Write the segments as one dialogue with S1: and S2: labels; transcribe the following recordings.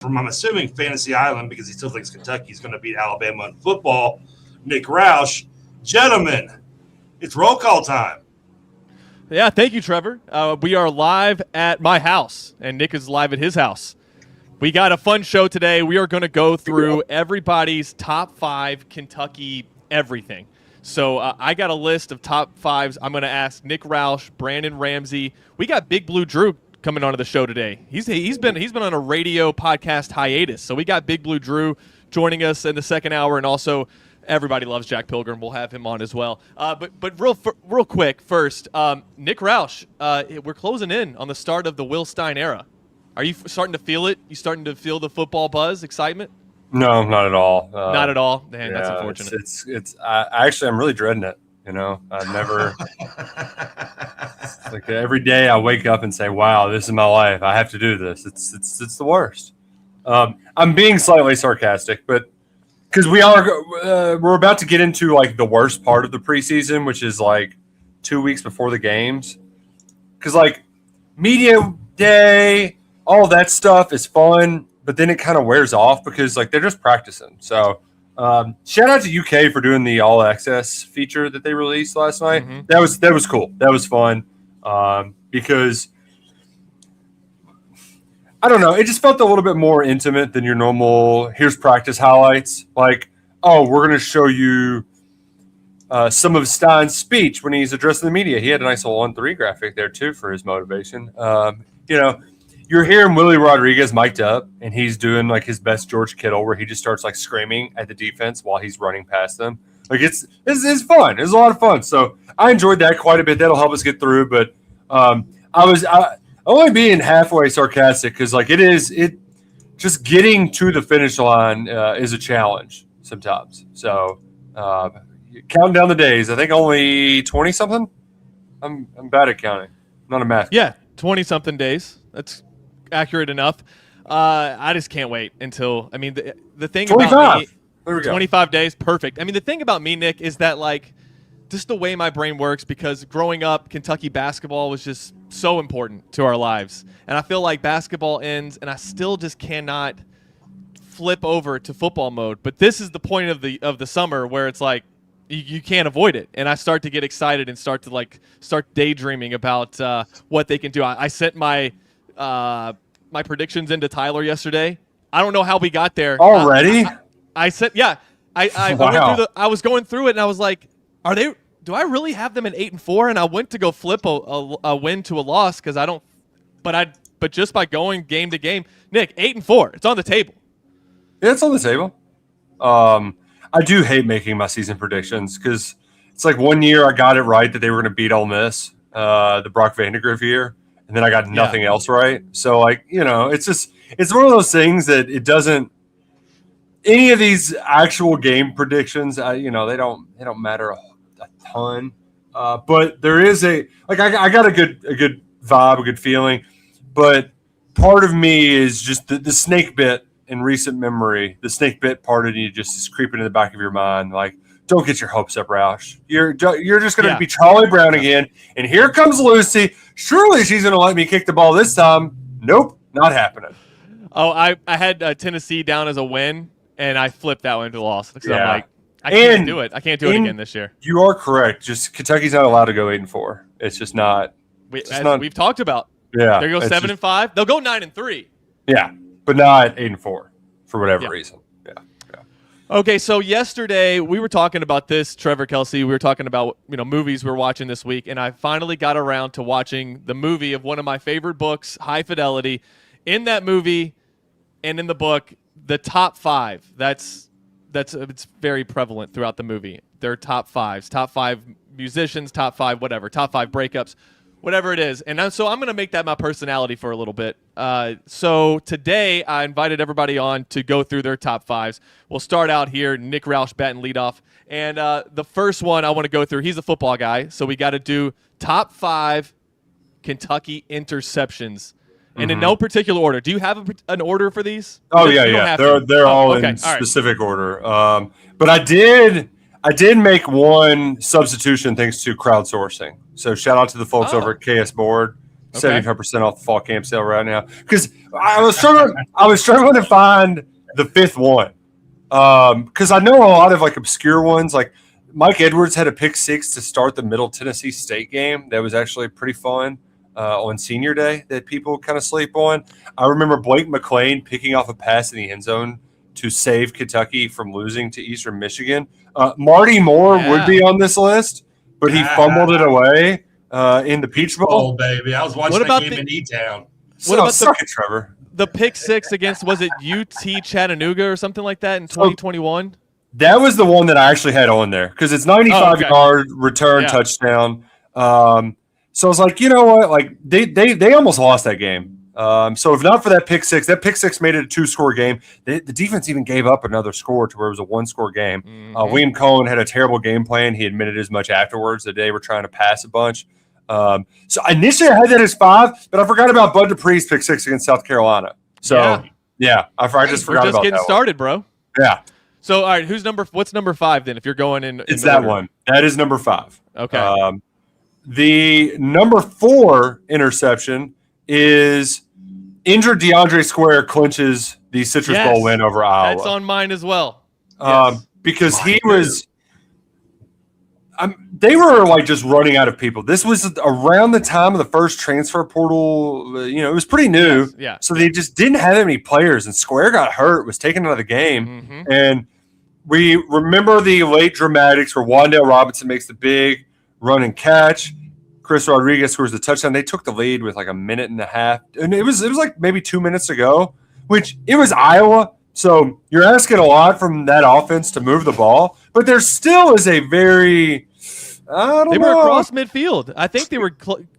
S1: from, I'm assuming, Fantasy Island, because he still thinks Kentucky's going to beat Alabama in football, Nick Roush. Gentlemen, it's roll call time.
S2: Yeah, thank you, Trevor. We are live at my house, and Nick is live at his house. We got a fun show today. We are going to go through everybody's top 5 Kentucky everything. So I got a list of top 5s. I'm going to ask Nick Roush, Brandon Ramsey. We got Big Blue Drew coming onto the show today. He's been on a radio podcast hiatus. So we got Big Blue Drew joining us in the second hour, and also everybody loves Jack Pilgrim. We'll have him on as well. But real quick first, Nick Roush, we're closing in on the start of the Will Stein era. Are you starting to feel it? You starting to feel the football buzz, excitement?
S3: No, not at all.
S2: Not at all. Man, that's unfortunate.
S3: I'm really dreading it. You know, I've never like every day I wake up and say, "Wow, this is my life. I have to do this." It's the worst. I'm being slightly sarcastic, but because we're about to get into like the worst part of the preseason, which is like 2 weeks before the games. Because like media day, all that stuff is fun, but then it kind of wears off because like they're just practicing. So shout out to UK for doing the all access feature that they released last night. Mm-hmm. That was cool. That was fun because I don't know. It just felt a little bit more intimate than your normal. Here's practice highlights. Like, oh, we're going to show you some of Stein's speech when he's addressing the media. He had a nice little 1-3 graphic there too for his motivation. You're hearing Willie Rodriguez mic'd up, and he's doing like his best George Kittle, where he just starts like screaming at the defense while he's running past them. Like it's fun. It's a lot of fun. So I enjoyed that quite a bit. That'll help us get through. But I was only being halfway sarcastic because like it just getting to the finish line is a challenge sometimes. So counting down the days, I think only 20 something. I'm bad at counting. I'm not a math.
S2: Yeah, 20 something days. That's accurate enough. I just can't wait until the thing
S3: 25.
S2: about me,
S3: there we go.
S2: 25 days, perfect. I mean, the thing about me, Nick, is that like just the way my brain works, because growing up, Kentucky basketball was just so important to our lives, and I feel like basketball ends, and I still just cannot flip over to football mode. But this is the point of the summer where it's like you can't avoid it, and I start to get excited and start daydreaming about what they can do. I sent my predictions into Tyler yesterday. I don't know how we got there
S3: already.
S2: I said, yeah. I
S3: wow.
S2: I was going through it, and I was like, do I really have them at 8-4? And I went to go flip a win to a loss because I don't. But just by going game to game, Nick, 8-4, it's on the table.
S3: Yeah, it's on the table. I do hate making my season predictions because it's like one year I got it right that they were going to beat Ole Miss, the Brock Vandagriff year. And then I got nothing else right. So, like, it's one of those things that it doesn't – any of these actual game predictions, they don't matter a ton. But there is I got a good vibe, a good feeling. But part of me is just the snake bit in recent memory. The snake bit part of you just is creeping in the back of your mind. Like, don't get your hopes up, Roush. You're just going to be Charlie Brown again. And here comes Lucy. Surely she's going to let me kick the ball this time. Nope, not happening.
S2: Oh, I had Tennessee down as a win, and I flipped that one to a loss. Because I'm like, I can't do it. I can't do it again this year.
S3: You are correct. Just Kentucky's not allowed to go 8-4. It's just not.
S2: We've talked about.
S3: Yeah,
S2: they go 7-5. They'll go 9-3.
S3: Yeah, but not 8-4 for whatever reason.
S2: Okay, so yesterday we were talking about this, Trevor Kelsey. We were talking about movies we were watching this week, and I finally got around to watching the movie of one of my favorite books, High Fidelity. In that movie and in the book, the top 5. It's very prevalent throughout the movie. They're top 5s, top 5 musicians, top 5 whatever, top 5 breakups, whatever it is. And so I'm going to make that my personality for a little bit. So today I invited everybody on to go through their top 5s. We'll start out here, Nick Roush batting leadoff. And the first one I want to go through, he's a football guy, so we got to do top 5 Kentucky interceptions. And in no particular order. Do you have an order for these?
S3: Oh, yeah. They're all in specific order. But I did make one substitution thanks to crowdsourcing. So shout out to the folks over at KS Board.
S2: Okay.
S3: 75% off the fall camp sale right now. Because I was struggling to find the fifth one. Because I know a lot of like obscure ones. Like Mike Edwards had a pick six to start the Middle Tennessee State game. That was actually pretty fun on senior day that people kind of sleep on. I remember Blake McLean picking off a pass in the end zone to save Kentucky from losing to Eastern Michigan. Marty Moore would be on this list, but he fumbled it away in the Peach Bowl.
S1: Oh, baby. I was watching that game in E-Town.
S2: What about
S3: suck it, Trevor?
S2: The pick six against, was it UT Chattanooga or something like that in 2021?
S3: That was the one that I actually had on there because it's 95-yard return touchdown. So I was like, you know what? Like they almost lost that game. So if not for that pick six made it a 2-score game. The defense even gave up another score to where it was a 1-score game. William Cohen had a terrible game plan. He admitted as much afterwards that they were trying to pass a bunch. So initially I had that as 5, but I forgot about Bud Dupree's pick six against South Carolina. So I just forgot about that.
S2: We're just getting started, bro.
S3: Yeah.
S2: So all right, what's number 5 then? If you're going in,
S3: it's that one. That is number 5.
S2: Okay.
S3: The number 4 interception is injured DeAndre Square clinches the Citrus Bowl win over Iowa.
S2: That's on mine as well.
S3: Because he was. They were like just running out of people. This was around the time of the first transfer portal. It was pretty new.
S2: Yeah.
S3: So they just didn't have any players, and Square got hurt, was taken out of the game. And we remember the late dramatics where Wandale Robinson makes the big run and catch. Chris Rodriguez scores the touchdown. They took the lead with like a minute and a half. And it was like maybe 2 minutes ago, which it was Iowa. So you're asking a lot from that offense to move the ball. But there still is a very –
S2: they were across midfield. I think they were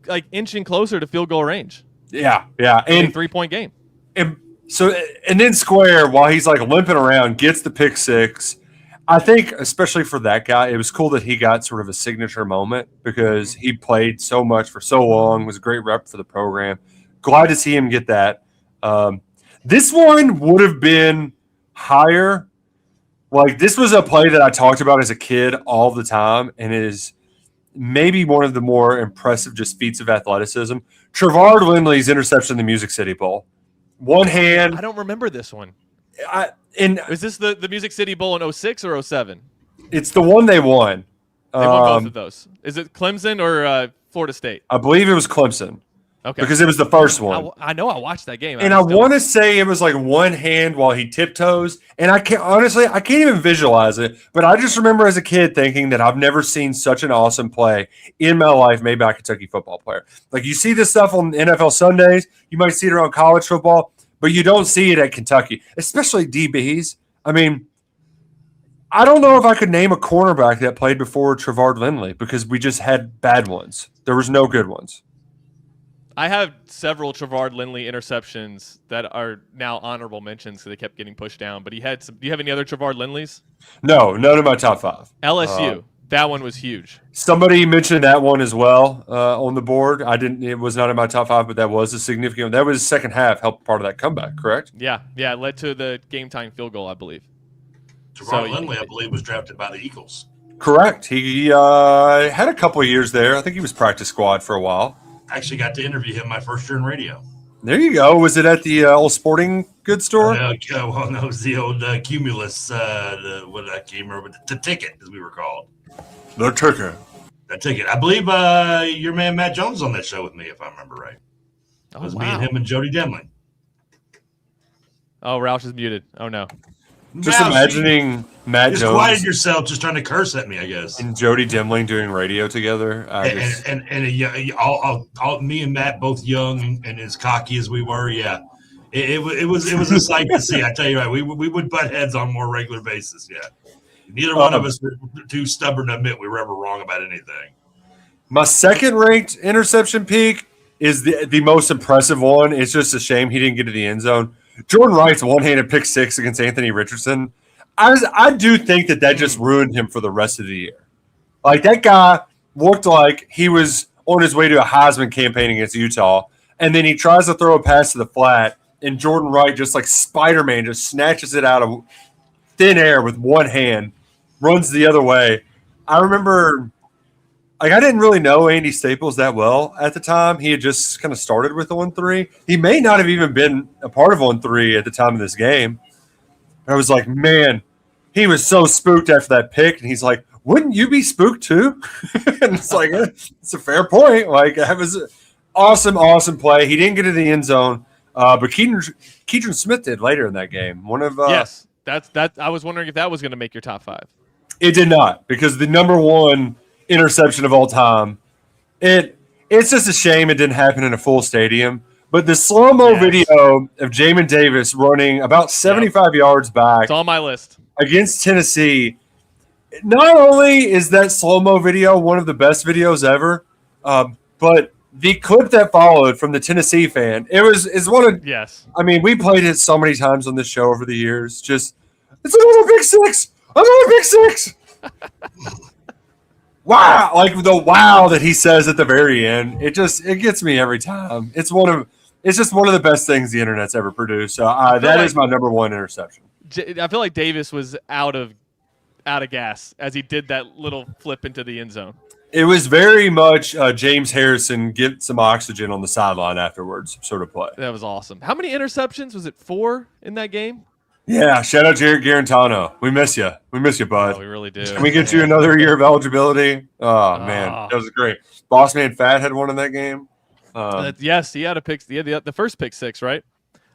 S2: like inching closer to field goal range.
S3: Yeah. And
S2: 3-point game.
S3: And then Square, while he's like limping around, gets the pick six. I think, especially for that guy, it was cool that he got sort of a signature moment because he played so much for so long, was a great rep for the program. Glad to see him get that. This one would have been higher. Like, this was a play that I talked about as a kid all the time and is maybe one of the more impressive just feats of athleticism. Trevard Lindley's interception in the Music City Bowl. One hand.
S2: I don't remember this one.
S3: Is
S2: this the Music City Bowl in 06 or 07?
S3: It's the one they won.
S2: They won both of those. Is it Clemson or Florida State?
S3: I believe it was Clemson.
S2: Okay.
S3: Because it was the first one.
S2: I know I watched that game.
S3: And I want to say it was like one hand while he tiptoes. And I can't even visualize it. But I just remember as a kid thinking that I've never seen such an awesome play in my life made by a Kentucky football player. Like, you see this stuff on NFL Sundays. You might see it around college football. But you don't see it at Kentucky, especially DBs. I mean, I don't know if I could name a cornerback that played before Trevard Lindley because we just had bad ones. There was no good ones.
S2: I have several Trevard Lindley interceptions that are now honorable mentions because they kept getting pushed down. But he had some. Do you have any other Trevard Lindleys?
S3: No, none of my top 5.
S2: LSU. That one was huge. Somebody
S3: mentioned that one as well on the board. It was not in my top 5, but that was a significant one. That was second half, helped part of that comeback, correct?
S2: Yeah, it led to the game-time field goal, I believe.
S1: Trevard Lindley, I believe, was drafted by the Eagles.
S3: Correct. He had a couple of years there. I think he was practice squad for a while.
S1: I actually got to interview him my first year in radio.
S3: There you go. Was it at the old sporting goods store?
S1: No, it was the old Cumulus, what I can't remember, the Ticket, as we were called.
S3: The Ticket.
S1: I believe your man Matt Jones was on that show with me, if I remember right. It was me and him and Jody Demling.
S2: Oh, Roush is muted. Oh, no.
S3: Just imagining Matt Jones.
S1: Just quiet yourself, just trying to curse at me, I guess.
S3: And Jody Demling doing radio together.
S1: Me and Matt both young and as cocky as we were, yeah. It was a sight to see. I tell you what, we would butt heads on a more regular basis, yeah. Neither one of us were too stubborn to admit we were ever wrong about anything.
S3: My second ranked interception peak is the most impressive one. It's just a shame he didn't get to the end zone. Jordan Wright's one-handed pick six against Anthony Richardson. I do think that just ruined him for the rest of the year. Like, that guy looked like he was on his way to a Heisman campaign against Utah, and then he tries to throw a pass to the flat, and Jordan Wright just like Spider-Man just snatches it out of thin air with one hand, runs the other way. I remember like I didn't really know Andy Staples that well at the time. He had just kind of started with 0-3. He may not have even been a part of 0-3 at the time of this game. I was like, man, he was so spooked after that pick, and he's like, wouldn't you be spooked too? And it's like, it's a fair point. Like, that was an awesome play. He didn't get to the end zone, but Keidron Smith did later in that game.
S2: Yes, that's that. I was wondering if that was going to make your top 5.
S3: It did not, because the number 1 interception of all time. It's just a shame it didn't happen in a full stadium. But the slow-mo video of Jamin Davis running about 75 yards back.
S2: It's on my list.
S3: Against Tennessee. Not only is that slow-mo video one of the best videos ever, but the clip that followed from the Tennessee fan, is one of.
S2: Yes.
S3: I mean, we played it so many times on this show over the years. Just, it's another big six. Another big six. Wow. Like the wow that he says at the very end. It gets me every time. It's just one of the best things the internet's ever produced. So that is my number 1 interception.
S2: I feel like Davis was out of gas as he did that little flip into the end zone.
S3: It was very much James Harrison get some oxygen on the sideline afterwards sort of play.
S2: That was awesome. How many interceptions? Was it 4 in that game?
S3: Yeah, shout out Jared Garantano. We miss you. We miss you, bud.
S2: Oh, we really do.
S3: Can we get you another year of eligibility? Oh, man, that was great. Boss Man Fat had one in that game.
S2: Yes, he had a pick. He had the first pick 6, right?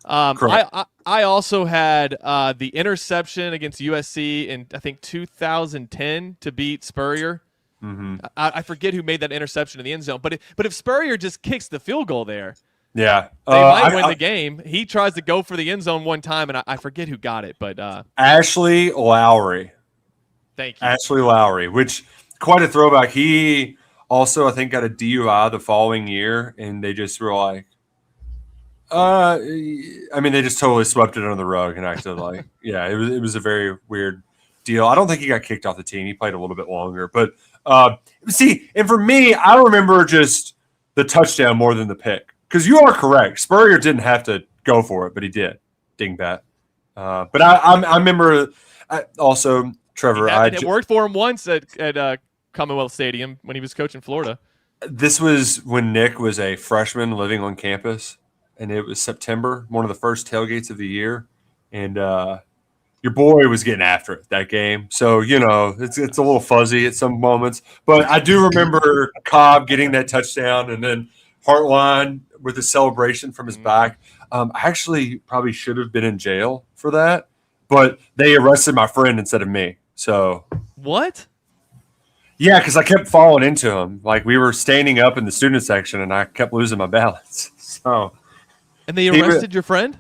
S3: Correct.
S2: I also had the interception against USC in, I think, 2010 to beat Spurrier.
S3: Mm-hmm.
S2: I forget who made that interception in the end zone, but if Spurrier just kicks the field goal there,
S3: yeah,
S2: they might win the game. He tries to go for the end zone one time, and I forget who got it, but
S3: Ashley Lowry.
S2: Thank you,
S3: Ashley Lowry, which quite a throwback. He also, I think, got a DUI the following year, and they just were like, I mean, they just totally swept it under the rug and acted like, yeah, it was a very weird deal. I don't think he got kicked off the team. He played a little bit longer, but see, and for me, I remember just the touchdown more than the pick, because you are correct. Spurrier didn't have to go for it, but he did. Dingbat. But I remember also Trevor.
S2: It worked for him once at Commonwealth Stadium when he was coaching Florida.
S3: This was when Nick was a freshman living on campus, and it was September, one of the first tailgates of the year, and your boy was getting after it that game. So, it's a little fuzzy at some moments. But I do remember Cobb getting that touchdown, and then Hartline with the celebration from his back. I actually probably should have been in jail for that, but they arrested my friend instead of me. So
S2: what?
S3: Yeah, because I kept falling into him. Like, we were standing up in the student section, and I kept losing my balance. So,
S2: and they arrested your friend?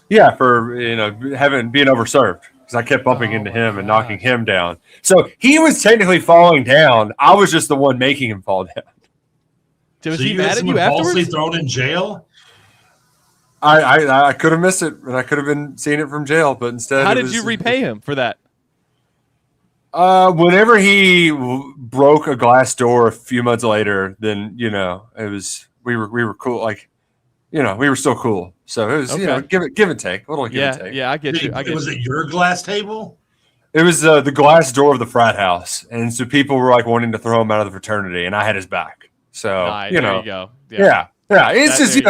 S3: Yeah, for being overserved, because I kept bumping into him and knocking him down. So he was technically falling down. I was just the one making him fall down.
S2: Was he mad at you afterwards?
S1: Falsely thrown in jail?
S3: I could have missed it, and I could have been seeing it from jail, but instead,
S2: how did you repay him for that?
S3: Whenever he broke a glass door a few months later, then it was we were cool. Like, we were still cool. So it was give and take, a little give and take.
S2: Yeah, I get you.
S1: Was it your glass table?
S3: It was the glass door of the frat house, and so people were like wanting to throw him out of the fraternity, and I had his back. So
S2: there you go.
S3: Yeah. It's just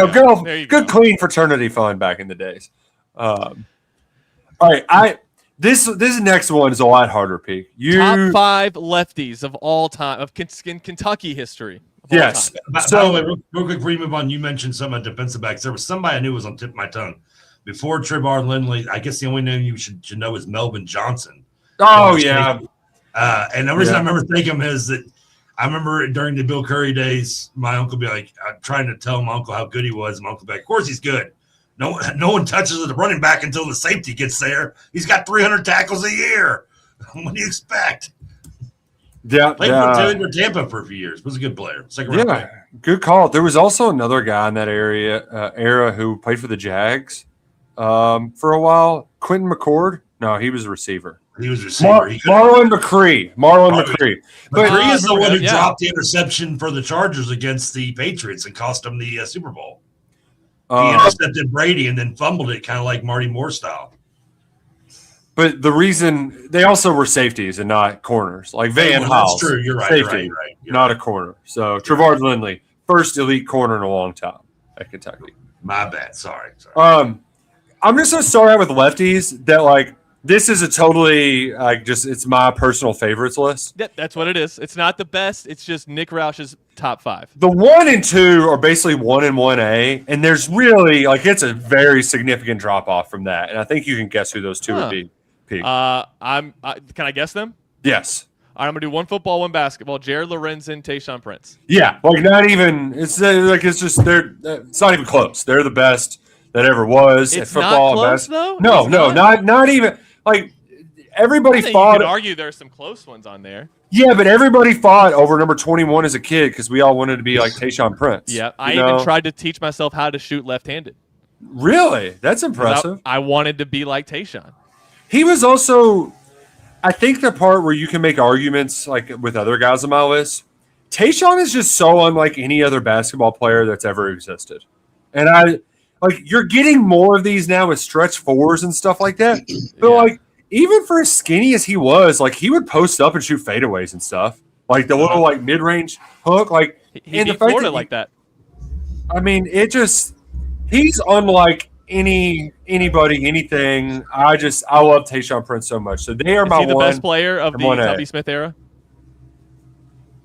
S3: good clean fraternity fun back in the days. All right, This next one is a lot harder, Peake.
S2: Top 5 lefties of all time of Kentucky history.
S3: Yes.
S1: By the way, real quick, before you move on, you mentioned some of the defensive backs. There was somebody I knew was on the tip of my tongue. Before Trevor Lindley, I guess the only name you should know is Melvin Johnson.
S3: Oh, yeah.
S1: And the reason I remember thinking him is that I remember during the Bill Curry days, my uncle be like, I'm trying to tell my uncle how good he was. My uncle be like, of course he's good. No one touches the running back until the safety gets there. He's got 300 tackles a year. What do you expect?
S3: Yeah,
S1: played for Tampa for a few years. Was a good player. Second-round pick.
S3: Good call. There was also another guy in that era who played for the Jags for a while. Quentin McCord. No, he was a receiver.
S1: He was a receiver.
S3: Marlon McCree.
S1: McCree is the one who dropped the interception for the Chargers against the Patriots and cost them the Super Bowl. He intercepted Brady and then fumbled it, kind of like Marty Moore style.
S3: But the reason they also were safeties and not corners, like Van Hals.
S1: That's true. You're right.
S3: Safety,
S1: You're right.
S3: not a corner. So Trevard Lindley, first elite corner in a long time at Kentucky.
S1: My bad. Sorry.
S3: I'm just so sorry with lefties that like this is a totally like just it's my personal favorites list.
S2: Yeah, that's what it is. It's not the best. It's just Nick Roush's top 5.
S3: The 1 and 2 are basically 1 and 1A, and there's really like it's a very significant drop off from that. And I think you can guess who those two would be. Peake.
S2: Can I guess them?
S3: Yes.
S2: All right, I'm gonna do one football, one basketball. Jared Lorenzen, Tayshaun Prince.
S3: Yeah, like not even. It's like it's just they're. It's not even close. They're the best that ever was at football.
S2: Not close, though?
S3: No, not even. Like everybody fought.
S2: You could argue there's some close ones on there.
S3: Yeah, but everybody fought over number 21 as a kid because we all wanted to be like Tayshaun Prince.
S2: Yeah, I even tried to teach myself how to shoot left-handed.
S3: Really? That's impressive.
S2: I wanted to be like Tayshaun.
S3: He was also, I think, the part where you can make arguments like with other guys on my list. Tayshaun is just so unlike any other basketball player that's ever existed. And you're getting more of these now with stretch fours and stuff like that. But like, even for as skinny as he was, like he would post up and shoot fadeaways and stuff. Like the little like mid-range hook. Like
S2: he beat Florida like that.
S3: I mean, he's unlike anybody, anything. I love Tayshaun Prince so much. So they are my
S2: one. Is he the best player of the Tubby Smith era?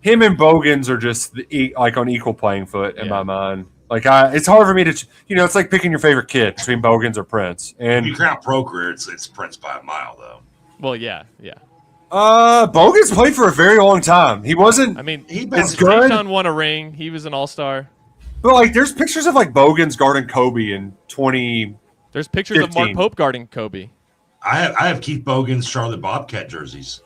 S3: Him and Bogans are just like on equal playing foot in my mind. Like it's hard for me to, it's like picking your favorite kid between Bogans or Prince. And
S1: you count pro career, it's Prince by a mile though.
S2: Well, yeah.
S3: Bogans played for a very long time. He wasn't.
S2: I mean,
S3: it's good.
S2: Tayshaun won a ring. He was an all-star.
S3: But like, there's pictures of like Bogans guarding Kobe in 20.
S2: There's pictures of Mark Pope guarding Kobe.
S1: I have Keith Bogan's Charlotte Bobcat jerseys.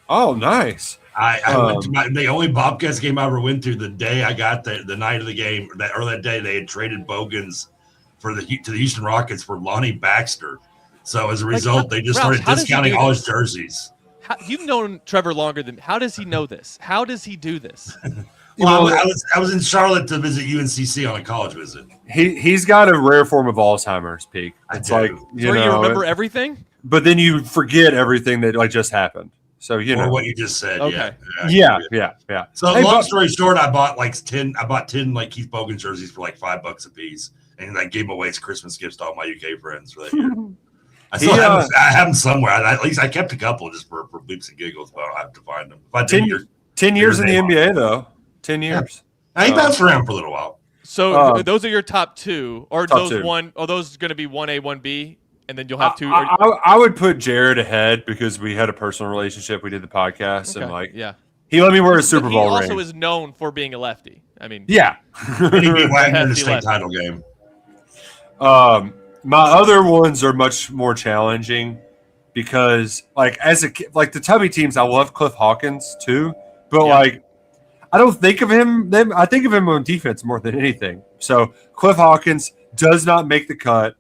S3: Oh, nice.
S1: I went to the only Bobcats game I ever went to. The day I got the night of the game, that day they had traded Bogans to the Houston Rockets for Lonnie Baxter. So as a result, they just started discounting all his jerseys.
S2: You've known Trevor longer than. How does he know this? How does he do this?
S1: Well, I was in Charlotte to visit UNCC on a college visit.
S3: He's got a rare form of Alzheimer's, Peake. It's like
S2: you remember everything,
S3: but then you forget everything that like just happened. So
S1: or what you just said.
S2: Okay.
S3: Yeah.
S1: So long story short, I bought 10 like Keith Bogan jerseys for like $5 a piece, and I gave them away as Christmas gifts to all my UK friends for that year. I still have them somewhere. At least I kept a couple just for bleeps and giggles, but I'll have to find them.
S3: 10 years in the NBA though. 10 years.
S1: Yeah. He bounced around for a little while.
S2: So those are your top 2, or
S3: top
S2: those
S3: 2.
S2: One? Are those going to be 1A, 1B, and then you'll have 2?
S3: I would put Jared ahead because we had a personal relationship. We did the podcast, and he let me wear a Super Bowl ring.
S2: He also is known for being a lefty. I mean,
S1: he beat Wagner in the state title game.
S3: My other ones are much more challenging because, like, as a like the Tubby teams, I love Cliff Hawkins too, but like. I don't think of him. I think of him on defense more than anything. So Cliff Hawkins does not make the cut.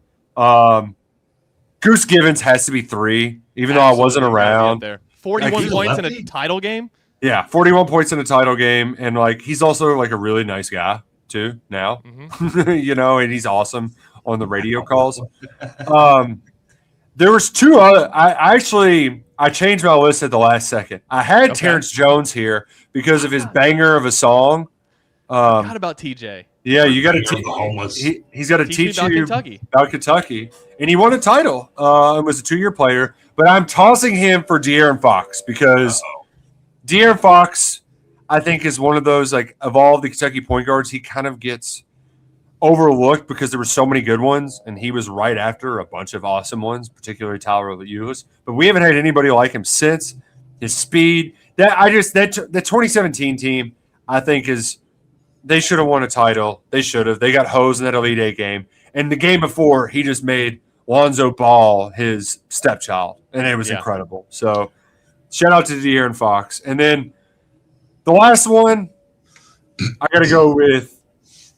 S3: Goose Givens has to be 3, even though I wasn't around.
S2: 41 points in a title game.
S3: Yeah, 41 points in a title game, and like he's also like a really nice guy too. Now, and he's awesome on the radio calls. There was 2 other. I changed my list at the last second. I had Terrence Jones here because of his banger of a song.
S2: I forgot about TJ.
S3: Yeah, you got to he's got to teach you about Kentucky, and he won a title. And was a 2-year player. But I'm tossing him for De'Aaron Fox because De'Aaron Fox, I think, is one of those like of all the Kentucky point guards, he kind of gets overlooked because there were so many good ones, and he was right after a bunch of awesome ones, particularly Tyler Ulis. But we haven't had anybody like him since. His speed, the 2017 team, I think they should have won a title. They should have. They got hosed in that Elite Eight game, and the game before he just made Lonzo Ball his stepchild, and it was incredible. So shout out to De'Aaron Fox, and then the last one, I got to go with.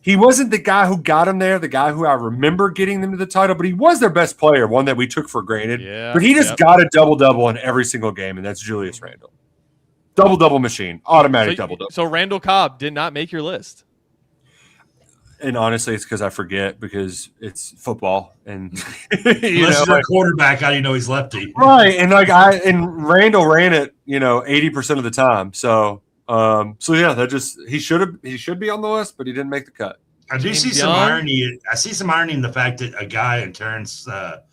S3: He wasn't the guy who got him there, the guy who I remember getting them to the title, but he was their best player, one that we took for granted.
S2: Yeah,
S3: but he just got a double-double in every single game, and that's Julius Randle. Double-double machine, automatic double-double.
S2: So Randall Cobb did not make your list.
S3: And honestly, it's because I forget because it's football, and
S1: Unless you're a quarterback, how do you know he's lefty?
S3: right? And Randall ran it, 80% of the time. So yeah, he should be on the list, but he didn't make the cut.
S1: I do see some irony. I see some irony in the fact that a guy in Terrence that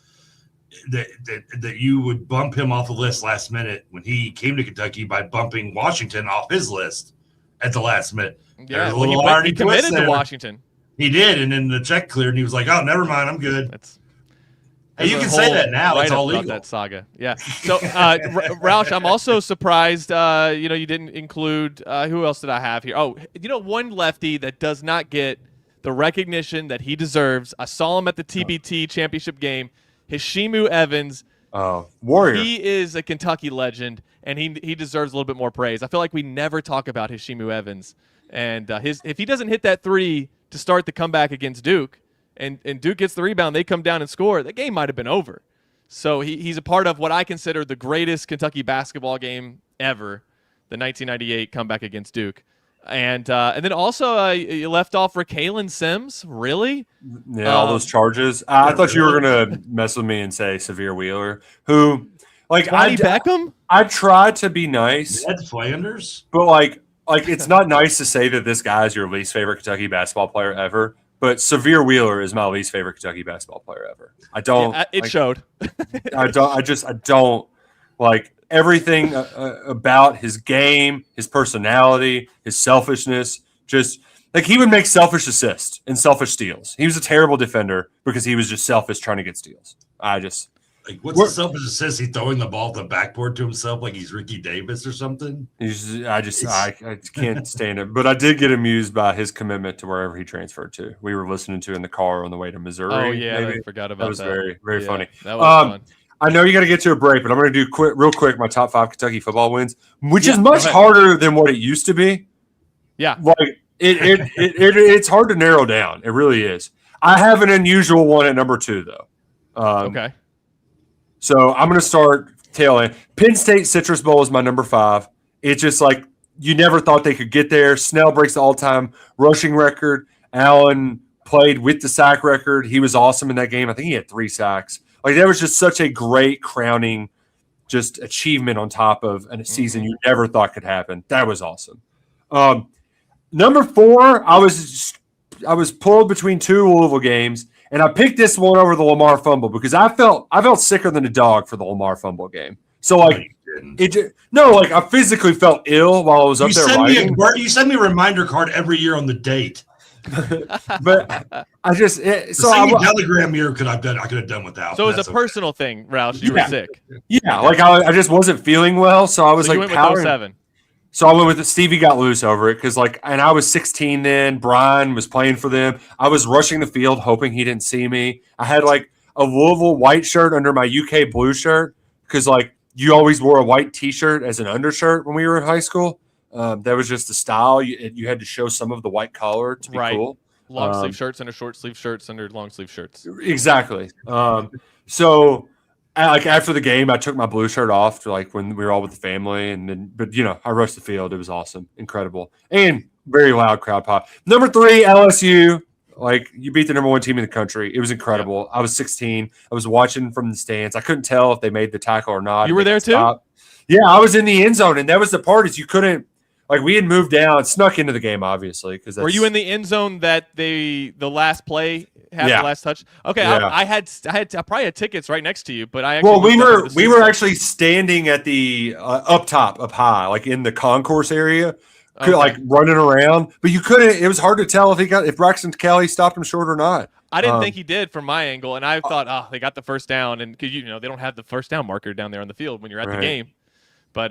S1: you would bump him off the list last minute when he came to Kentucky by bumping Washington off his list at the last minute.
S2: Yeah, he committed to Washington.
S1: He did, and then the check cleared, and he was like, "Oh, never mind, I'm good." Hey, you can say that now. It's all legal.
S2: That saga, yeah. So, Roush, I'm also surprised. You didn't include who else did I have here? Oh, one lefty that does not get the recognition that he deserves. I saw him at the TBT championship game. Hishimu Evans.
S3: Oh, warrior.
S2: He is a Kentucky legend, and he deserves a little bit more praise. I feel like we never talk about Hishimu Evans, and if he doesn't hit that three to start the comeback against Duke, and Duke gets the rebound, they come down and score, the game might have been over. So he's a part of what I consider the greatest Kentucky basketball game ever, the 1998 comeback against Duke. And then also you left off Raquelin Sims. Really?
S3: Yeah, all those charges. I thought you were going to mess with me and say Severe Wheeler, who,
S2: Beckham?
S3: I tried to be nice.
S1: Ned Flanders?
S3: But, it's not nice to say that this guy is your least favorite Kentucky basketball player ever. But Severe Wheeler is my least favorite Kentucky basketball player ever. I don't.
S2: Yeah, it showed.
S3: I don't like everything about his game, his personality, his selfishness. Just he would make selfish assists and selfish steals. He was a terrible defender because he was just selfish trying to get steals.
S1: What's the selfish assist? He throwing the ball at the backboard to himself like he's Ricky Davis or something?
S3: I can't stand it. But I did get amused by his commitment to wherever he transferred to. We were listening to in the car on the way to Missouri.
S2: Oh, yeah, I forgot about that.
S3: That was very, very funny.
S2: That was fun.
S3: I know you got to get to a break, but I'm going to do real quick my top 5 Kentucky football wins, which is much harder than what it used to be.
S2: Yeah.
S3: It's hard to narrow down. It really is. I have an unusual one at number 2, though.
S2: Okay.
S3: So I'm going to start tail end. Penn State Citrus Bowl is my number 5. It's just you never thought they could get there. Snell breaks the all-time rushing record. Allen played with the sack record. He was awesome in that game. I think he had 3 sacks. That was just such a great crowning just achievement on top of a season you never thought could happen. That was awesome. Number 4, I was pulled between 2 Louisville games. And I picked this one over the Lamar fumble because I felt sicker than a dog for the Lamar fumble game. So I physically felt ill while I was up there writing.
S1: You send me a reminder card every year on the date.
S3: But I just
S1: telegram here I could have done without.
S2: So it was a personal thing, Roush. You were sick.
S3: Yeah, I just wasn't feeling well, so I was
S2: you went with 07.
S3: So I went with Stevie got loose over it because and I was 16 then. Brian was playing for them. I was rushing the field hoping he didn't see me. I had a Louisville white shirt under my UK blue shirt because you always wore a white T-shirt as an undershirt when we were in high school. That was just the style. You had to show some of the white collar to be cool.
S2: Long sleeve shirts under short sleeve shirts under long sleeve shirts.
S3: Exactly. So. After the game, I took my blue shirt off to when we were all with the family, but I rushed the field. It was awesome, incredible, and very loud crowd pop. Number 3, LSU. You beat the number 1 team in the country. It was incredible. I was 16. I was watching from the stands. I couldn't tell if they made the tackle or not.
S2: You were there too?
S3: Yeah, I was in the end zone, and that was the part is you couldn't. We had moved down, snuck into the game, obviously. Were
S2: you in the end zone that the last play had the last touch? Okay, yeah. I probably had tickets right next to you, but I actually
S3: we were actually standing at the up high, in the concourse area, running around. But you couldn't. It was hard to tell if Braxton Kelly stopped him short or not.
S2: I didn't think he did from my angle, and I thought, they got the first down, and because they don't have the first down marker down there on the field when you're at the game. But,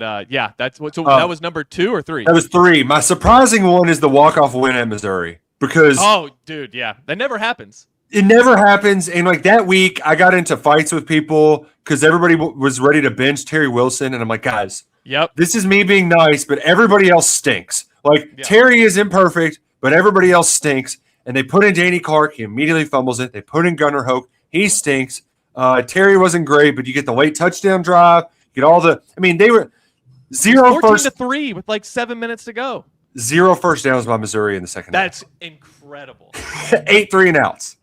S2: that's what. So that was number 2 or 3?
S3: That was 3. My surprising one is the walk-off win at Missouri because –
S2: oh, dude, yeah. That never happens.
S3: It never happens. And, that week, I got into fights with people because everybody was ready to bench Terry Wilson. And I'm like, guys, this is me being nice, but everybody else stinks. Terry is imperfect, but everybody else stinks. And they put in Danny Clark. He immediately fumbles it. They put in Gunnar Hoke. He stinks. Terry wasn't great, but you get the late touchdown drive. Get all the – they were – 0
S2: 14-3 with 7 minutes to go.
S3: 0 first downs by Missouri in the second
S2: That's incredible.
S3: 8 3-and-outs.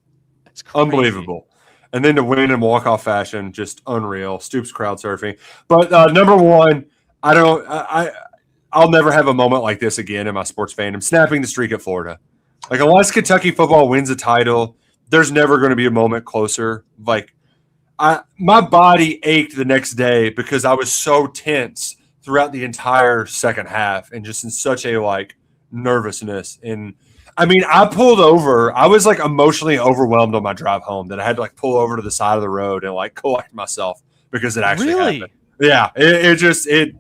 S2: That's crazy.
S3: Unbelievable. And then to win in walk-off fashion, just unreal. Stoops crowd surfing. But number one, I'll never have a moment like this again in my sports fandom. Snapping the streak at Florida. Like, unless Kentucky football wins a title, there's never going to be a moment closer. Like, my body ached the next day because I was so tense throughout the entire second half and just in such a, like, nervousness. And, I mean, I pulled over. I was, like, emotionally overwhelmed on my drive home that I had to, like, pull over to the side of the road and, like, collect myself because it actually happened. Yeah, it is a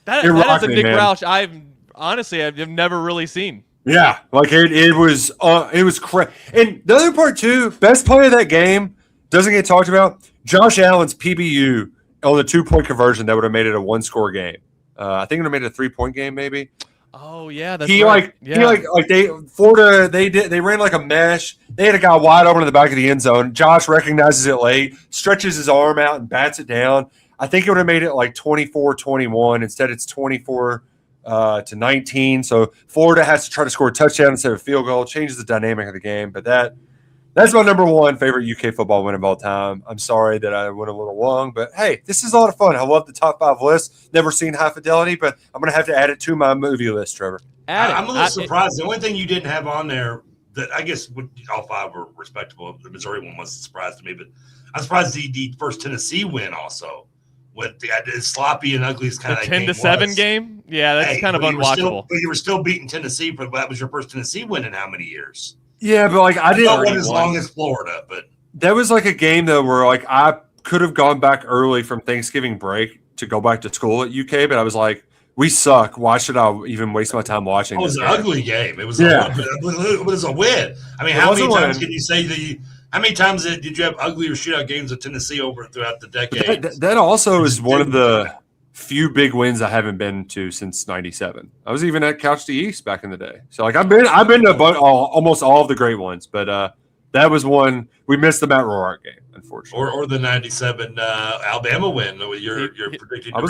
S2: Nick Roush I've never really seen.
S3: Yeah, like it was crazy. And the other part too, best play of that game doesn't get talked about. Josh Allen's PBU on the 2-point conversion that would have made it a 1-score game. I think it would have made it a 3-point game, maybe.
S2: Oh yeah, that's right.
S3: Florida they ran like a mesh. They had a guy wide open in the back of the end zone. Josh recognizes it late, stretches his arm out and bats it down. I think it would have made it like 24-21. Instead, it's 24 to 19. So Florida has to try to score a touchdown instead of a field goal. Changes the dynamic of the game. But that's my number one favorite UK football win of all time. I'm sorry that I went a little long, but hey, this is a lot of fun. I love the top 5 list. Never seen High Fidelity, but I'm going to have to add it to my movie list, Trevor.
S1: I'm a little surprised. The only thing you didn't have on there that I guess all 5 were respectable. The Missouri one wasn't a surprise to me, but I'm surprised the first Tennessee win also. What as sloppy and ugly as kind of
S2: 10-7 game, yeah, that's kind of unwatchable.
S1: But you were still beating Tennessee, but that was your first Tennessee win in how many years?
S3: Yeah, but like I didn't
S1: win as long as Florida, but
S3: that was like a game though where like I could have gone back early from Thanksgiving break to go back to school at UK, but I was like, we suck. Why should I even waste my time watching?
S1: It was an ugly game. It was it was a win. I mean, how many times can you say How many times did you have ugly or shootout games with Tennessee over throughout the decade?
S3: That also is one of the few big wins I haven't been to since '97. I was even at Couch to East back in the day. So like I've been to almost all of the great ones, but that was one we missed the Matt Roark game, unfortunately,
S1: or the '97 Alabama win. You're predicting.
S2: He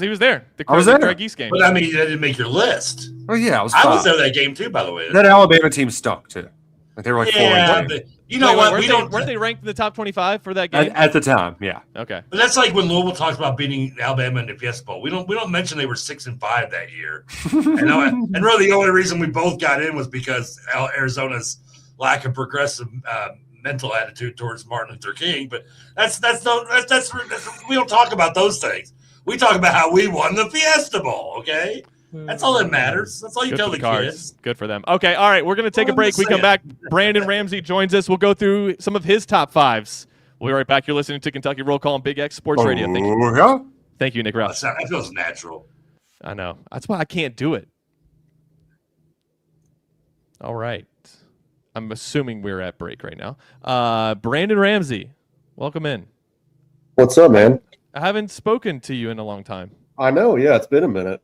S2: was there.
S3: I was there.
S2: Craig East game.
S1: But I mean, that didn't make your list.
S3: Oh yeah,
S1: I was there that game too. By the way,
S3: that Alabama team stunk too. Like they were like 4-2.
S2: You know what? Weren't they ranked in the top 25 for that game
S3: at the time? Yeah.
S2: Okay.
S1: But that's like when Louisville talks about beating Alabama in the Fiesta Bowl. We don't mention they were 6-5 that year. and really, the only reason we both got in was because Arizona's lack of progressive mental attitude towards Martin Luther King. But that's we don't talk about those things. We talk about how we won the Fiesta Bowl. Okay. That's all that matters. That's all you tell the kids.
S2: Good for them. Okay, all right, we're going to take a break. We come back. Brandon Ramsey joins us. We'll go through some of his top 5s. We'll be right back. You're listening to Kentucky Roll Call on Big X Sports Radio. Thank you. Thank you, Nick Roush.
S1: That feels natural.
S2: I know. That's why I can't do it. All right. I'm assuming we're at break right now. Brandon Ramsey, welcome in.
S4: What's up, man?
S2: I haven't spoken to you in a long time.
S4: I know. Yeah, it's been a minute.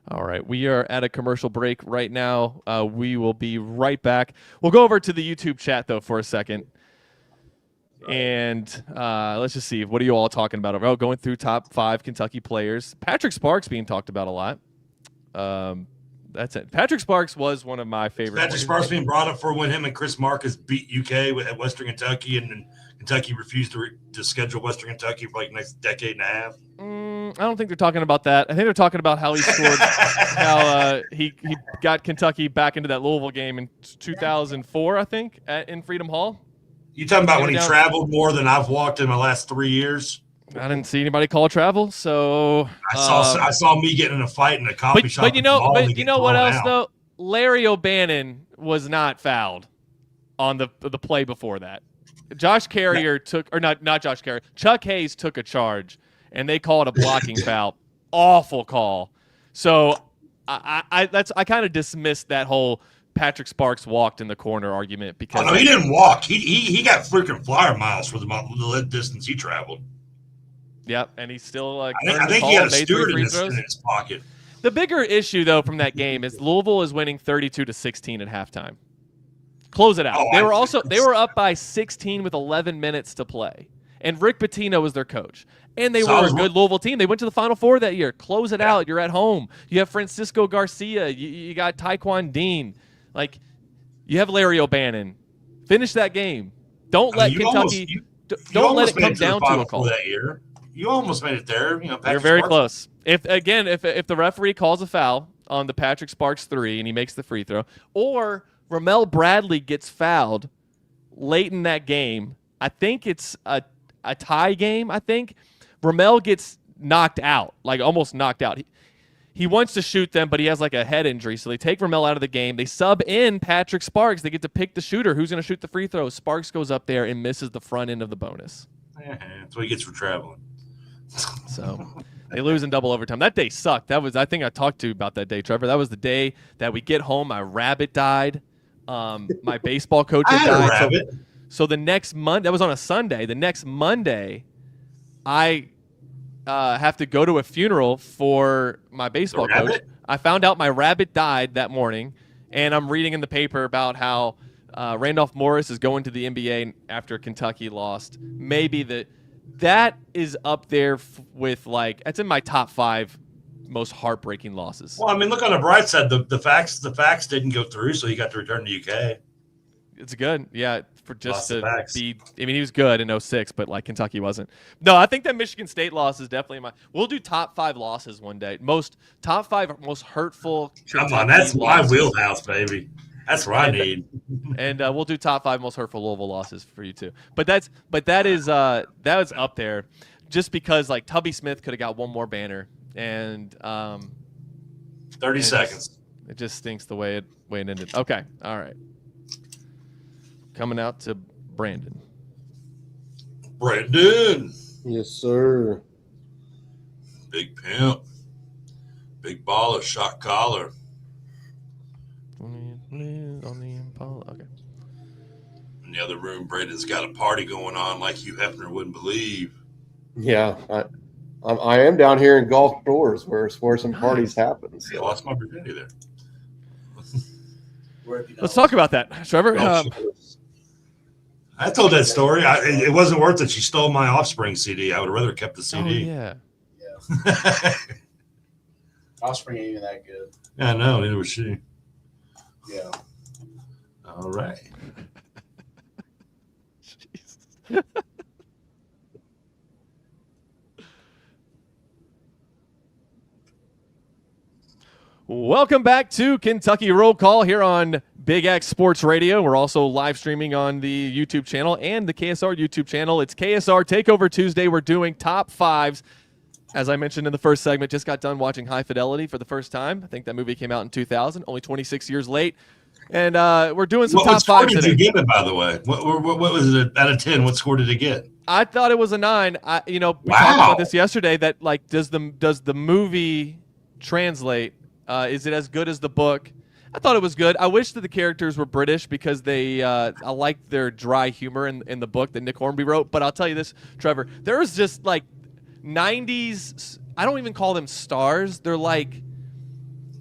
S2: All right, we are at a commercial break right now. We will be right back. We'll go over to the YouTube chat, though, for a second. And let's just see. What are you all talking about? Oh, going through top 5 Kentucky players. Patrick Sparks being talked about a lot. That's it. Patrick Sparks was one of my favorites.
S1: Patrick Sparks being brought up for when him and Chris Marcus beat UK at Western Kentucky, and then Kentucky refused to schedule Western Kentucky for like the next decade and a half.
S2: I don't think they're talking about that. I think they're talking about how he scored, how he got Kentucky back into that Louisville game in 2004, I think, in Freedom Hall.
S1: You talking about when he traveled more than I've walked in my last 3 years?
S2: I didn't see anybody call travel, so
S1: I saw me getting in a fight in a coffee shop.
S2: But you know what else though? Larry O'Bannon was not fouled on the play before that. Josh Carrier not Josh Carrier. Chuck Hayes took a charge, and they called a blocking foul. Awful call. So I kind of dismissed that whole Patrick Sparks walked in the corner argument because
S1: he didn't walk. He got freaking flyer miles for the distance he traveled.
S2: Yep, and he's still
S1: I think he had a Stewart in his pocket.
S2: The bigger issue though from that game is Louisville is winning 32-16 at halftime. Close it out. They were up by 16 with 11 minutes to play. And Rick Pitino was their coach. And they
S1: So I
S2: were
S1: was
S2: a good Louisville team. They went to the Final Four that year. Close it out. You're at home. You have Francisco Garcia. You got Taekwon Dean. Like, you have Larry O'Bannon. Finish that game. Don't let Kentucky don't let it come down to a call
S1: that year. You almost made it there. You know,
S2: you're very close. If the referee calls a foul on the Patrick Sparks 3 and he makes the free throw, or Ramel Bradley gets fouled late in that game, I think it's a tie game. I think Ramel gets knocked out, like almost knocked out. He wants to shoot them, but he has like a head injury, so they take Ramel out of the game. They sub in Patrick Sparks. They get to pick the shooter. Who's going to shoot the free throw? Sparks goes up there and misses the front end of the bonus.
S1: That's what he gets for traveling.
S2: So they lose in double overtime. That day sucked. I think I talked to you about that day, Trevor. That was the day that we get home. My rabbit died. My baseball coach had died.
S1: A rabbit.
S2: So the next Monday, that was on a Sunday. The next Monday, I have to go to a funeral for my baseball coach. I found out my rabbit died that morning, and I'm reading in the paper about how Randolph Morris is going to the NBA after Kentucky lost. Maybe that is up there with, like, it's in my top 5 most heartbreaking losses.
S1: Well, I mean, look on the bright side. The facts didn't go through, so he got to return to UK.
S2: It's good, yeah, for just to
S1: facts.
S2: be. I mean, he was good in 06, but like Kentucky wasn't. No, I think that Michigan State loss is definitely We'll do top 5 losses one day. Top 5 most hurtful.
S1: Come on, that's my wheelhouse, baby. That's what I need.
S2: And we'll do top 5 most hurtful Louisville losses for you too. But that is up there, just because like Tubby Smith could have got one more banner, and
S1: 30 seconds.
S2: It just stinks the way it ended. Okay, all right. Coming out to Brandon.
S4: Yes, sir.
S1: Big pimp. Big baller, shot collar.
S2: On the Impala. Okay.
S1: In the other room, Braden's got a party going on like Hugh Hefner wouldn't believe.
S4: Yeah, I am down here in Gulf Shores where some parties happen.
S1: So. I lost my virginity there.
S2: Let's talk about that, Trevor.
S1: I told that story. It wasn't worth it. She stole my Offspring CD. I would have rather kept the CD.
S2: Oh,
S5: Yeah. Offspring ain't even that good.
S1: Yeah, no, neither was she.
S5: Yeah.
S1: All right.
S2: Welcome back to Kentucky Roll Call here on Big X Sports Radio. We're also live streaming on the YouTube channel and the KSR YouTube channel. It's KSR Takeover Tuesday. We're doing top 5s. As I mentioned in the first segment, just got done watching High Fidelity for the first time. I think that movie came out in 2000, only 26 years late. And we're doing some top 5s today.
S1: What score did you give it, by the way? What was it out of 10? What score did it get?
S2: I thought it was a 9. We talked about this yesterday, that like does the movie translate? Is it as good as the book? I thought it was good. I wish that the characters were British because I liked their dry humor in the book that Nick Hornby wrote. But I'll tell you this, Trevor, there was just like 90s, I don't even call them stars. They're like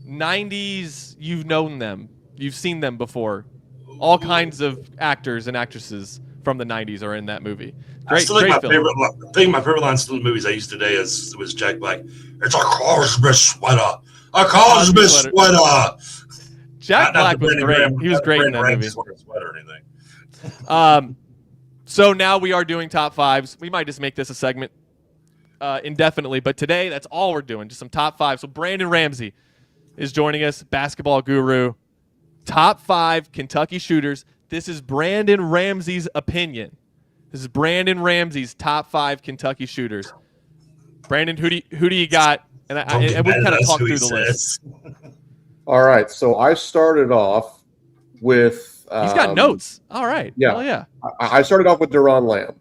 S2: 90s, you've known them. You've seen them before. All kinds of actors and actresses from the 90s are in that movie. Great film.
S1: I think my favorite line from the movies I used today was Jack Black. It's a Christmas sweater. A Christmas sweater.
S2: Jack Black was great. He was great in that movie.
S1: Sweater or anything.
S2: So now we are doing top 5s. We might just make this a segment indefinitely, but today that's all we're doing, just some top 5. So Brandon Ramsey is joining us, basketball guru. Top 5 Kentucky shooters. This is Brandon Ramsey's opinion. This is Brandon Ramsey's top 5 Kentucky shooters. Brandon, who do you got? And we kind of talked through the list.
S4: All right, so I started off with.
S2: He's got notes. All right.
S4: Yeah.
S2: Hell yeah.
S4: I started off with Deron Lamb.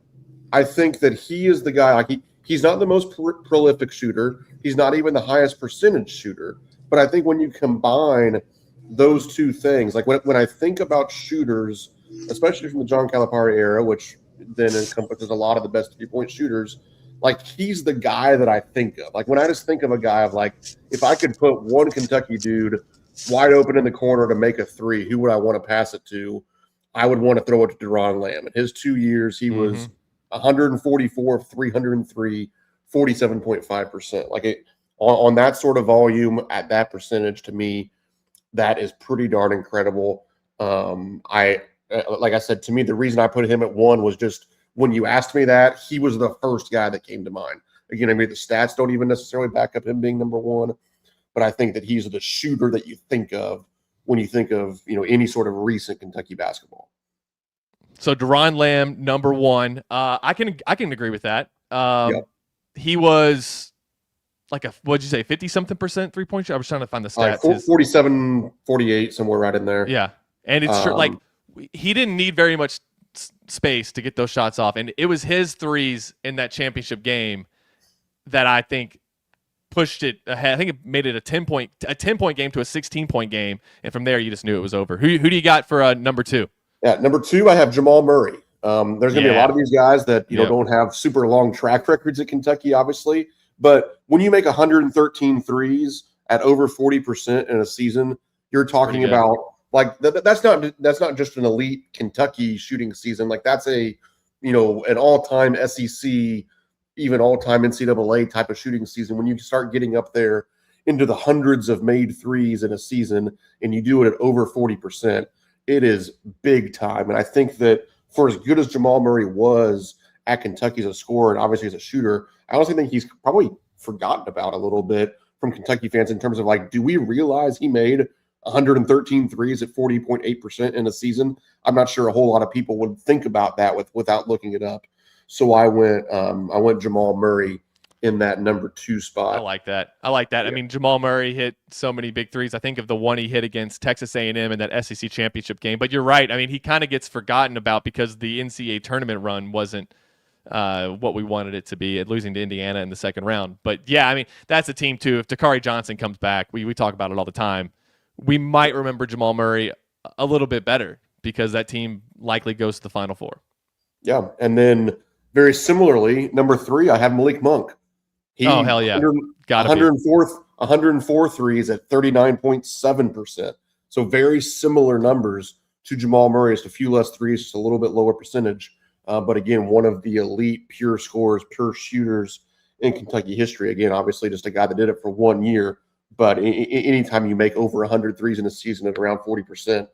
S4: I think that he is the guy. Like he's not the most prolific shooter. He's not even the highest percentage shooter. But I think when you combine those two things, like when I think about shooters, especially from the John Calipari era, which then encompasses a lot of the best 3-point shooters, like he's the guy that I think of. Like when I just think of a guy of like, if I could put one Kentucky dude wide open in the corner to make a 3, who would I want to pass it to? I would want to throw it to Deron Lamb. In his 2 years, he was 144 of 303, 47.5%. Like it on that sort of volume at that percentage, to me, that is pretty darn incredible. Like I said, to me, the reason I put him at 1 was just when you asked me that, he was the first guy that came to mind. Again, I mean, the stats don't even necessarily back up him being number 1, but I think that he's the shooter that you think of when you think of, any sort of recent Kentucky basketball.
S2: So Deron Lamb, number 1. I can agree with that.
S4: Yep.
S2: He was like what'd you say, 50-something% 3-point shot? I was trying to find the stats.
S4: 47, 48, somewhere right in there.
S2: Yeah. And it's true, like he didn't need very much space to get those shots off. And it was his threes in that championship game that I think pushed it ahead. I think it made it a 10-point game to a 16-point game. And from there, you just knew it was over. Who do you got for number 2?
S4: Yeah, number 2, I have Jamal Murray. There's going to be a lot of these guys that don't have super long track records at Kentucky, obviously. But when you make 113 threes at over 40% in a season, you're talking about like that's not just an elite Kentucky shooting season. Like that's an all-time SEC, even all-time NCAA type of shooting season. When you start getting up there into the hundreds of made threes in a season and you do it at over 40%, it is big time. And I think that for as good as Jamal Murray was at Kentucky as a scorer and obviously as a shooter, I honestly think he's probably forgotten about a little bit from Kentucky fans in terms of like, do we realize he made 113 threes at 40.8% in a season? I'm not sure a whole lot of people would think about that without looking it up. So I went Jamal Murray in that number 2 spot.
S2: I like that. Yeah. I mean, Jamal Murray hit so many big threes. I think of the one he hit against Texas A&M in that SEC championship game. But you're right. I mean, he kind of gets forgotten about because the NCAA tournament run wasn't what we wanted it to be, at losing to Indiana in the second round. But yeah, I mean, that's a team too. If Dakari Johnson comes back, we talk about it all the time. We might remember Jamal Murray a little bit better because that team likely goes to the Final Four.
S4: Yeah, and then very similarly, number 3, I have Malik Monk.
S2: Hell yeah.
S4: 104 threes at 39.7%. So very similar numbers to Jamal Murray. Just a few less threes, just a little bit lower percentage. But again, one of the elite pure scorers, pure shooters in Kentucky history. Again, obviously just a guy that did it for 1 year. But anytime you make over 100 threes in a season at around 40%,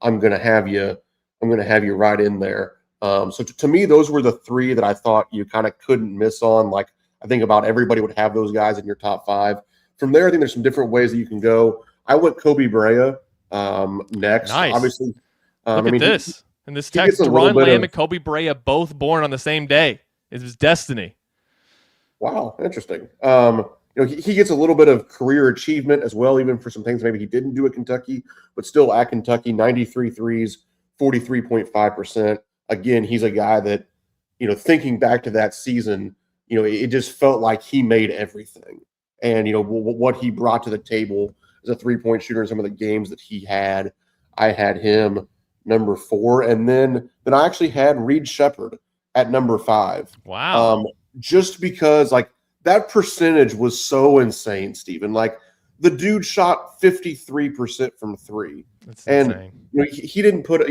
S4: I'm going to have you right in there. So to me, those were the 3 that I thought you kind of couldn't miss on. Like, I think about everybody would have those guys in your top 5. From there, I think there's some different ways that you can go. I went Kobe Brea next.
S2: Nice.
S4: Obviously,
S2: Look at this. In this text, Deron Lamb and Kobe Brea both born on the same day. It was destiny.
S4: Wow, interesting. He gets a little bit of career achievement as well, even for some things maybe he didn't do at Kentucky, but still at Kentucky, 93 threes, 43.5%. Again, he's a guy that, thinking back to that season, it just felt like he made everything. And, what he brought to the table as a 3-point shooter in some of the games that he had, I had him number 4. And then I actually had Reed Sheppard at number 5.
S2: Wow.
S4: Just because, like, that percentage was so insane, Stephen. Like, the dude shot 53% from 3.
S2: That's insane.
S4: He didn't put,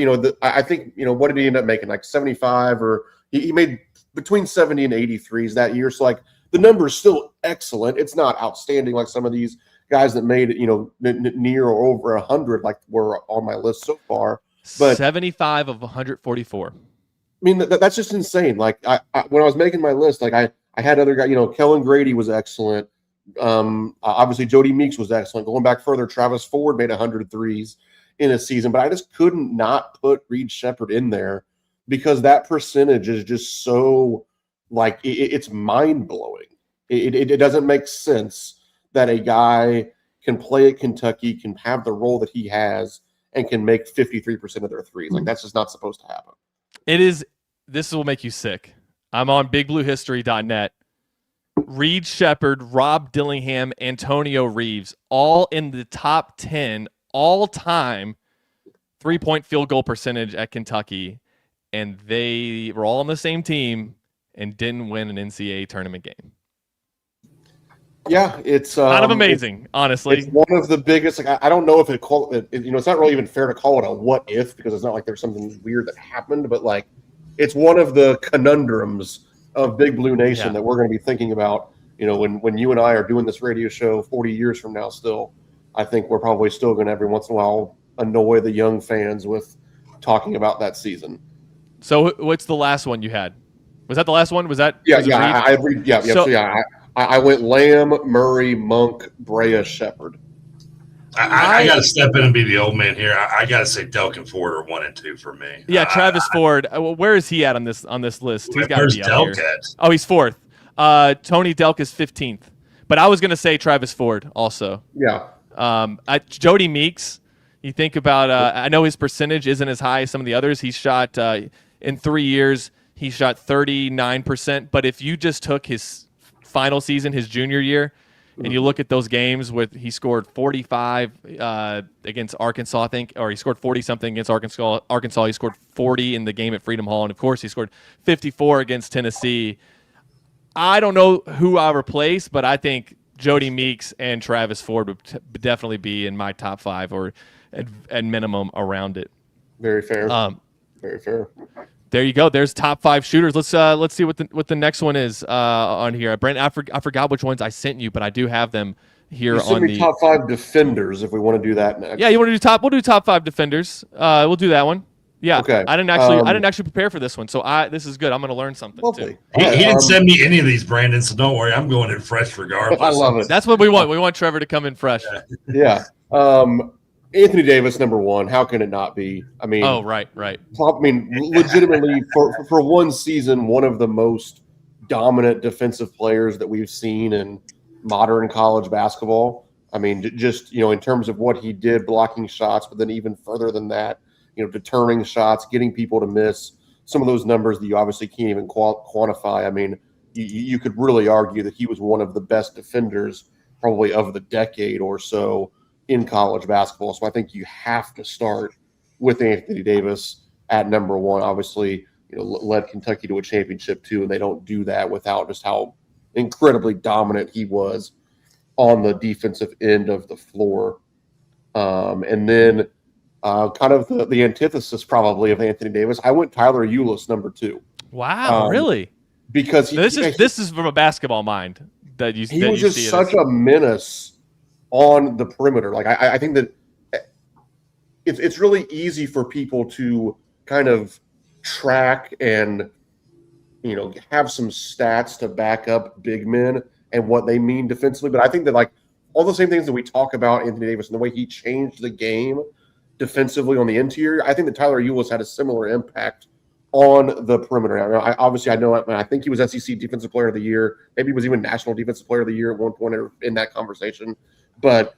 S4: I think, what did he end up making? Like 75, or he made between 70 and 83s that year. So, like, the number is still excellent. It's not outstanding like some of these guys that made, near or over 100, like were on my list so far. But
S2: 75 of 144.
S4: I mean, that's just insane. Like, I when I was making my list, like I had other guys, Kellen Grady was excellent. Obviously, Jody Meeks was excellent. Going back further, Travis Ford made 100 threes in a season, but I just couldn't not put Reed Sheppard in there because that percentage is just so, like, it's mind-blowing. It doesn't make sense that a guy can play at Kentucky, can have the role that he has, and can make 53% of their threes. Like, that's just not supposed to happen.
S2: It is. This will make you sick. I'm on bigbluehistory.net. Reed Sheppard, Rob Dillingham, Antonio Reeves, all in the top 10 all-time 3-point field goal percentage at Kentucky, and they were all on the same team and didn't win an NCAA tournament game.
S4: Yeah, it's
S2: kind of amazing, honestly.
S4: It's one of the biggest. Like, I don't know if it's not really even fair to call it a what if, because it's not like there's something weird that happened, but like it's one of the conundrums of Big Blue Nation
S2: Yeah.
S4: that we're going to be thinking about. When you and I are doing this radio show 40 years from now, still, I think we're probably still going to every once in a while annoy the young fans with talking about that season.
S2: So what's the last one you had? Was that the last one? Was that?
S4: Yeah,
S2: was it
S4: yeah,
S2: Reed?
S4: I went Lamb, Murray, Monk, Brea, Shepard.
S1: I got to step in and be the old man here. I got to say Delkin Ford are 1 and 2 for me.
S2: Yeah, Travis Ford. Where is he at on this list? He's got to
S1: Where's
S2: be up
S1: Delk
S2: here.
S1: at?
S2: Oh, he's 4th. Tony Delk is 15th. But I was going to say Travis Ford also.
S4: Yeah.
S2: Jody Meeks, you think about, I know his percentage isn't as high as some of the others. He shot, in 3 years, he shot 39%. But if you just took his final season, his junior year, and you look at those games with he scored 45 against Arkansas, I think, or he scored 40-something against Arkansas. He scored 40 in the game at Freedom Hall. And, of course, he scored 54 against Tennessee. I don't know who I'll replace, but I think Jody Meeks and Travis Ford would definitely be in my top 5 or at minimum around it.
S4: Very fair. Very fair.
S2: There you go. There's top 5 shooters. Let's see what the next one is on here. Brent, I forgot which ones I sent you, but I do have them here
S4: You send
S2: on
S4: me
S2: the
S4: top 5 defenders if we want to do that next.
S2: Yeah, you want to do top? We'll do top 5 defenders. We'll do that one. Yeah.
S4: Okay.
S2: I didn't actually prepare for this one, so this is good. I'm going to learn something
S4: Lovely.
S2: too.
S1: He didn't send me any of these, Brandon, so don't worry. I'm going in fresh regardless.
S4: I love it.
S2: That's what we want. We want Trevor to come in fresh.
S4: Yeah. Anthony Davis, number 1. How can it not be? I mean,
S2: right.
S4: Legitimately, for one season, one of the most dominant defensive players that we've seen in modern college basketball. I mean, just, in terms of what he did, blocking shots, but then even further than that, deterring shots, getting people to miss. Some of those numbers that you obviously can't even quantify. I mean, you could really argue that he was one of the best defenders probably of the decade or so in college basketball. So I think you have to start with Anthony Davis at number 1. Obviously, led Kentucky to a championship too, and they don't do that without just how incredibly dominant he was on the defensive end of the floor. And then kind of the antithesis probably of Anthony Davis, I went Tyler Ulis, number 2.
S2: Wow, really?
S4: Because
S2: this is from a basketball mind that you.
S4: He was just such a menace on the perimeter. Like I think that it's really easy for people to kind of track and have some stats to back up big men and what they mean defensively. But I think that like all the same things that we talk about Anthony Davis and the way he changed the game defensively on the interior, I think that Tyler Ulis had a similar impact on the perimeter. I think he was SEC Defensive Player of the Year. Maybe he was even National Defensive Player of the Year at one point in that conversation. But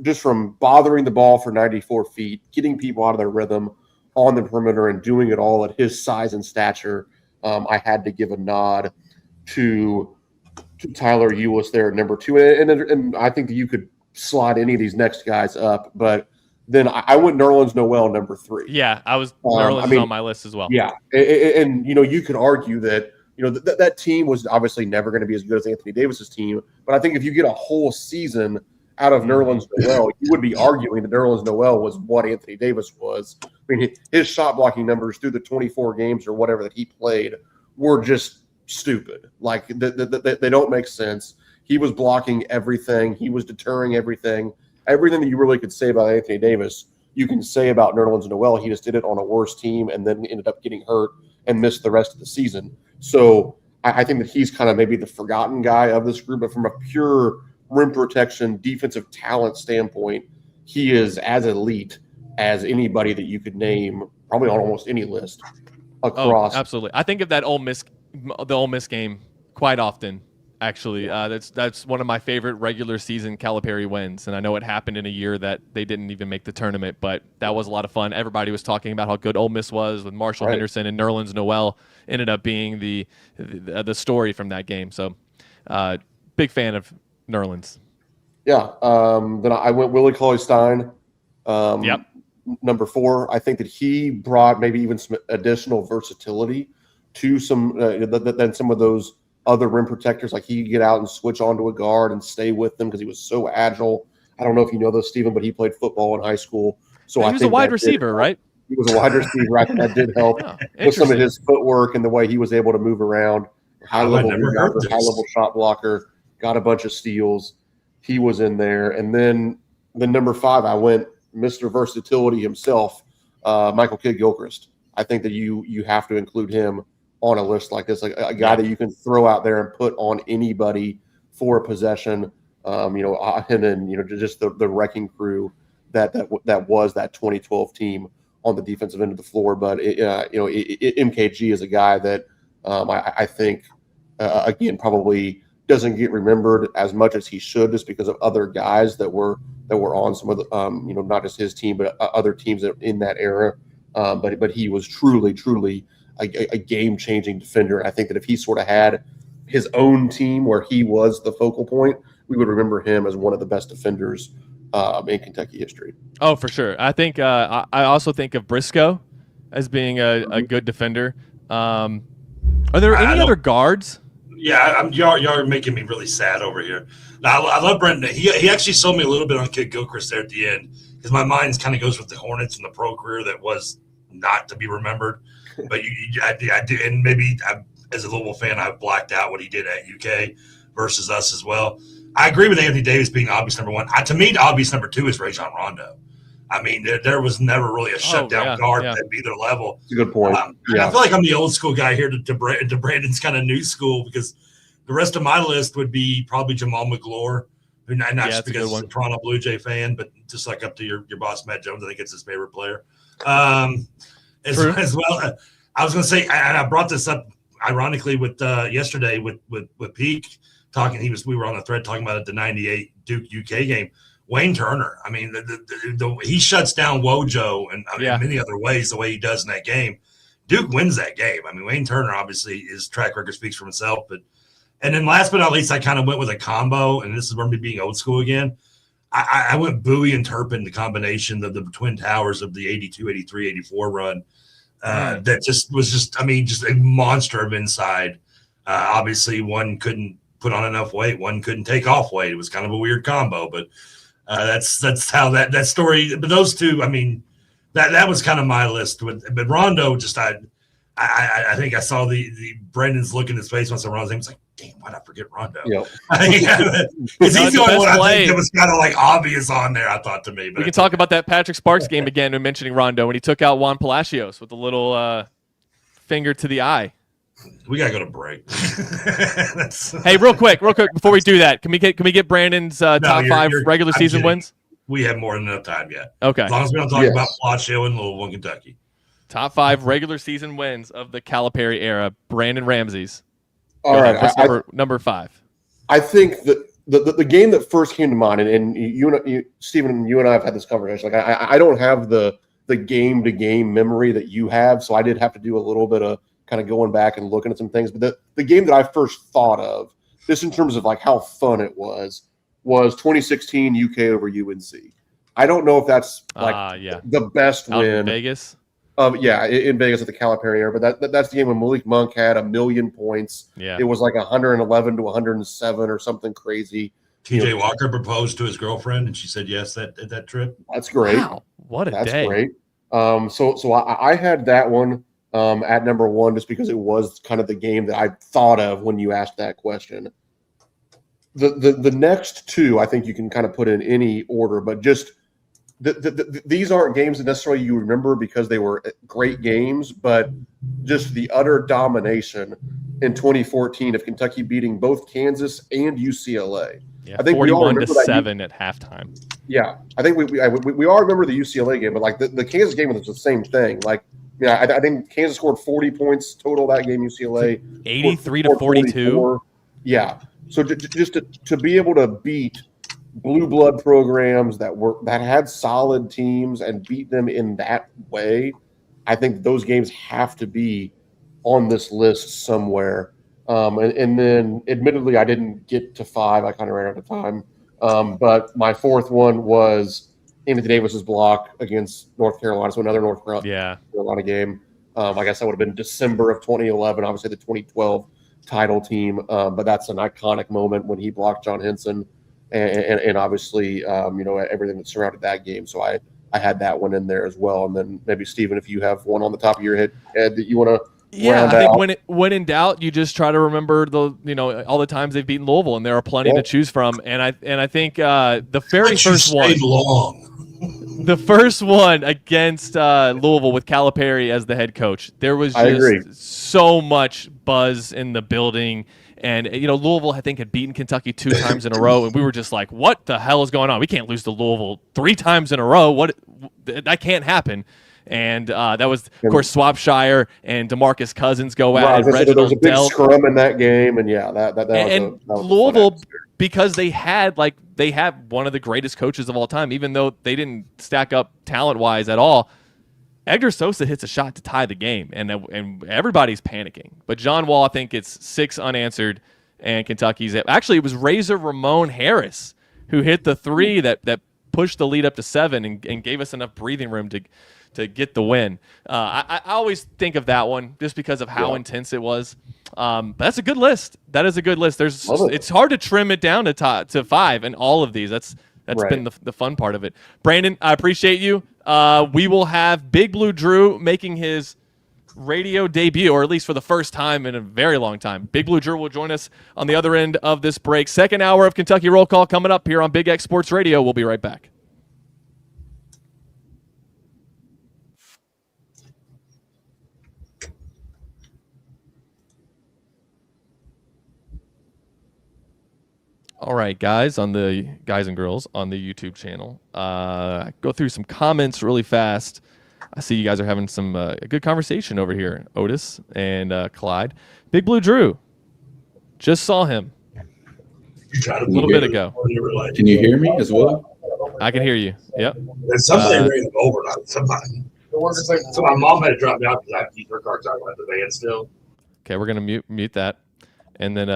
S4: just from bothering the ball for 94 feet, getting people out of their rhythm on the perimeter, and doing it all at his size and stature, I had to give a nod to Tyler Ulis there at number 2. And I think that you could slide any of these next guys up, but then I went Nerlens Noel number 3.
S2: Yeah, Nerlens is on my list as well.
S4: Yeah, and you could argue that that team was obviously never going to be as good as Anthony Davis's team, but I think if you get a whole season out of Nerlens Noel, you would be arguing that Nerlens Noel was what Anthony Davis was. I mean, his shot blocking numbers through the 24 games or whatever that he played were just stupid. Like they don't make sense. He was blocking everything. He was deterring everything. Everything that you really could say about Anthony Davis, you can say about Nerlens Noel. He just did it on a worse team and then ended up getting hurt and missed the rest of the season. So I think that he's kind of maybe the forgotten guy of this group, but from a pure rim protection, defensive talent standpoint, he is as elite as anybody that you could name, probably on almost any list across.
S2: Oh, absolutely. I think of the Ole Miss game quite often. Actually, that's one of my favorite regular season Calipari wins, and I know it happened in a year that they didn't even make the tournament, but that was a lot of fun. Everybody was talking about how good Ole Miss was with Marshall Henderson, and Nerlens Noel ended up being the story from that game. So, big fan of Nerlens.
S4: Yeah. Then I went Willie Cauley-Stein.
S2: Yep.
S4: Number 4. I think that he brought maybe even some additional versatility to some than some of those other rim protectors. Like he could get out and switch onto a guard and stay with them because he was so agile. I don't know if you know this, Stephen, but he played football in high school. So
S2: he was a wide receiver, right?
S4: He was a wide receiver. I think that did help
S2: Oh,
S4: with some of
S2: interesting.
S4: his footwork and the way he was able to move around. High
S1: Oh, I
S4: level
S1: never heard
S4: rebounder,
S1: this.
S4: high level shot blocker, got a bunch of steals. He was in there. And then the number 5, I went Mr. Versatility himself, Michael Kidd-Gilchrist. I think that you have to include him on a list like this, like a guy that you can throw out there and put on anybody for a possession. And then just the wrecking crew that was that 2012 team on the defensive end of the floor. But MKG is a guy that I think again probably doesn't get remembered as much as he should, just because of other guys that were on some of the not just his team but other teams that in that era. But he was truly a game-changing defender. I think that if he sort of had his own team where he was the focal point, we would remember him as one of the best defenders in Kentucky history.
S2: Oh, for sure. I think I also think of Briscoe as being a good defender. Are there any other guards?
S1: Yeah, y'all are making me really sad over here. Now, I love Brendan. He actually sold me a little bit on Kidd-Gilchrist there at the end, because my mind kind of goes with the Hornets and the pro career that was not to be remembered. But I do, and maybe as a Louisville fan, I've blacked out what he did at UK versus us as well. I agree with Anthony Davis being obvious number 1. To me, the obvious number 2 is Rajon Rondo. I mean, there was never really a shutdown guard at either level.
S4: That's a good point.
S1: I feel like I'm the old school guy here to Brandon's kind of new school, because the rest of my list would be probably Jamal McGlure, who not just because he's a Toronto Blue Jay fan, but just like up to your boss Matt Jones, I think it's his favorite player. As well, I was going to say, and I brought this up ironically with yesterday with Peake talking. We were on the thread talking about the '98 Duke UK game. Wayne Turner, I mean, he shuts down Wojo and in many other ways the way he does in that game. Duke wins that game. I mean, Wayne Turner, obviously, his track record speaks for himself. And then last but not least, I kind of went with a combo, and this is where me being old school again. I went Bowie and Turpin, the combination of the Twin Towers of the 82, 83, 84 run. That was a monster of inside. Obviously, one couldn't put on enough weight. One couldn't take off weight. It was kind of a weird combo, but that's how that story. But those two, I mean, that was kind of my list. But Rondo, I think I saw the Brendan's look in his face once I Rondo's name. It's like, damn, why'd I forget Rondo?
S4: Yep.
S1: Because he's the only one I think that was kind of like obvious on there, I thought, to me. But
S2: we can talk about that Patrick Sparks game again when mentioning Rondo, when he took out Juan Palacios with a little finger to the eye.
S1: We gotta go to break.
S2: Hey, real quick, before we do that, can we get Brandon's top 5 regular season wins?
S1: We have more than enough time yet.
S2: Okay.
S1: As long as we don't talk about Palacio and Louisville, Kentucky.
S2: Top 5 regular season wins of the Calipari era. Brandon Ramsey's.
S4: All right,
S2: what's number 5?
S4: I think that the game that first came to mind, and you Stephen, you and I have had this conversation. Like I don't have the game to game memory that you have, so I did have to do a little bit of kind of going back and looking at some things. But the game that I first thought of, just in terms of like how fun it was 2016 UK over UNC. I don't know if that's the best
S2: out
S4: win
S2: in Vegas.
S4: In Vegas at the Calipari era, but that's the game when Malik Monk had 1 million points.
S2: Yeah,
S4: it was like 111 to 107 or something crazy.
S1: TJ Walker proposed to his girlfriend, and she said yes that trip.
S4: That's great.
S2: Wow, what a day!
S4: That's great. So I had that one at number 1 just because it was kind of the game that I thought of when you asked that question. The next 2, I think you can kind of put in any order, but just these aren't games that necessarily you remember because they were great games, but just the utter domination in 2014 of Kentucky beating both Kansas and UCLA.
S2: Yeah,
S4: I think
S2: 41-7 at halftime.
S4: Yeah, I think we all remember the UCLA game, but like the Kansas game was the same thing. Like, I think Kansas scored 40 points total that game. UCLA
S2: 83 to 42.
S4: Yeah, so just to be able to beat blue blood programs that had solid teams and beat them in that way, I think those games have to be on this list somewhere. And then admittedly, I didn't get to 5. I kind of ran out of time. But my 4th one was Anthony Davis's block against North Carolina. So another North Carolina game. I guess that would have been December of 2011, obviously the 2012 title team. But that's an iconic moment when he blocked John Henson and obviously, everything that surrounded that game. So I I had that one in there as well. And then maybe Steven, if you have one on the top of your head that you want to
S2: Yeah,
S4: round
S2: I
S4: out.
S2: think when in doubt, you just try to remember all the times they've beaten Louisville, and there are plenty to choose from. And I think the very first one, the first one against Louisville with Calipari as the head coach, there was just so much buzz in the building. And Louisville, I think, had beaten Kentucky 2 times in a row, and we were just like, "What the hell is going on? We can't lose to Louisville 3 times in a row. What? That can't happen." And that was, of course, Swapshire and DeMarcus Cousins go at it.
S4: There was a big scrum in that game, and that
S2: and
S4: was
S2: Louisville, because they had one of the greatest coaches of all time, even though they didn't stack up talent-wise at all. Edgar Sosa hits a shot to tie the game, and everybody's panicking. But John Wall, I think it's 6 unanswered, and Kentucky's actually it was Razor Ramon Harris who hit the 3 that pushed the lead up to 7 and gave us enough breathing room to get the win. I always think of that one just because of how intense it was. But that's a good list. That is a good list. It's hard to trim it down to 5 in all of these. That's been the fun part of it. Brandon, I appreciate you. We will have Big Blue Drew making his radio debut, or at least for the first time in a very long time. Big Blue Drew will join us on the other end of this break. Second hour of Kentucky Roll Call coming up here on Big X Sports Radio. We'll be right back. All right, guys and girls on the YouTube channel. Go through some comments really fast. I see you guys are having some a good conversation over here. Otis and Clyde. Big Blue Drew. Just saw him a little bit ago.
S6: Can you hear me as well?
S2: I can hear you. Yep.
S1: Somebody ran it over. Somebody. So my mom had to drop me out because I have to keep her car talking about the van still.
S2: Okay, we're gonna mute that, and then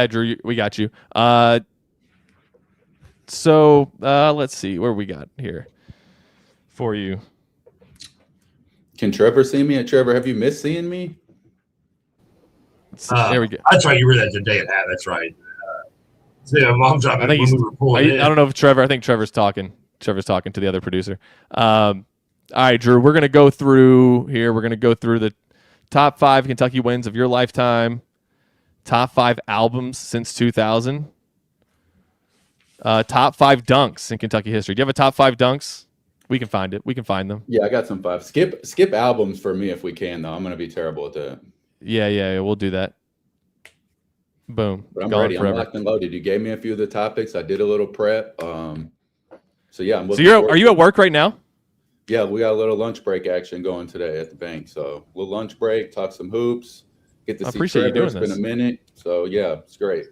S2: Drew, we got you. So let's see where we got here for you.
S6: Can Trevor see me? Trevor, have you missed seeing me?
S2: There we go.
S1: That's right. You were that day at hat. That's right. So yeah, mom dropped me.
S2: I don't know if Trevor. I think Trevor's talking. Trevor's talking to the other producer. All right, Drew. We're gonna go through here. We're gonna go through the top 5 Kentucky wins of your lifetime. Top 5 albums since 2000. Top 5 dunks in Kentucky history. Do you have a top 5 dunks? We can find it. We can find them.
S6: Yeah, I got some 5. Skip albums for me if we can, though. I'm going to be terrible at that.
S2: Yeah, we'll do that. Boom.
S6: But I'm ready. I'm locked and loaded. You gave me a few of the topics. I did a little prep. So yeah,
S2: are you at work right now?
S6: Yeah, we got a little lunch break action going today at the bank. So a little lunch break, talk some hoops, get to see Trevor. It's been a minute. So yeah, it's great.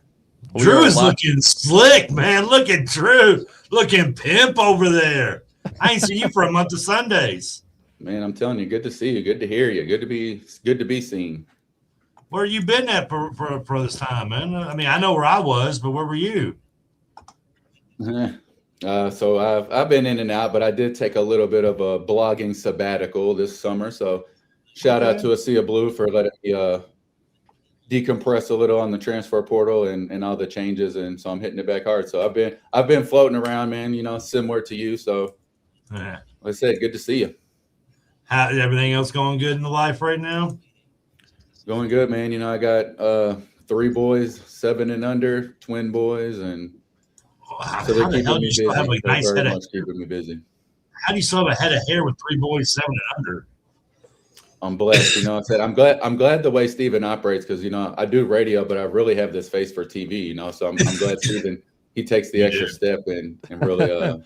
S1: Drew is looking slick, man. Look at Drew. Looking pimp over there. I ain't seen you for a month of Sundays.
S6: Man, I'm telling you, good to see you. Good to hear you. Good to be seen.
S1: Where you been at for this time, man? I mean, I know where I was, but where were you?
S6: So I've been in and out, but I did take a little bit of a blogging sabbatical this summer. So shout out to Asia Blue for letting me decompress a little on the transfer portal and all the changes, and so I'm hitting it back hard. So I've been floating around, man. Similar to you. So like I said, good to see you.
S1: How everything else going good in the life right now?
S6: Going good, man. I got 3 boys, 7 and under, twin boys, and so they're keeping me busy. Keeping me busy.
S1: How do you still have a head of hair with 3 boys, 7 and under?
S6: I'm blessed. I said I'm glad the way Steven operates, because I do radio, but I really have this face for TV. So I'm glad Steven, he takes the extra step and really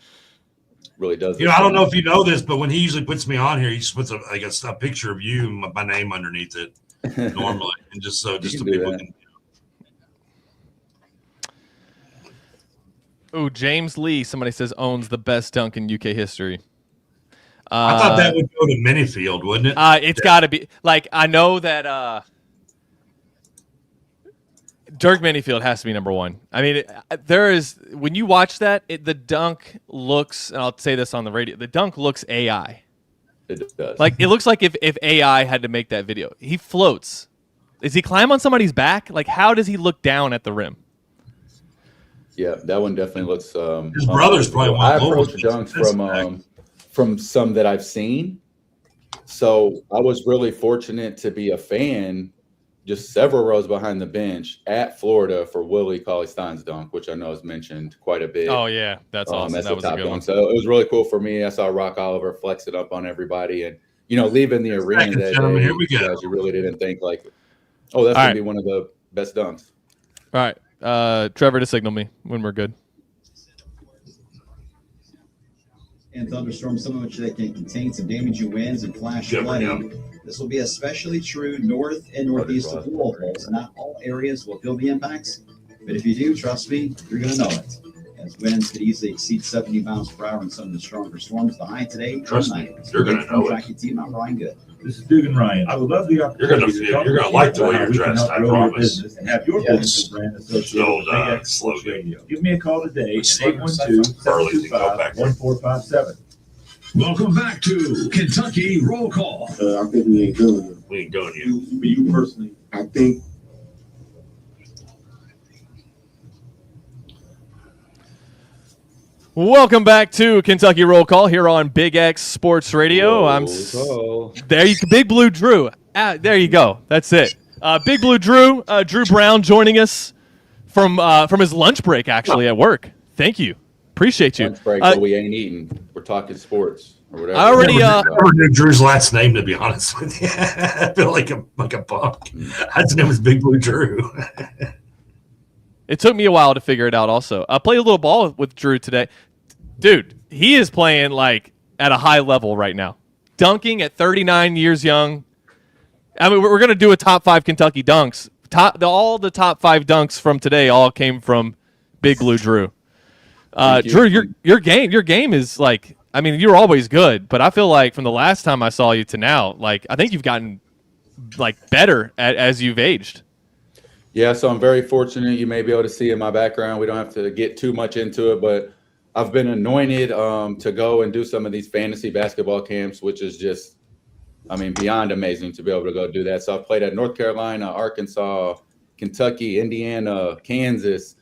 S6: really does.
S1: I don't know if you know this, but when he usually puts me on here, he just puts a picture of you and my name underneath it normally, and just so people can.
S2: Oh, James Lee, somebody says, owns the best dunk in UK history.
S1: I thought that would go to Minifield, wouldn't it?
S2: It's got to be. I know that Dirk Minifield has to be number 1. I mean, there is, when you watch that, the dunk looks, and I'll say this on the radio, the dunk looks AI.
S6: It does.
S2: It looks like if AI had to make that video. He floats. Does he climb on somebody's back? How does he look down at the rim?
S6: Yeah, that one definitely looks.
S1: His brother's probably one.
S6: I approach dunks from some that I've seen. So I was really fortunate to be a fan just several rows behind the bench at Florida for Willie Cauley-Stein's dunk, which I know is mentioned quite a bit.
S2: Oh, yeah. That's awesome.
S6: That's
S2: that was a
S6: top
S2: good
S6: dunk.
S2: one.
S6: So it was really cool for me. I saw Rock Oliver flex it up on everybody. And, leaving the arena that
S1: gentlemen,
S6: day,
S1: here we go.
S6: guys, you really didn't think like, oh, that's going to be one of the best dunks.
S2: All right. Trevor to signal me when we're good.
S7: And thunderstorms, some of which they can contain some damaging winds and flash flooding. This will be especially true north and northeast of Louisville. So not all areas will feel the impacts, but if you do, trust me, you're going to know it. As winds could easily exceed 70 miles per hour in some of the stronger storms. The high today,
S1: Trust me, you're going to know it.
S7: Team, I'm Ryan Good.
S8: This is Dugan Ryan. I would love the opportunity.
S1: You're going to like the way you're dressed. I promise.
S8: And have your business brand associated with Big X Sports Radio. Give me a call today at 812-725-1457.
S9: Welcome back to Kentucky Roll Call.
S10: I think we ain't doing it.
S1: We ain't going yet.
S8: For you personally,
S10: I think
S2: Welcome back to Kentucky Roll Call here on Big X Sports Radio. There you Big Blue Drew. There you go. That's it. Big Blue Drew, Drew Brown joining us from his lunch break actually at work. Thank you. Appreciate you.
S6: Lunch break, but we ain't eating. We're talking sports or whatever.
S2: I already
S1: never knew Drew's last name, to be honest with you. I feel like a punk. His name was Big Blue Drew.
S2: It took me a while to figure it out also. I played a little ball with Drew today. Dude, he is playing like at a high level right now. Dunking at 39 years young. I mean, we're going to do a top 5 Kentucky dunks. All the top 5 dunks from today all came from Big Blue Drew. Drew, your game is like, I mean, you're always good, but I feel like from the last time I saw you to now, like I think you've gotten like better as you've aged.
S6: Yeah, so I'm very fortunate. You may be able to see in my background. We don't have to get too much into it, but I've been anointed to go and do some of these fantasy basketball camps, which is just, I mean, beyond amazing to be able to go do that. So I've played at North Carolina, Arkansas, Kentucky, Indiana, Kansas.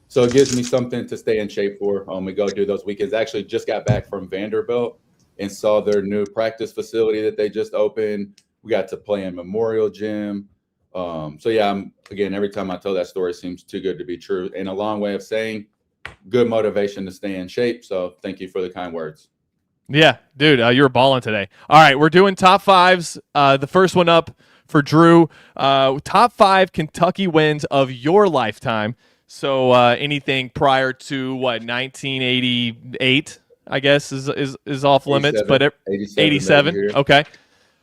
S6: So it gives me something to stay in shape for. We go do those weekends. Actually just got back from Vanderbilt and saw their new practice facility that they just opened. We got to play in Memorial Gym. So yeah, again, every time I tell that story, it seems too good to be true. And a long way of saying good motivation to stay in shape. So thank you for the kind words.
S2: Yeah, dude, you're balling today. All right, we're doing top 5s. The first one up for Drew. Top 5 Kentucky wins of your lifetime. So anything prior to 1988, I guess is off limits,
S6: 87,
S2: but 87. Okay.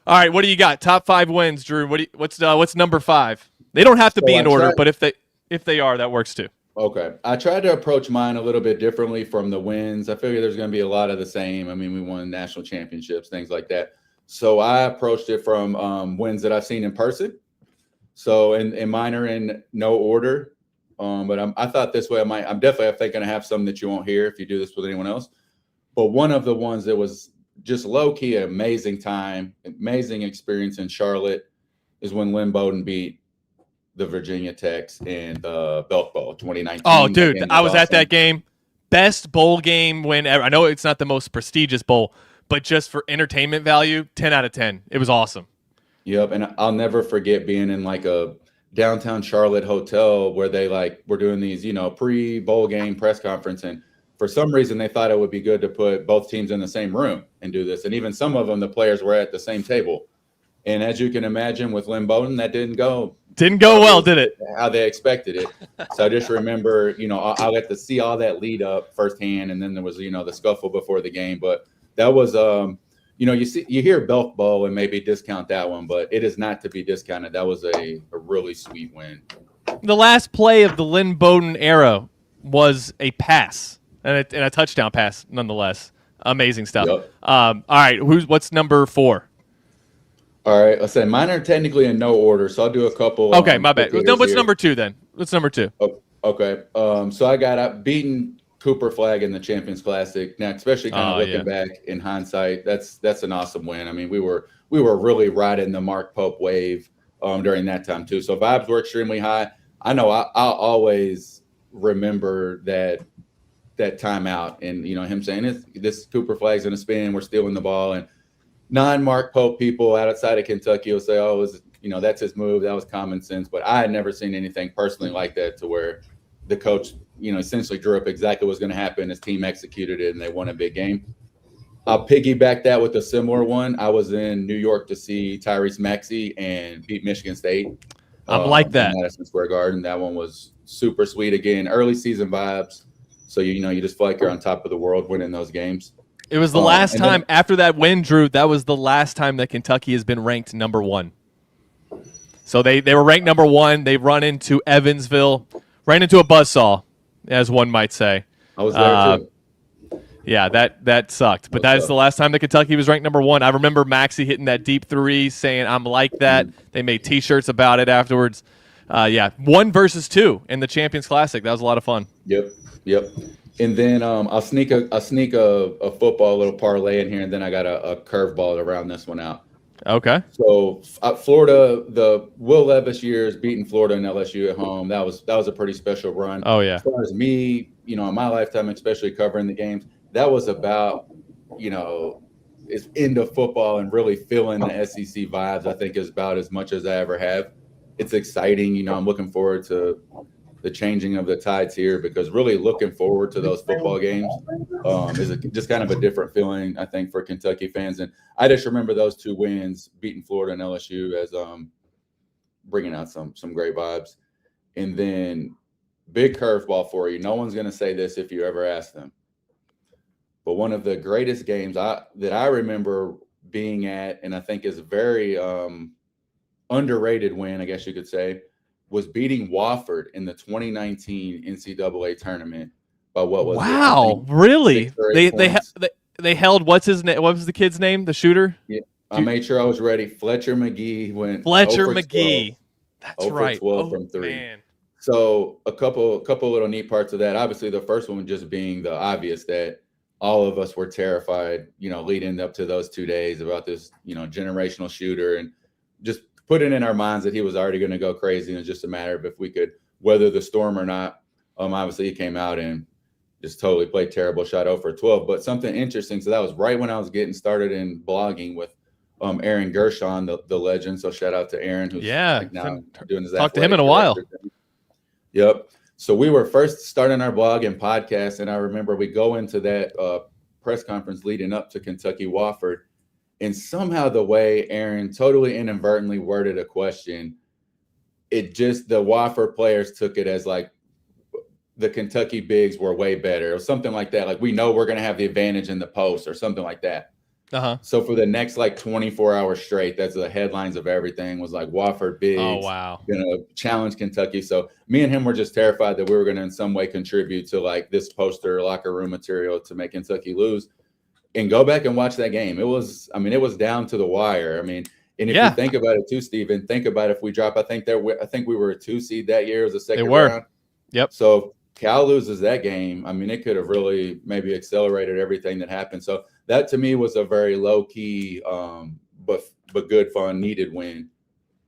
S2: All right, what do you got? Top 5 wins, Drew. What's number 5? They don't have to be in order, but if they are, that works too.
S6: Okay. I tried to approach mine a little bit differently from the wins. I figure there's going to be a lot of the same. I mean, we won national championships, things like that. So I approached it from wins that I've seen in person. So and mine are in no order. But I thought this way I'm definitely going to have some that you won't hear if you do this with anyone else. But one of the ones that was just low-key amazing time, amazing experience in Charlotte is when Lynn Bowden beat the Virginia Techs in the Belk Bowl 2019.
S2: Oh, dude, I was at that game. Best bowl game win ever. I know it's not the most prestigious bowl, but just for entertainment value, 10 out of 10. It was awesome.
S6: Yep, and I'll never forget being in like a downtown Charlotte hotel where they were doing these, pre-bowl game press conference, and for some reason they thought it would be good to put both teams in the same room and do this. And even some of them, the players were at the same table. And as you can imagine with Lynn Bowden, that didn't go
S2: well, did it?
S6: How they expected it. So I just remember, I got to see all that lead up firsthand, and then there was, the scuffle before the game. But that was, you hear Belk Bowl and maybe discount that one, but it is not to be discounted. That was a really sweet win.
S2: The last play of the Lynn Bowden era was a pass and a touchdown pass, nonetheless. Amazing stuff.
S6: Yep.
S2: All right, what's number 4?
S6: All right, I said mine are technically in no order, so I'll do a couple.
S2: Okay, my bad. What's
S6: here.
S2: number 2 then? What's number 2?
S6: Oh, okay. So I got beaten Cooper Flag in the Champions Classic. Now, especially kind of looking back in hindsight, that's an awesome win. I mean, we were really riding the Mark Pope wave during that time too. So vibes were extremely high. I know I'll always remember that that timeout, and him saying this Cooper flag's gonna spin, we're stealing the ball, and non-Mark Pope people outside of Kentucky will say, oh, that's his move, that was common sense. But I had never seen anything personally like that, to where the coach essentially drew up exactly what was going to happen. His team executed it, and they won a big game. I'll piggyback that with a similar one. I was in New York to see Tyrese Maxey and beat Michigan State.
S2: I'm like that.
S6: Madison Square Garden. That one was super sweet. Again, early season vibes. So, you just feel like you're on top of the world winning those games.
S2: It was the last time after that win, Drew. That was the last time that Kentucky has been ranked number 1. So they were ranked number 1. They run into Evansville, ran into a buzzsaw, as one might say.
S6: I was there too.
S2: Yeah, that sucked. But that is the last time that Kentucky was ranked number 1. I remember Maxey hitting that deep 3, saying, I'm like that. They made T-shirts about it afterwards. 1 versus 2 in the Champions Classic. That was a lot of fun.
S6: Yep. And then I'll sneak a football little parlay in here, and then I got a curveball to round this one out.
S2: Okay.
S6: So Florida, the Will Levis years, beating Florida and LSU at home, that was a pretty special run.
S2: Oh yeah.
S6: As far as me, in my lifetime, especially covering the games, that was about, it's into football and really feeling the SEC vibes. I think is about as much as I ever have. It's exciting. I'm looking forward to the changing of the tides here, because really looking forward to those football games is just kind of a different feeling, I think, for Kentucky fans. And I just remember those 2 wins, beating Florida and LSU, as bringing out some great vibes. And then big curveball for you. No one's going to say this if you ever ask them, but one of the greatest games that I remember being at, and I think is a very underrated win, I guess you could say, was beating Wofford in the 2019 NCAA tournament by what was
S2: wow, really? They held what's his name? What was the kid's name? The shooter?
S6: Yeah, I made sure I was ready. Fletcher McGee went.
S2: Fletcher McGee. That's right.
S6: 12 from 3.
S2: Man.
S6: So a couple little neat parts of that. Obviously, the first one just being the obvious that all of us were terrified, leading up to those 2 days about this, generational shooter, and just putting in our minds that he was already going to go crazy, and it's just a matter of if we could weather the storm or not. Obviously, he came out and just totally played terrible, shot 0 for 12. But something interesting, so that was right when I was getting started in blogging with Aaron Gershon, the legend. So shout out to Aaron, who's now doing his
S2: talk to him in a while.
S6: Yep. So we were first starting our blog and podcast, and I remember we go into that press conference leading up to Kentucky Wofford. And somehow the way Aaron totally inadvertently worded a question, the Wofford players took it as like the Kentucky bigs were way better or something like that. Like, we know we're going to have the advantage in the post or something like that.
S2: Uh-huh.
S6: So for the next 24 hours straight, that's the headlines of everything was like Wofford bigs.
S2: Oh, wow.
S6: Going to challenge Kentucky. So me and him were just terrified that we were going to in some way contribute to this poster locker room material to make Kentucky lose. And go back and watch that game. It was down to the wire. And if you think about it too, Steven, think about if we drop, I think we were a 2 seed that year. It was a second round.
S2: Yep.
S6: So if Cal loses that game, it could have really maybe accelerated everything that happened. So that to me was a very low key, but good fun, needed win.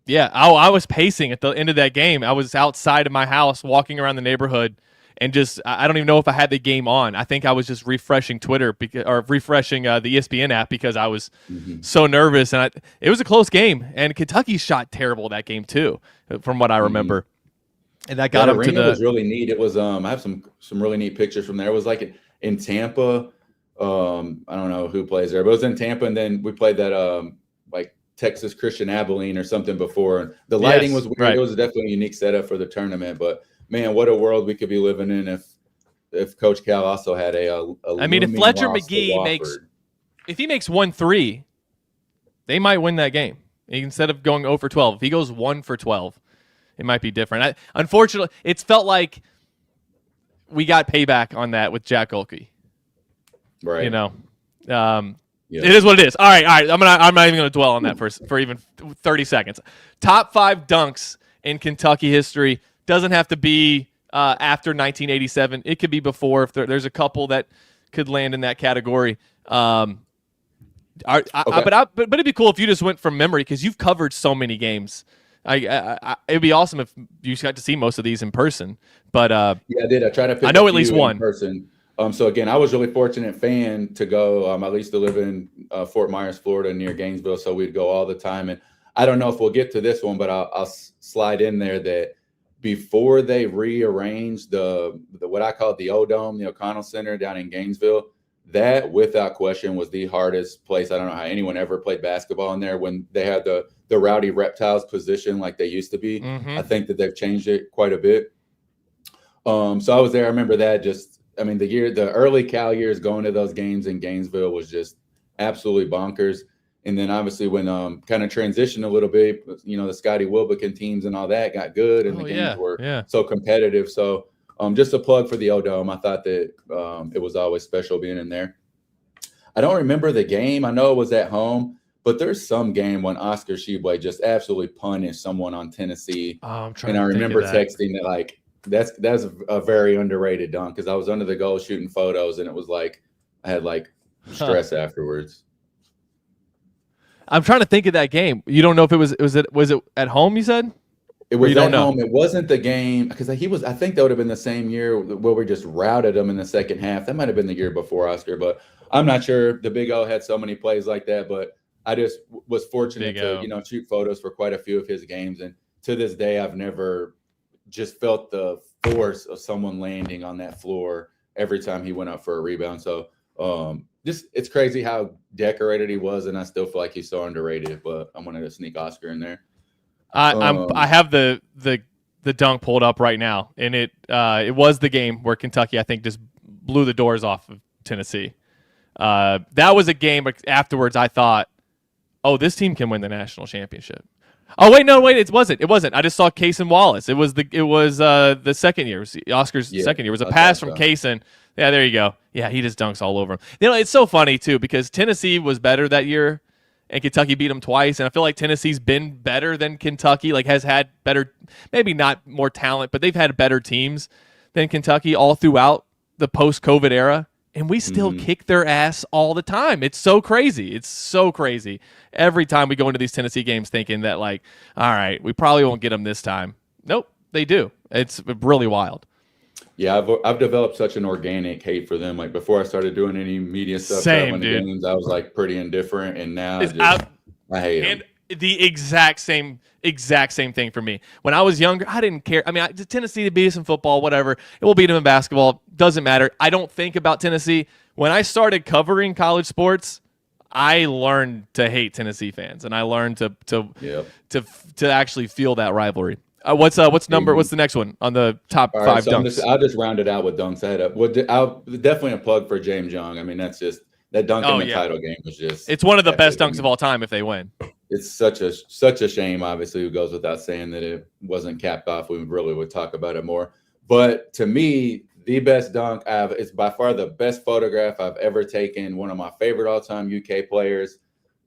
S2: Yeah. I was pacing at the end of that game. I was outside of my house walking around the neighborhood. And just, I don't even know if I had the game on. I think I was just refreshing Twitter or refreshing the ESPN app because I was so nervous. And it was a close game. And Kentucky shot terrible that game too, from what I remember. And that got them to the.
S6: It was really neat. It was I have some really neat pictures from there. It was like in Tampa. I don't know who plays there, but it was in Tampa. And then we played that Texas Christian Abilene or something before. And the lighting was weird. Right. It was definitely a unique setup for the tournament, but. Man, what a world we could be living in if Coach Cal also had a
S2: if Fletcher McGee if he makes 1-3, they might win that game instead of going 0 for 12. If he goes 1 for 12, it might be different. Unfortunately, it's felt like we got payback on that with Jack Olke.
S6: Right.
S2: It is what it is. All right. I'm not even going to dwell on that for even 30 seconds. Top 5 dunks in Kentucky history. Doesn't have to be after 1987. It could be before if there's a couple that could land in that category. But it'd be cool if you just went from memory because you've covered so many games. It'd be awesome if you got to see most of these in person. But
S6: I did. I tried to pick
S2: I know at least one
S6: in person. So again, I was really fortunate fan to go. I used to live in Fort Myers, Florida, near Gainesville, so we'd go all the time. And I don't know if we'll get to this one, but I'll slide in there that before they rearranged the what I call the O-Dome, the O'Connell Center down in Gainesville, that without question was the hardest place. I don't know how anyone ever played basketball in there when they had the Rowdy Reptiles position like they used to be.
S2: Mm-hmm.
S6: I think that they've changed it quite a bit. So I was there. I remember that the early Cal years going to those games in Gainesville was just absolutely bonkers. And then obviously when kind of transitioned a little bit, the Scotty Wilbekin teams and all that got good and the games were so competitive. So just a plug for the O-Dome. I thought that it was always special being in there. I don't remember the game. I know it was at home, but there's some game when Oscar Tshiebwe just absolutely punished someone on Tennessee. And I remember texting that like, that's a very underrated dunk because I was under the goal shooting photos and it was like I had like stress afterwards.
S2: I'm trying to think of that game. You don't know if it was it at home? You said
S6: it was at home. It wasn't the game because I think that would have been the same year where we just routed them in the second half. That might have been the year before Oscar, but I'm not sure. The Big O had so many plays like that, but I just was fortunate to shoot photos for quite a few of his games, and to this day, I've never just felt the force of someone landing on that floor every time he went up for a rebound. So it's crazy how decorated he was, and I still feel like he's so underrated. But I'm gonna sneak Oscar in there.
S2: I have the dunk pulled up right now, and it was the game where Kentucky I think just blew the doors off of Tennessee. That was a game. But afterwards, I thought, oh, this team can win the national championship. Oh wait, it wasn't. I just saw Cason Wallace. It was the second year. It was Oscar's second year. It was a pass from Cason. Yeah, there you go. Yeah, he just dunks all over him. It's so funny too because Tennessee was better that year, and Kentucky beat them twice. And I feel like Tennessee's been better than Kentucky. Like has had better, maybe not more talent, but they've had better teams than Kentucky all throughout the post-COVID era. And we still kick their ass all the time. It's so crazy. Every time we go into these Tennessee games thinking that, like, all right, we probably won't get them this time. Nope, they do. It's really wild.
S6: Yeah, I've developed such an organic hate for them. Like, before I started doing any media stuff,
S2: Same, dude.
S6: Games, I was, like, pretty indifferent. And now I hate them.
S2: The exact same thing for me. When I was younger, I didn't care. I mean, Tennessee to beat us in football, whatever. It will beat them in basketball. Doesn't matter. I don't think about Tennessee. When I started covering college sports, I learned to hate Tennessee fans, and I learned to actually feel that rivalry. What's the next one on the top five dunks?
S6: I'll just round it out with dunks. I'll definitely a plug for James Young. I mean, that's just that dunk in the title game was just.
S2: It's one of the best dunks of all time if they win.
S6: It's such a shame, obviously, it goes without saying that it wasn't capped off. We really would talk about it more. But to me, the best dunk it's by far the best photograph I've ever taken. One of my favorite all-time UK players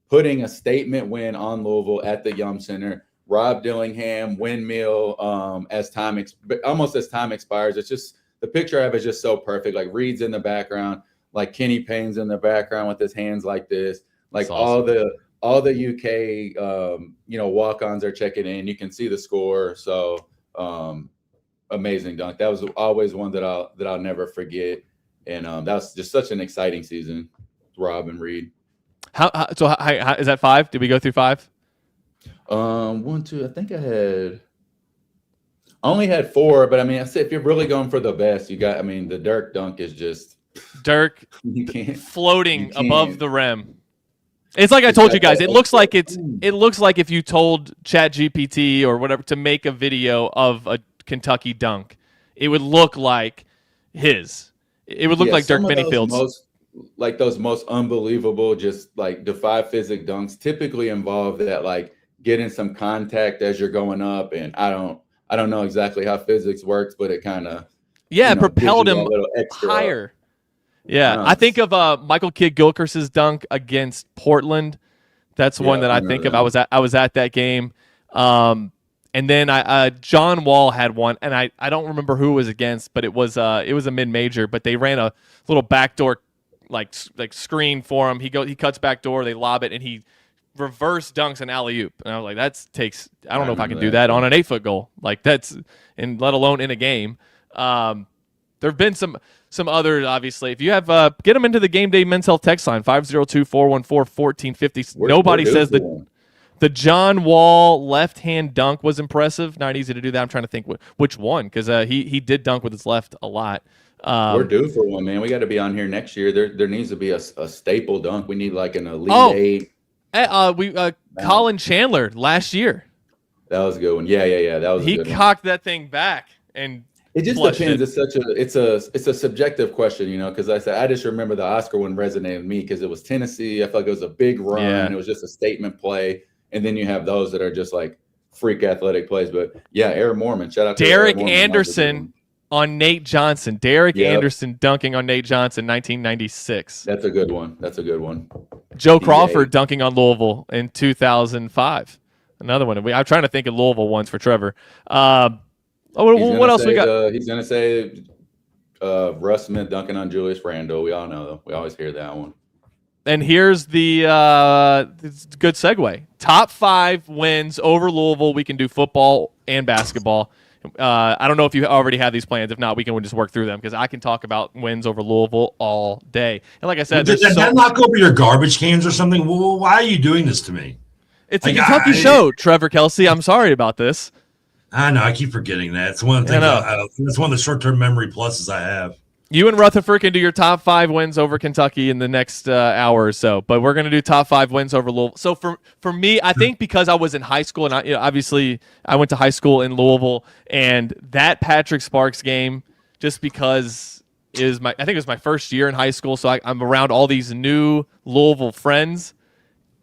S6: putting a statement win on Louisville at the Yum Center. Rob Dillingham, windmill, almost as time expires. It's just the picture I have is just so perfect. Like Reed's in the background, like Kenny Payne's in the background with his hands like this. Like awesome. all the UK walk-ons are checking in. You can see the score. So amazing dunk. That was always one that I'll never forget. And that was just such an exciting season. Rob and Reed.
S2: How is that 5? Did we go through 5?
S6: 1, 2. I think I only had 4, but I mean, I said if you're really going for the best, the Dirk dunk is just
S2: Dirk floating above the rim. It's like I told you guys. It looks like if you told ChatGPT or whatever to make a video of a Kentucky dunk, it would look like his. It would look like Dirk Minifield's.
S6: Those most unbelievable, just like defy physics dunks typically involve that like getting some contact as you're going up, and I don't know exactly how physics works, but it kind of
S2: propelled him higher. Yeah, I think of Michael Kidd-Gilchrist's dunk against Portland. That's one that I think of. I was at that game, and then John Wall had one, and I don't remember who it was against, but it was a mid-major. But they ran a little backdoor like screen for him. He cuts back door, they lob it, and he reverse dunks an alley-oop. And I was like, I don't know if I can do that on an 8-foot goal. Like that's, and let alone in a game. There have been some others, obviously. If you have, get them into the Game Day Men's Health text line, 502-414-1450. Nobody says the John Wall left-hand dunk was impressive. Not easy to do that. I'm trying to think which one, because he did dunk with his left a lot.
S6: We're due for one, man. We got to be on here next year. There needs to be a staple dunk. We need like an Elite 8.
S2: Colin Chandler last year.
S6: That was a good one. Yeah. That was.
S2: He cocked that thing back, and
S6: it just depends. It's a subjective question, because I just remember the Oscar one resonated with me because it was Tennessee. I felt like it was a big run. Yeah. It was just a statement play, and then you have those that are just like freak athletic plays. But yeah, Aaron Mormon. Shout out to
S2: Derek Anderson on Nate Johnson. Derek Anderson dunking on Nate Johnson, 1996.
S6: That's a good one.
S2: Joe Crawford dunking on Louisville in 2005. Another one. I'm trying to think of Louisville ones for Trevor. What else we got?
S6: He's going to say Russ Smith dunking on Julius Randle. We all know them. We always hear that one.
S2: And here's the good segue. Top 5 wins over Louisville. We can do football and basketball. I don't know if you already have these plans. If not, we can just work through them because I can talk about wins over Louisville all day. And like I said,
S1: did that knock over your garbage cans or something? Well, why are you doing this to me?
S2: It's a Kentucky show, Trevor Kelsey. I'm sorry about this.
S1: I know. I keep forgetting that. It's one of the things. It's one of the short-term memory pluses I have.
S2: You and Rutherford can do your top 5 wins over Kentucky in the next hour or so, but we're going to do top 5 wins over Louisville. So for me, I think because I was in high school, and obviously I went to high school in Louisville, and that Patrick Sparks game, just because I think it was my first year in high school, so I'm around all these new Louisville friends,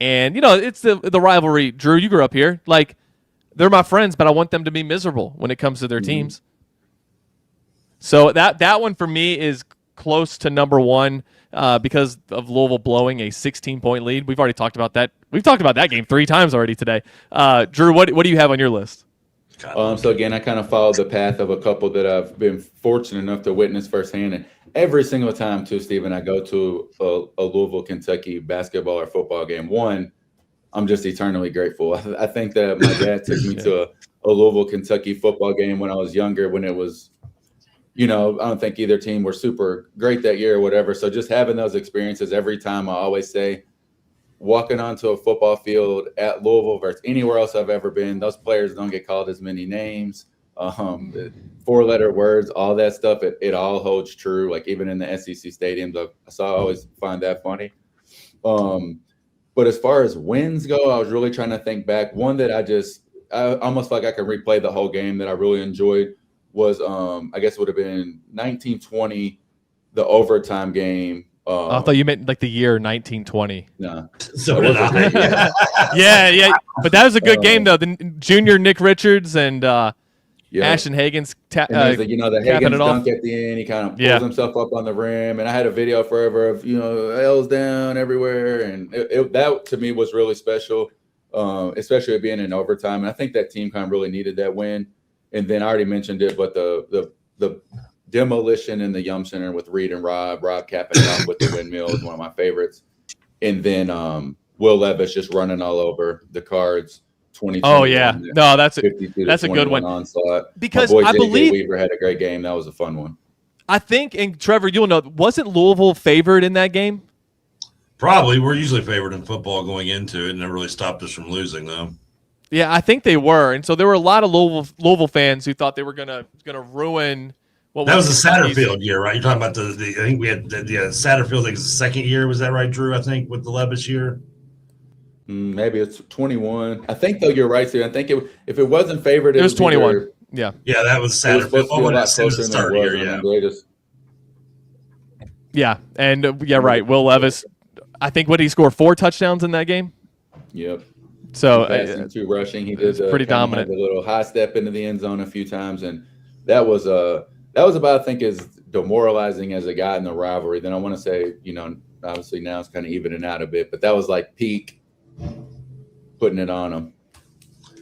S2: and it's the rivalry. Drew, you grew up here, like they're my friends, but I want them to be miserable when it comes to their teams. So that one for me is close to number 1 because of Louisville blowing a 16-point lead. We've already talked about that. We've talked about that game 3 times already today. Drew, what do you have on your list?
S6: So again, I kind of followed the path of a couple that I've been fortunate enough to witness firsthand. And every single time, too, Stephen, I go to a Louisville, Kentucky basketball or football game. One, I'm just eternally grateful. I think that my dad took me to a Louisville, Kentucky football game when I was younger, when it was – I don't think either team were super great that year or whatever. So just having those experiences every time, I always say, walking onto a football field at Louisville versus anywhere else I've ever been, those players don't get called as many names, 4-letter words, all that stuff. It all holds true. Like even in the SEC stadiums, I always find that funny. But as far as wins go, I was really trying to think back. One that I almost felt like I could replay the whole game that I really enjoyed was I guess it would have been 1920, the overtime game.
S2: I thought you meant like the year 1920.
S6: No.
S1: So did I.
S2: Yeah. But that was a good game though. The junior Nick Richards and Ashton Hagens.
S6: The Hagens dunk at the end. He kind of pulls himself up on the rim, and I had a video forever of L's down everywhere, and that to me was really special, especially it being in overtime. And I think that team kind of really needed that win. And then I already mentioned it, but the demolition in the Yum Center with Reed and Rob capping it off with the windmill is one of my favorites. And then Will Levis just running all over the Cards. 20.
S2: Oh yeah, no, that's a good one.
S6: Onslaught.
S2: Because
S6: my boy
S2: I believe
S6: Weaver had a great game. That was a fun one.
S2: I think, and Trevor, you'll know, wasn't Louisville favored in that game?
S1: Probably. We're usually favored in football going into it, and it really stopped us from losing, though.
S2: Yeah, I think they were, and so there were a lot of Louisville fans who thought they were gonna ruin.
S1: That was the Satterfield year, right? You're talking about the I think we had the Satterfield. I think it's the second year. Was that right, Drew? I think with the Levis year.
S6: Maybe it's 21. I think though you're right, Steve. I think if it wasn't favored,
S2: it was 21. Yeah,
S1: that was Satterfield.
S6: Yeah,
S2: and right. Will Levis, I think what he scored 4 touchdowns in that game.
S6: Yep.
S2: So
S6: 2 rushing. He did
S2: pretty dominant.
S6: A little high step into the end zone a few times, and that was about I think as demoralizing as it got in the rivalry. Then I want to say, obviously now it's kind of evening out a bit, but that was like Peake putting it on them.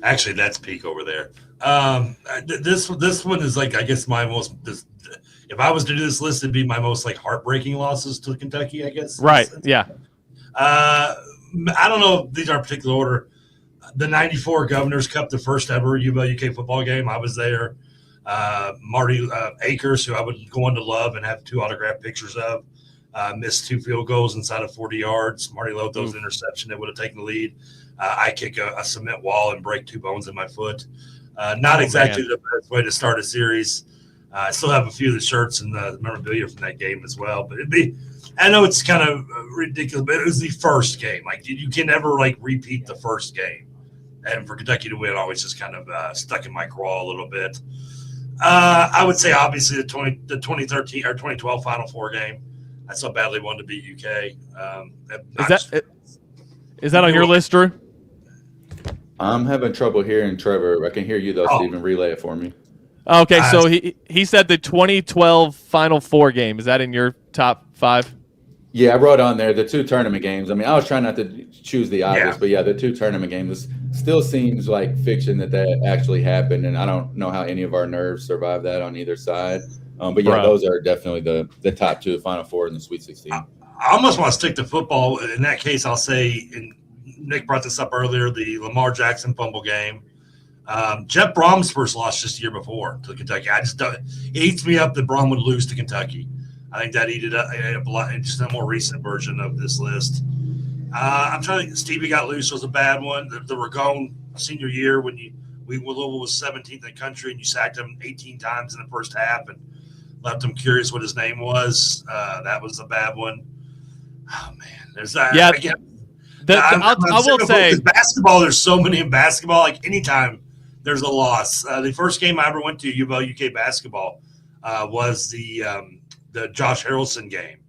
S1: Actually, that's Peake over there. This one is like I guess my most. If I was to do this list, it'd be my most like heartbreaking losses to Kentucky. I guess.
S2: Right. Yeah.
S1: I don't know if these are in particular order. The '94 Governor's Cup, the first ever UK football game. I was there. Marty Akers, who I would go on to love and have 2 autographed pictures of, missed 2 field goals inside of 40 yards. Marty Lowe throws an interception that would have taken the lead. I kick a cement wall and break 2 bones in my foot. Not exactly the best way to start a series. I still have a few of the shirts and the memorabilia from that game as well. But I know it's kind of ridiculous, but it was the first game. Like, you can never repeat the first game. And for Kentucky to win, always just kind of stuck in my craw a little bit. I would say obviously the 2013 or 2012 Final Four game. I so badly wanted to beat UK.
S2: Is that on your list, Drew?
S6: I'm having trouble hearing Trevor. I can hear you though, Stephen. Relay it for me.
S2: Okay, so he said the 2012 Final Four game. Is that in your top 5?
S6: Yeah, I wrote on there the 2 tournament games. I mean, I was trying not to choose the obvious, but the 2 tournament games still seems like fiction that actually happened, and I don't know how any of our nerves survived that on either side. But those are definitely the top 2, the Final Four and the Sweet 16.
S1: I almost want to stick to football. In that case, I'll say, and Nick brought this up earlier, the Lamar Jackson fumble game. Jeff Brom's first loss just the year before to Kentucky. It eats me up that Brom would lose to Kentucky. I think that ate up a lot. Just a more recent version of this list. I'm trying to think. Stevie Got Loose was a bad one. The Ragone senior year when Louisville was 17th in the country and you sacked him 18 times in the first half and left him curious what his name was. That was a bad one. Oh man, there's that. Yeah, again, I will say basketball. There's so many in basketball. Like anytime there's a loss. The first game I ever went to UL UK basketball was the Josh Harrelson game.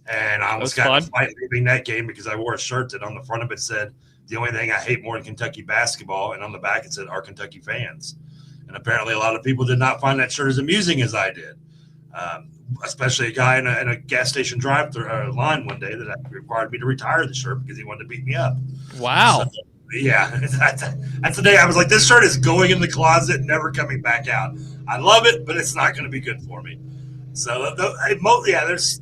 S1: And I almost got a fight leaving that game because I wore a shirt that on the front of it said, "The only thing I hate more than Kentucky basketball," and on the back it said, "Our Kentucky fans." And apparently a lot of people did not find that shirt as amusing as I did, especially a guy in a gas station drive-thru line one day that required me to retire the shirt because he wanted to beat me up.
S2: Wow.
S1: So, yeah, that's the day I was like, this shirt is going in the closet, never coming back out. I love it, but it's not going to be good for me. So, this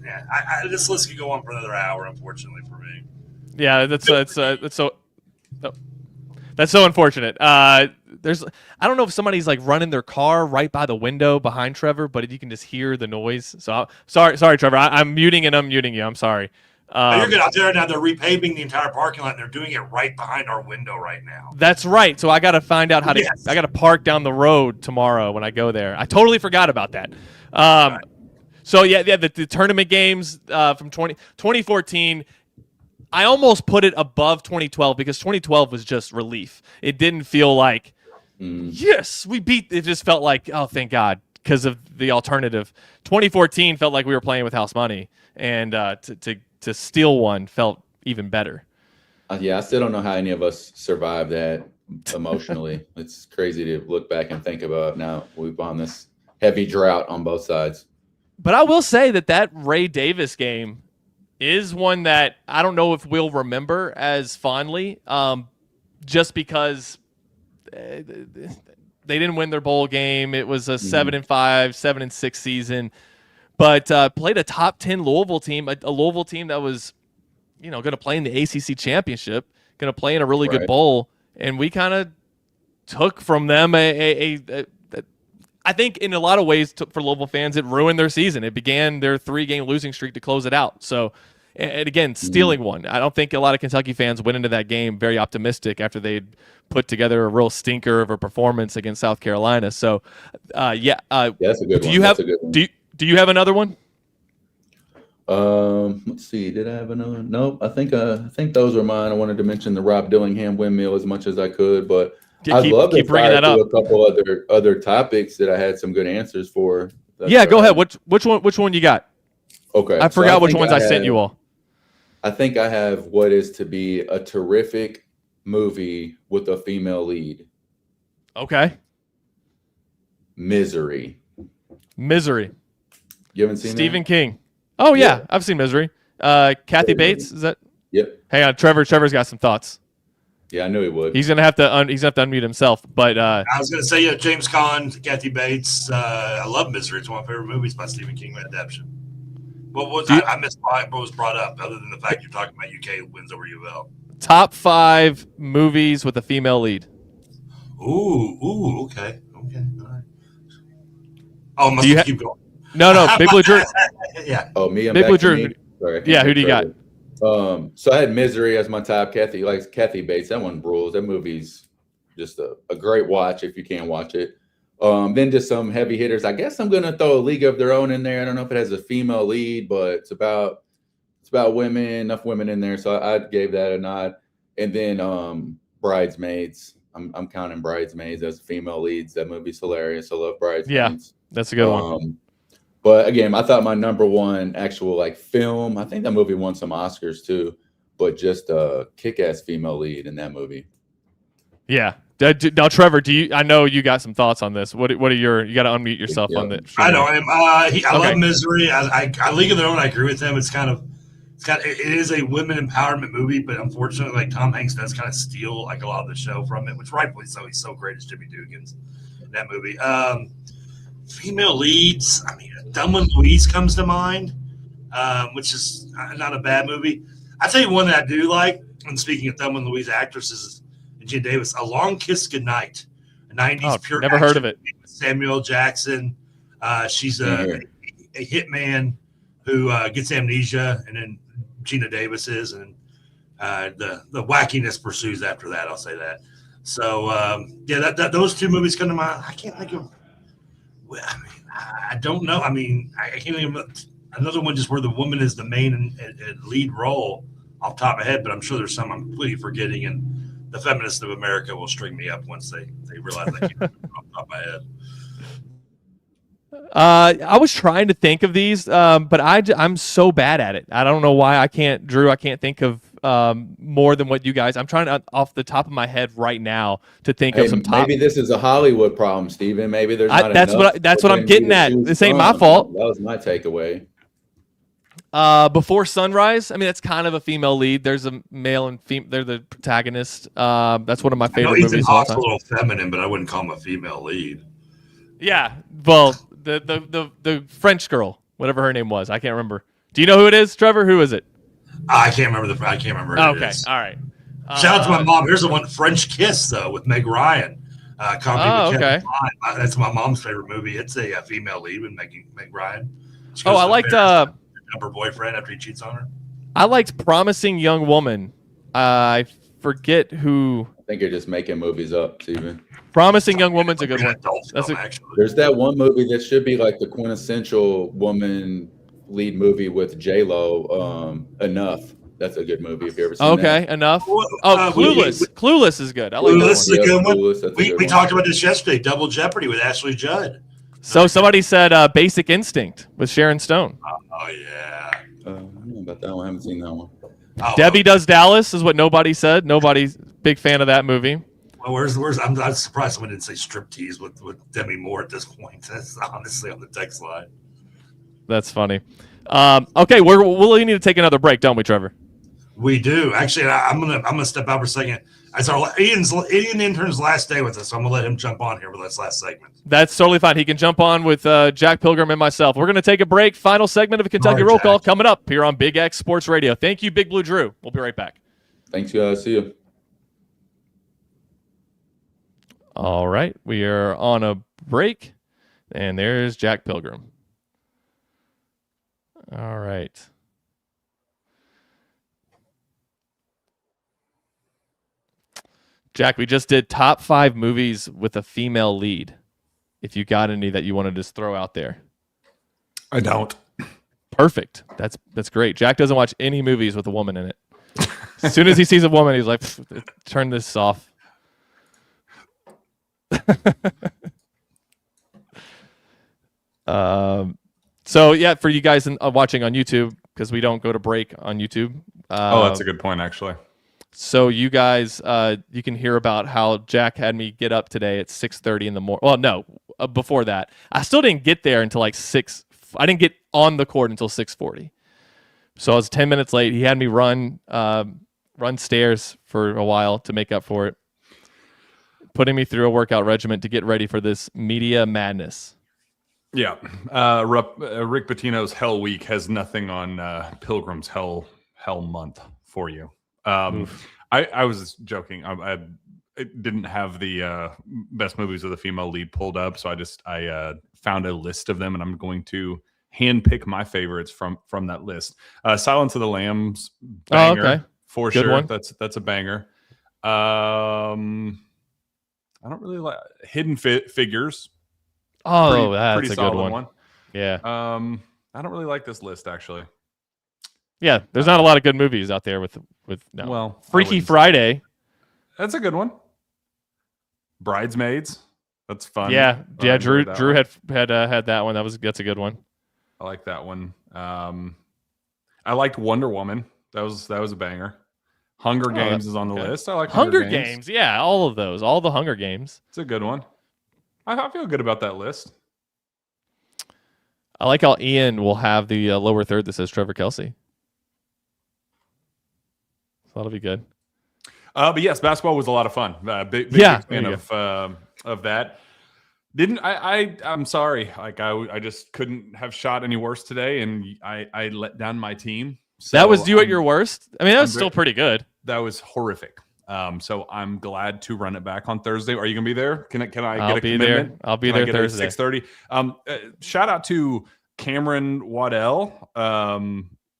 S1: list could go on for another hour, unfortunately for me.
S2: Yeah, that's so unfortunate. I don't know if somebody's running their car right by the window behind Trevor, but you can just hear the noise. So sorry, Trevor. I'm muting and unmuting you. I'm sorry.
S1: You're good out there now. They're repaving the entire parking lot. And they're doing it right behind our window right now.
S2: That's right. So I got to find out how to. Yes. I got to park down the road tomorrow when I go there. I totally forgot about that. Right. So the tournament games from 2014, I almost put it above 2012 because 2012 was just relief. It didn't feel like, yes, we beat. It just felt like, oh, thank God, because of the alternative. 2014 felt like we were playing with house money, and to steal one felt even better.
S6: I still don't know how any of us survived that emotionally. It's crazy to look back and think about now. We've on this heavy drought on both sides.
S2: But I will say that Ray Davis game is one that I don't know if we'll remember as fondly, just because they didn't win their bowl game. It was a 7-5, 7-6 season, but played a top 10 Louisville team, a Louisville team that was, going to play in the ACC championship, going to play in a really good bowl, and we kind of took from them I think in a lot of ways for Louisville fans, it ruined their season. It began their 3-game losing streak to close it out. So, and again, stealing one. I don't think a lot of Kentucky fans went into that game very optimistic after they'd put together a real stinker of a performance against South Carolina. So, that's a good one. Do you have another one?
S6: Let's see. Did I have another one? Nope. I think those were mine. I wanted to mention the Rob Dillingham windmill as much as I could, but I'd love to bring that up. A couple other topics that I had some good answers for.
S2: Go ahead. Which one you got?
S6: Okay.
S2: I forgot which ones I sent you all.
S6: I think I have what is to be a terrific movie with a female lead.
S2: Okay.
S6: Misery.
S2: You haven't seen
S6: Stephen
S2: King. Oh yeah, I've seen Misery. Kathy Bates, is that?
S6: Yep.
S2: Hang on, Trevor's got some thoughts.
S6: Yeah, I knew he would.
S2: He's gonna have to unmute himself. But
S1: I was gonna say, James Caan, Kathy Bates. I love Misery. It's one of my favorite movies by Stephen King. Adaptation. I missed what was brought up, other than the fact you're talking about UK wins over UL.
S2: Top 5 movies with a female lead.
S1: Ooh, okay, all right. Oh, must
S2: Do you
S1: keep going.
S2: No, Big Blue Drew.
S1: Yeah.
S6: Oh, me and
S2: Big Blue
S6: back to
S2: Drew.
S6: me. Sorry, I can't
S2: Yeah, who
S6: take
S2: do you got?
S6: credit. So I had Misery as my top. Kathy likes Kathy Bates. That one rules. That movie's just a great watch if you can watch it. Then just some heavy hitters. I guess I'm gonna throw A League of Their Own in there. I don't know if it has a female lead, but it's about women, enough women in there. So I gave that a nod. And then Bridesmaids. I'm counting Bridesmaids as female leads. That movie's hilarious. I love Bridesmaids.
S2: Yeah, that's a good one.
S6: But again, I thought my number one actual like film, I think that movie won some Oscars too, but just a kick-ass female lead in that movie.
S2: Yeah. Now, Trevor, I know you got some thoughts on this. What are you got to unmute yourself on that.
S1: I know him. I
S2: Okay.
S1: love Misery. I League of Their Own. I agree with him. It is a women empowerment movie, but unfortunately, like Tom Hanks does kind of steal like a lot of the show from it, which rightfully so. He's so great as Jimmy Dugan's in that movie. Female leads. I mean, Dumb and Louise comes to mind, which is not a bad movie. I tell you one that I do like. And speaking of Dumb and Louise actresses, Gina Davis, A Long Kiss Goodnight, a 90s pure.
S2: Never heard of it.
S1: Samuel Jackson. She's a hitman who gets amnesia, and then Gina Davis is, and the wackiness pursues after that. I'll say that. So those two movies come to mind. I can't think of. I don't know. I mean, I can't think of another one just where the woman is the main and lead role off the top of my head, but I'm sure there's some I'm completely forgetting, and the feminists of America will string me up once they realize I can't remember off the top of my head.
S2: I was trying to think of these, but I'm so bad at it. I don't know why I can't think of more than what you guys. I'm trying to off the top of my head right now to think of some top.
S6: Maybe this is a Hollywood problem, Steven. Maybe there's not enough.
S2: That's what I'm getting at. This ain't my fault.
S6: That was my takeaway.
S2: Before Sunrise, I mean that's kind of a female lead. There's a male and female. They're the protagonist. That's one of my favorite movies.
S1: Ethan Hawke's a little feminine, but I wouldn't call him a female lead.
S2: Yeah, well, the French girl, whatever her name was, I can't remember. Do you know who it is, Trevor? Who is it?
S1: I can't remember who it is.
S2: All right.
S1: Shout out to my mom. Here's the one, French Kiss, though, with Meg Ryan.
S2: Okay.
S1: That's my mom's favorite movie. It's a female lead with Meg Ryan.
S2: I liked
S1: her boyfriend after he cheats on her.
S2: I liked Promising Young Woman. I forget who.
S6: I think you're just making movies up, Steven.
S2: Promising Young Woman's a good one.
S6: There's that one movie that should be like the quintessential woman lead movie with J-Lo. Enough. That's a good movie. If you ever seen that.
S2: Enough. Clueless. Clueless is good. I like
S1: Clueless is a good one.
S6: We
S1: talked about this yesterday. Double Jeopardy with Ashley Judd.
S2: So somebody said Basic Instinct with Sharon Stone.
S1: Oh yeah.
S6: I don't know about that one. I haven't seen that one.
S2: Debbie Does Dallas is what nobody said. Nobody's big fan of that movie.
S1: Well, where's I'm surprised someone didn't say striptease with Demi Moore at this point. That's honestly on the text line.
S2: That's funny. Okay, we'll need to take another break, don't we, Trevor?
S1: We do. Actually, I'm gonna step out for a second. It's our Ian intern's last day with us, so I'm gonna let him jump on here with this last segment.
S2: That's totally fine. He can jump on with Jack Pilgrim and myself. We're gonna take a break. Final segment of the Kentucky Roll Call coming up here on Big X Sports Radio. Thank you, Big Blue Drew. We'll be right back.
S6: Thanks, guys. See you.
S2: All right, we are on a break, and there's Jack Pilgrim. All right. Jack, we just did top 5 movies with a female lead. If you got any that you want to just throw out there.
S10: I don't.
S2: Perfect. That's great. Jack doesn't watch any movies with a woman in it. As soon as he sees a woman, he's like, turn this off. So yeah, for you guys watching on YouTube, because we don't go to break on YouTube.
S10: That's a good point, actually.
S2: So you guys, you can hear about how Jack had me get up today at 6:30 in the morning. Well, no, before that, I still didn't get there until like 6. I didn't get on the court until 6:40. So I was 10 minutes late. He had me run stairs for a while to make up for it, putting me through a workout regimen to get ready for this media madness.
S10: Yeah. Rick Pitino's Hell Week has nothing on Pilgrim's Hell Month for you. I was joking. I didn't have the best movies with a female lead pulled up, so I found a list of them, and I'm going to handpick my favorites from that list. Silence of the Lambs, banger,
S2: okay.
S10: for
S2: Good
S10: sure.
S2: one.
S10: That's a banger. I don't really like Hidden Figures.
S2: Oh, that's
S10: pretty
S2: a good
S10: solid
S2: one. Yeah.
S10: I don't really like this list, actually.
S2: Yeah, there's not a lot of good movies out there with no.
S10: Well,
S2: Freaky Friday.
S10: That's a good one. Bridesmaids. That's fun.
S2: Yeah.
S10: I
S2: Drew
S10: enjoyed that one.
S2: had that one. That's a good one.
S10: I like that one. I liked Wonder Woman. That was a banger. Hunger Games is on the list. I like
S2: Hunger Games. Yeah, all of those. All the Hunger Games.
S10: It's a good one. I feel good about that list.
S2: I like how Ian will have the lower third that says Trevor Kelsey. So that'll be good.
S10: But yes, basketball was a lot of fun. Big fan of that. I'm sorry. Like I just couldn't have shot any worse today, and I let down my team. So
S2: that was you at your worst? I mean, that was still pretty good.
S10: That was horrific. So I'm glad to run it back on Thursday. Are you gonna be there? Can I get a commitment?
S2: I'll be there Thursday.
S10: 6:30. Shout out to Cameron Waddell.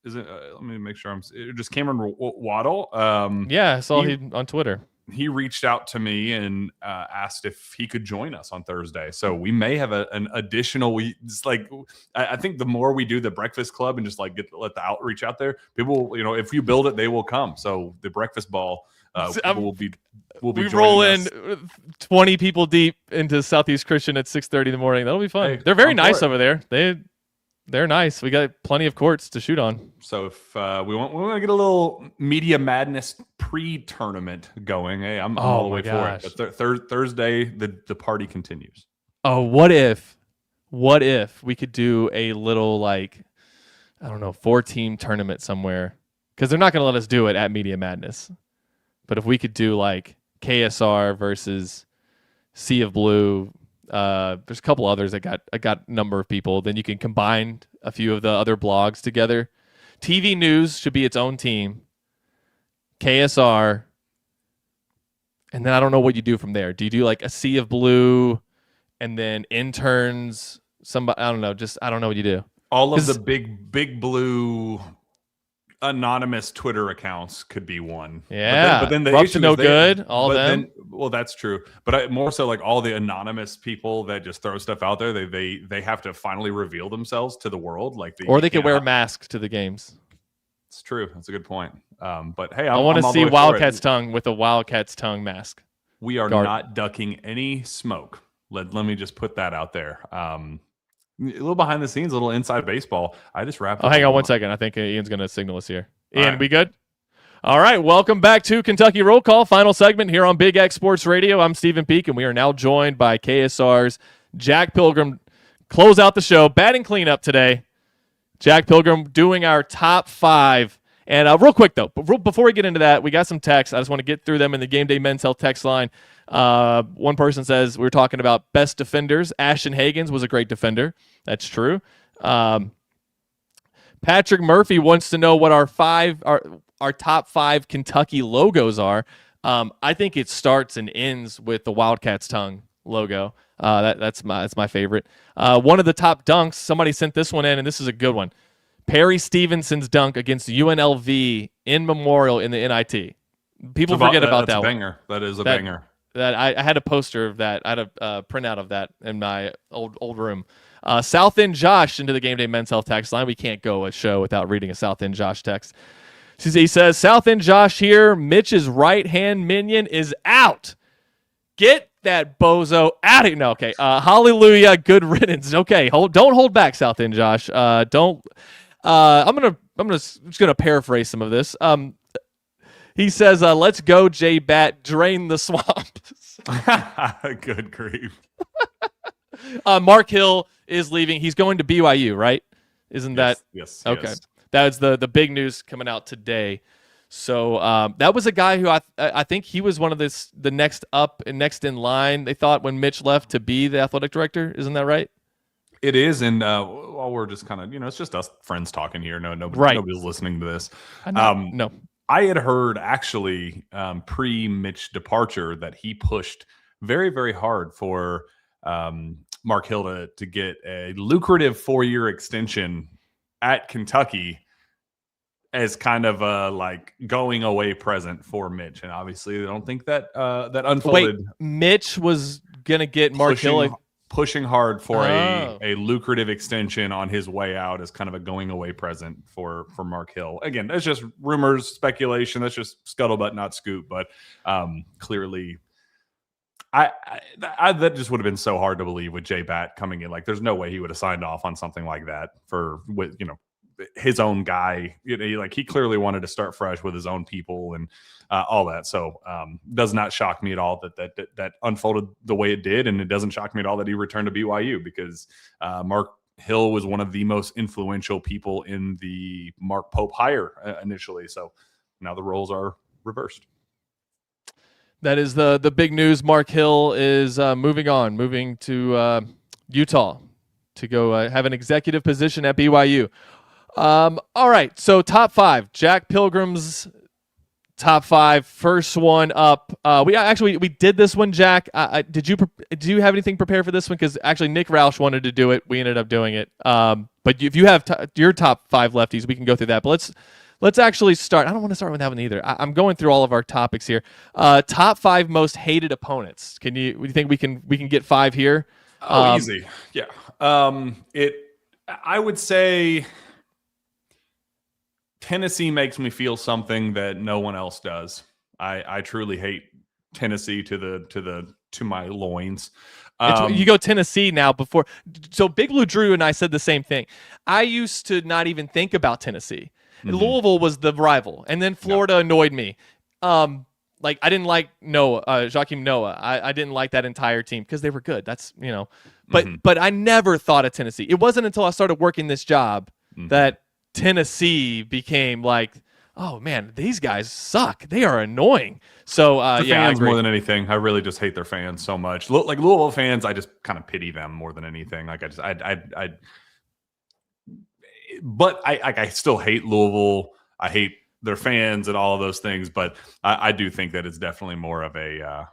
S10: Is it? Let me make sure I'm just Cameron Waddle.
S2: Yeah, I saw he on Twitter.
S10: He reached out to me and asked if he could join us on Thursday. So we may have an additional. I think the more we do the Breakfast Club and just like let the outreach out there, people, if you build it, they will come. So the Breakfast Ball will be.
S2: We roll in 20 people deep into Southeast Christian at 6:30 in the morning. That'll be fun.
S10: Hey,
S2: they're very nice over there. They're nice. We got plenty of courts to shoot on.
S10: So if we want to get a little Media Madness pre-tournament going, hey, I'm all the way for it. But Thursday, the party continues.
S2: Oh, what if we could do a little 4-team tournament somewhere? Because they're not going to let us do it at Media Madness. But if we could do KSR versus Sea of Blue. There's a couple others that got a number of people. Then you can combine a few of the other blogs together. TV News should be its own team. KSR. And then I don't know what you do from there. Do you do a Sea of Blue and then interns? Somebody, I don't know. I don't know what you do.
S10: All of the big blue anonymous Twitter accounts could be one.
S2: Yeah.
S10: But then the
S2: Rough
S10: issue
S2: to no
S10: is
S2: good, all of them.
S10: Well, that's true. But more so all the anonymous people that just throw stuff out there, they have to finally reveal themselves to the world.
S2: Or they could wear masks to the games.
S10: It's true. That's a good point. But hey,
S2: I want to see Wildcat's tongue with a Wildcat's tongue mask.
S10: We are not ducking any smoke. Let me just put that out there. A little behind the scenes, a little inside baseball. I just wrapped.
S2: Oh, hang on 1 second. I think Ian's going to signal us here. Ian, we good? All right. Welcome back to Kentucky Roll Call. Final segment here on Big X Sports Radio. I'm Stephen Peake, and we are now joined by KSR's Jack Pilgrim. Close out the show. Batting cleanup today. Jack Pilgrim doing our top 5. And real quick, though, before we get into that, we got some texts. I just want to get through them in the Game Day Men's Health text line. One person says we were talking about best defenders. Ashton Hagans was a great defender. That's true. Patrick Murphy wants to know what our top 5 Kentucky logos are. I think it starts and ends with the Wildcat's tongue logo. That's my favorite. One of the top dunks. Somebody sent this one in, and this is a good one. Perry Stevenson's dunk against UNLV in Memorial in the NIT. People forget about that one.
S10: Banger. That is a banger.
S2: That I had a poster of that. I had a printout of that in my old room. South End Josh into the Game Day Men's Health text line. We can't go a show without reading a South End Josh text. He says, South End Josh here. Mitch's right-hand minion is out. Get that bozo out of here. No, okay. Hallelujah. Good riddance. Okay. Don't hold back, South End Josh. Don't. I'm just gonna paraphrase some of this. He says, let's go, J-Bat, drain the swamp.
S10: Good grief.
S2: Mark Hill is leaving. He's going to BYU, right? Isn't that?
S10: Yes.
S2: Okay.
S10: Yes.
S2: That's the big news coming out today. So that was a guy who I think he was one of the next up and next in line, they thought, when Mitch left to be the athletic director. Isn't that right?
S10: It is, and while we're just kind of, it's just us friends talking here. Nobody's listening to this.
S2: No.
S10: I had heard actually pre-Mitch departure that he pushed very, very hard for Mark Hill to get a lucrative 4-year extension at Kentucky as kind of a like going away present for Mitch. And obviously I don't think that that unfolded.
S2: Wait, Mitch was gonna get Mark Hill
S10: pushing hard for a lucrative extension on his way out as kind of a going away present for Mark Hill. Again, that's just rumors, speculation. That's just scuttlebutt, not scoop. But clearly, I that just would have been so hard to believe with Jay Batt coming in. Like, there's no way he would have signed off on something like that with his own guy. He clearly wanted to start fresh with his own people and all that. So does not shock me at all that unfolded the way it did, and it doesn't shock me at all that he returned to BYU because Mark Hill was one of the most influential people in the Mark Pope hire initially. So now the roles are reversed.
S2: That is the big news. Mark Hill is moving to Utah to go have an executive position at BYU. All right, so top 5, Jack Pilgrim's top 5. First one up. We did this one, Jack. Do you have anything prepared for this one? Because actually Nick Roush wanted to do it. We ended up doing it. But if you have your top 5 lefties, we can go through that. But let's actually start. I don't want to start with that one either. I'm going through all of our topics here. Top 5 most hated opponents. Do you think we can get 5 here?
S10: Easy. Yeah. I would say Tennessee makes me feel something that no one else does. I truly hate Tennessee to my loins.
S2: You go Tennessee now before. So Big Blue Drew and I said the same thing. I used to not even think about Tennessee. Mm-hmm. Louisville was the rival, and then Florida annoyed me. I didn't like Joakim Noah. I didn't like that entire team because they were good. That's but I never thought of Tennessee. It wasn't until I started working this job that Tennessee became like, oh man, these guys suck. They are annoying. So
S10: fans more than anything. I really just hate their fans so much. Like Louisville fans, I just kind of pity them more than anything. But I still hate Louisville. I hate their fans and all of those things. But I do think that it's definitely more of a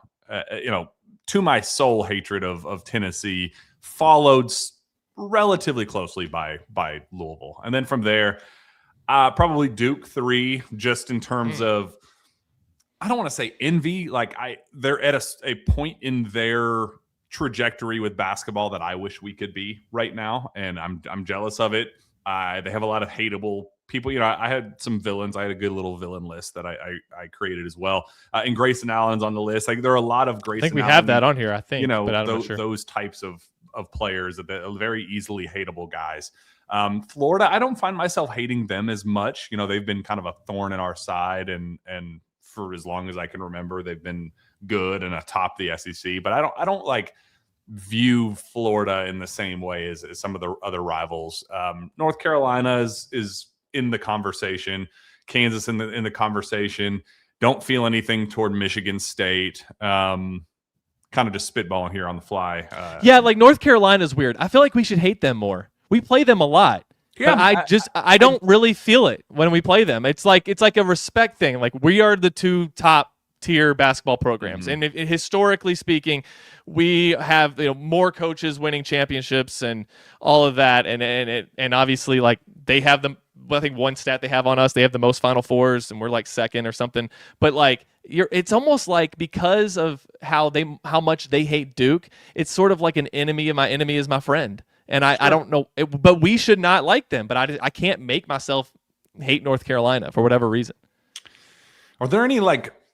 S10: to my soul hatred of Tennessee, followed relatively closely by Louisville. And then from there, probably Duke 3, just in terms of, I don't want to say envy. They're at a point in their trajectory with basketball that I wish we could be right now. And I'm jealous of it. They have a lot of hateable people. I had some villains. I had a good little villain list that I created as well. And Grayson Allen's on the list. There are a lot of Grayson.
S2: I think we have that on here. I think, but I'm not sure.
S10: Those types of players, that are very easily hateable guys. Florida, I don't find myself hating them as much. They've been kind of a thorn in our side, and for as long as I can remember, they've been good and atop the SEC. But I don't view Florida in the same way as some of the other rivals. North Carolina is in the conversation. Kansas in the conversation. Don't feel anything toward Michigan State. Kind of just spitballing here on the fly.
S2: North Carolina is weird. I feel like we should hate them more. We play them a lot. Yeah, but I don't really feel it when we play them. It's like a respect thing. Like, we are the 2 top tier basketball programs, and historically speaking, we have more coaches winning championships and all of that, and obviously they have them. I think one stat they have on us, they have the most Final Fours, and we're like second or something. But it's almost like, because of how much they hate Duke, it's sort of like an enemy, and my enemy is my friend. And I don't know, but we should not like them. But I can't make myself hate North Carolina for whatever reason.
S10: Are there any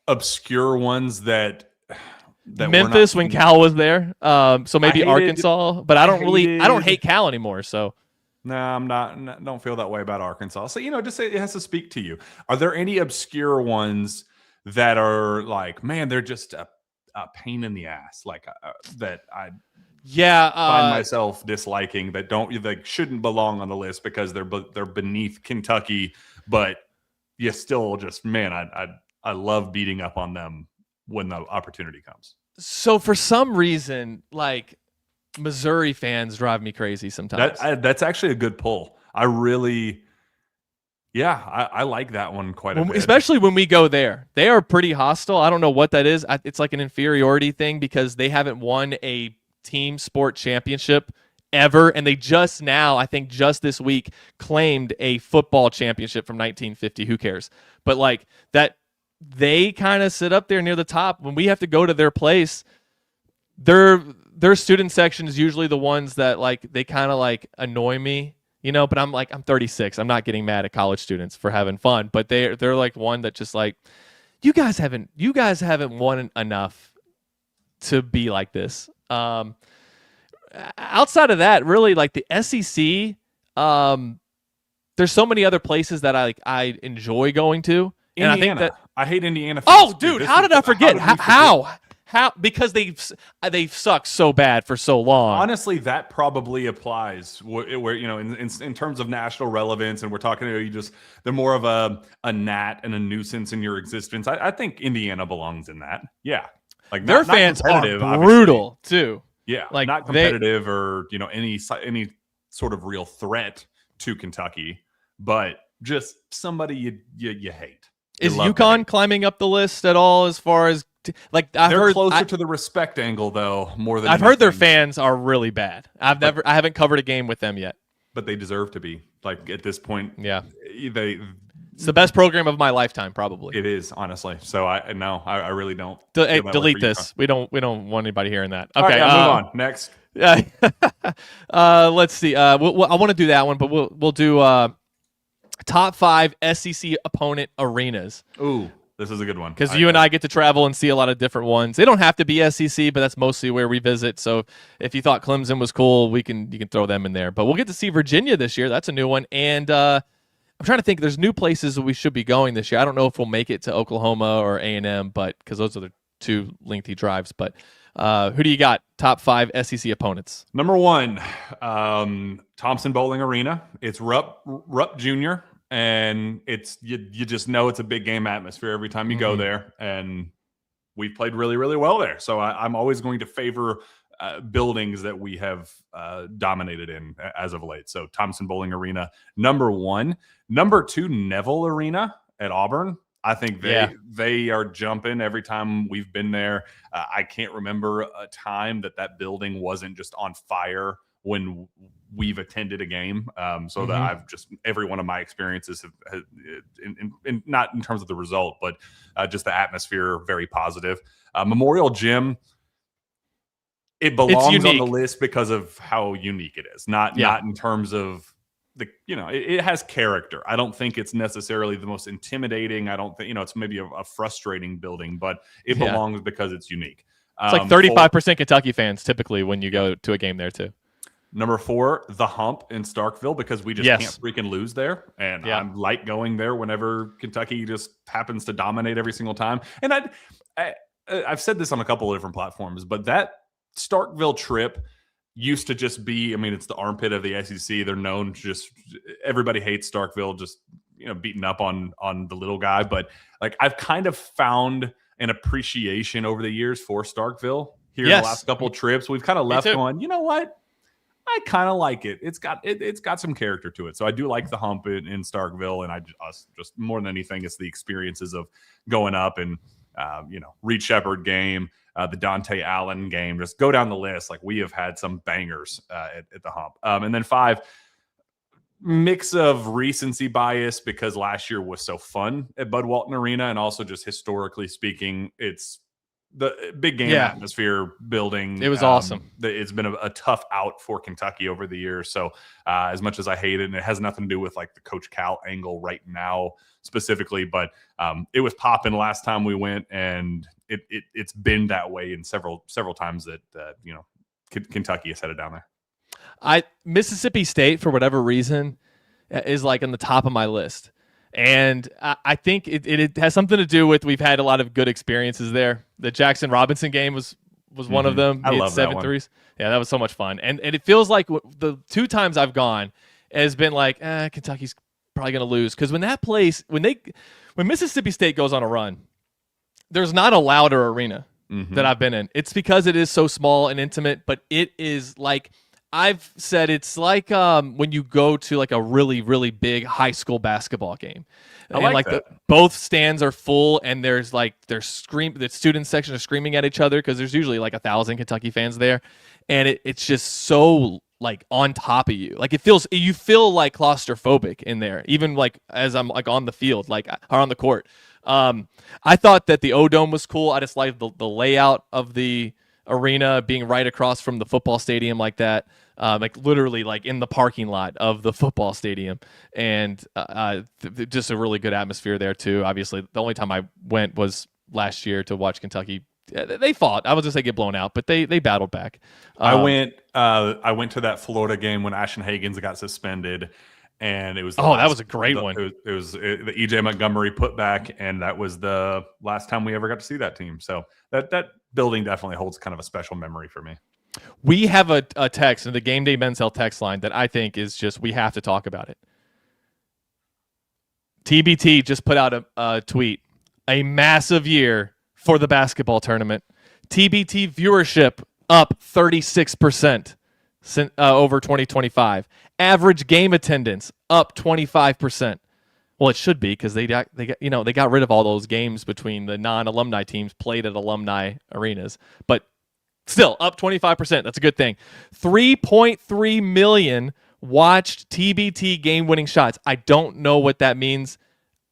S10: obscure ones that
S2: Memphis when Cal was there? So maybe Arkansas, but I don't hate Cal anymore. So.
S10: No, I'm not. Don't feel that way about Arkansas. So, just it has to speak to you. Are there any obscure ones that are man, they're just a pain in the ass, that I find myself disliking, that shouldn't belong on the list because they're beneath Kentucky, but you still just, man, I love beating up on them when the opportunity comes.
S2: So for some reason, Missouri fans drive me crazy sometimes.
S10: That's actually a good pull. I really, I like that one quite a bit.
S2: Especially when we go there. They are pretty hostile. I don't know what that is. It's like an inferiority thing because they haven't won a team sport championship ever, and they just now, I think just this week, claimed a football championship from 1950. Who cares? But like that, they kind of sit up there near the top. When we have to go to their place, their student section is usually the ones that like they kind of like annoy me, you know. But I'm 36. I'm not getting mad at college students for having fun, but they're like one that just like, you guys haven't won enough to be like this. Outside of that, really, like the SEC, there's so many other places that I enjoy going to. And
S10: Indiana.
S2: I think that
S10: I hate Indiana.
S2: Oh,
S10: fans,
S2: dude,
S10: This
S2: how
S10: is-
S2: did I forget?
S10: did we
S2: How? Because they've sucked so bad for so long.
S10: Honestly, that probably applies where you know, in terms of national relevance, and we're talking to they're more of a gnat and a nuisance in your existence. I think Indiana belongs in that. Yeah, like
S2: Their
S10: not
S2: fans are
S10: competitive, obviously.
S2: brutal too.
S10: Yeah,
S2: Like,
S10: not competitive or any sort of real threat to Kentucky, but just somebody you hate. You
S2: Is
S10: love to
S2: UConn
S10: hate.
S2: climbing up the list at all? As far as like I've
S10: They're
S2: heard,
S10: closer to the respect angle though, more than
S2: I've heard their
S10: anything.
S2: fans are really bad. I haven't covered a game with them yet.
S10: But they deserve to be. Like at this point,
S2: Yeah,
S10: it's
S2: the best program of my lifetime, probably.
S10: It is, honestly. So I really don't.
S2: Hey,
S10: feel that way
S2: delete
S10: for
S2: this. We don't want anybody hearing that.
S10: UConn. All
S2: Okay,
S10: right, move on. Next.
S2: Let's see. I want to do that one, but we'll do top 5 SEC opponent arenas.
S10: Ooh, this is a good one.
S2: Because you and I get to travel and see a lot of different ones. They don't have to be SEC, but that's mostly where we visit. So if you thought Clemson was cool, you can throw them in there. But we'll get to see Virginia this year. That's a new one. And I'm trying to think. There's new places that we should be going this year. I don't know if we'll make it to Oklahoma or A&M, but because those are the 2 lengthy drives. But who do you got? Top 5 SEC opponents.
S10: Number 1, Thompson Bowling Arena. It's Rupp Jr. And it's you just know it's a big game atmosphere every time you go there, and we've played really, really well there. So I'm always going to favor buildings that we have dominated in as of late. So Thompson Bowling Arena, number 1. Number 2, Neville Arena at Auburn. I think they are jumping every time we've been there. I can't remember a time that building wasn't just on fire when we've attended a game. So that I've just, every one of my experiences have in not in terms of the result, but just the atmosphere, very positive. Memorial Gym, it belongs on the list because of how unique it is. Not in terms of it has character. I don't think it's necessarily the most intimidating. I don't think, it's maybe a frustrating building, but it belongs because it's unique.
S2: It's like 35% Kentucky fans typically when you go to a game there too.
S10: Number 4, the Hump in Starkville, because we just can't freaking lose there. And I like going there whenever Kentucky just happens to dominate every single time. And I've said this on a couple of different platforms, but that Starkville trip used to just be, it's the armpit of the SEC. They're known just, everybody hates Starkville, just, beating up on the little guy. But like, I've kind of found an appreciation over the years for Starkville here in the last couple of trips. We've kind of left going, you know what? I kind of like it. It's got some character to it. So I do like the Hump in Starkville, and I just more than anything, it's the experiences of going up and Reed Shepherd game, the Dante Allen game. Just go down the list. Like, we have had some bangers at the Hump. And then 5, mix of recency bias because last year was so fun at Bud Walton Arena, and also just historically speaking, it's the big game atmosphere building.
S2: It was awesome.
S10: It's been a tough out for Kentucky over the years. So as much as I hate it, and it has nothing to do with like the Coach Cal angle right now specifically, but it was popping last time we went, and it's been that way in several times that Kentucky has headed down there.
S2: Mississippi State, for whatever reason, is like on the top of my list. And I think it has something to do with we've had a lot of good experiences there. The Jackson Robinson game was one of them.
S10: I love that
S2: 7-3s. Yeah, that was so much fun. And it feels like the 2 times I've gone has been like, Kentucky's probably going to lose. Because when Mississippi State goes on a run, there's not a louder arena that I've been in. It's because it is so small and intimate, but it is like, I've said it's like when you go to like a really, really big high school basketball game.
S10: I like that.
S2: Both stands are full, and the student section are screaming at each other because there's usually like 1,000 Kentucky fans there. and it's just so like on top of you. Like you feel like claustrophobic in there, even like as I'm like on the field, like or on the court. I thought that the O-Dome was cool. I just liked the layout of the arena being right across from the football stadium like that. Like literally like in the parking lot of the football stadium, and just a really good atmosphere there too. Obviously, the only time I went was last year to watch Kentucky. They fought. I was just say get blown out, but they battled back.
S10: I went to that Florida game when Ashton Hagans got suspended, and it was
S2: that was a great one.
S10: It was the EJ Montgomery putback, and that was the last time we ever got to see that team. So that building definitely holds kind of a special memory for me.
S2: We have a text in the Game Day Men's Health text line that I think is just we have to talk about it. TBT just put out a tweet. A massive year for the basketball tournament. TBT viewership up 36% over 2025. Average game attendance up 25%. Well, it should be because they got rid of all those games between the non-alumni teams played at alumni arenas, but still up 25%. That's a good thing. 3.3 million watched TBT game-winning shots. I don't know what that means.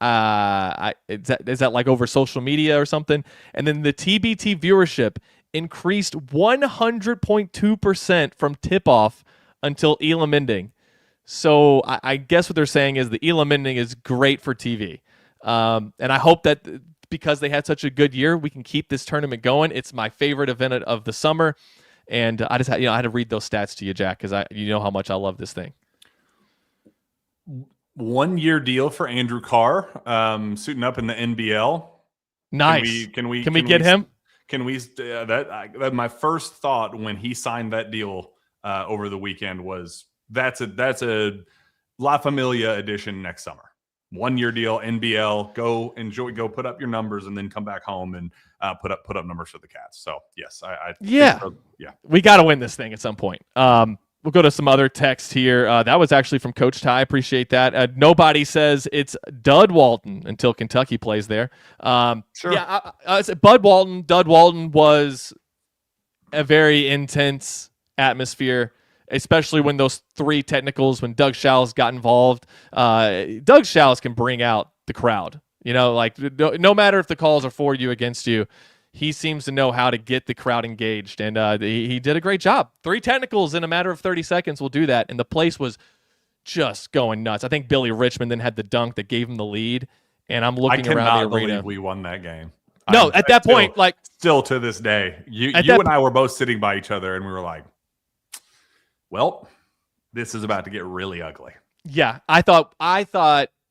S2: Is that like over social media or something? And then the TBT viewership increased 100.2% from tip-off until Elam ending. So I guess what they're saying is the Elam ending is great for TV. And I hope that because they had such a good year, we can keep this tournament going. It's my favorite event of the summer. And I just had, I had to read those stats to you, Jack, because you know how much I love this thing.
S10: 1 year deal for Andrew Carr, suiting up in the NBL.
S2: Nice.
S10: Can we
S2: get him?
S10: Can we? That my first thought when he signed that deal over the weekend was that's a La Familia edition next summer. 1 year deal, NBL. Go enjoy. Go put up your numbers, and then come back home and put up numbers for the Cats. So yes,
S2: yeah. We got to win this thing at some point. We'll go to some other text here. That was actually from Coach Ty. Appreciate that. Nobody says it's Dud Walton until Kentucky plays there.
S10: Sure.
S2: Yeah, Dud Walton was a very intense atmosphere, especially when those three technicals, when Doug Shows got involved. Doug Shows can bring out the crowd. Like no matter if the calls are for you, against you, he seems to know how to get the crowd engaged, and he did a great job. 3 technicals in a matter of 30 seconds will do that, and the place was just going nuts. I think Billy Richmond then had the dunk that gave him the lead, and I'm looking around the arena.
S10: We won that game.
S2: No, at that point, like
S10: still to this day, you and I were both sitting by each other, and we were like, "Well, this is about to get really ugly."
S2: Yeah, I thought.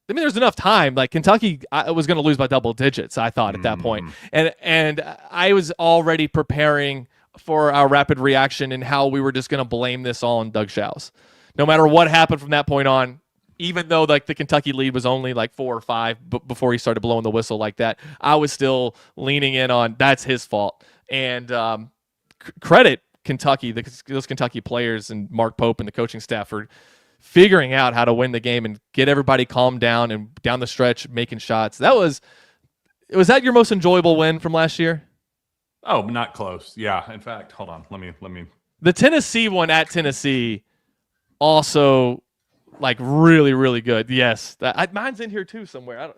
S2: I mean, there's enough time. Like Kentucky, I was going to lose by double digits. I thought at that point, and I was already preparing for our rapid reaction and how we were just going to blame this all on Doug Shows. No matter what happened from that point on, even though like the Kentucky lead was only like 4 or 5 before he started blowing the whistle like that, I was still leaning in on that's his fault. And credit Kentucky, those Kentucky players and Mark Pope and the coaching staff for figuring out how to win the game and get everybody calmed down and down the stretch making shots. Was that your most enjoyable win from last year?
S10: Oh, not close. Yeah. In fact, hold on. Let me.
S2: The Tennessee one at Tennessee also like really, really good. Yes. Mine's in here too somewhere.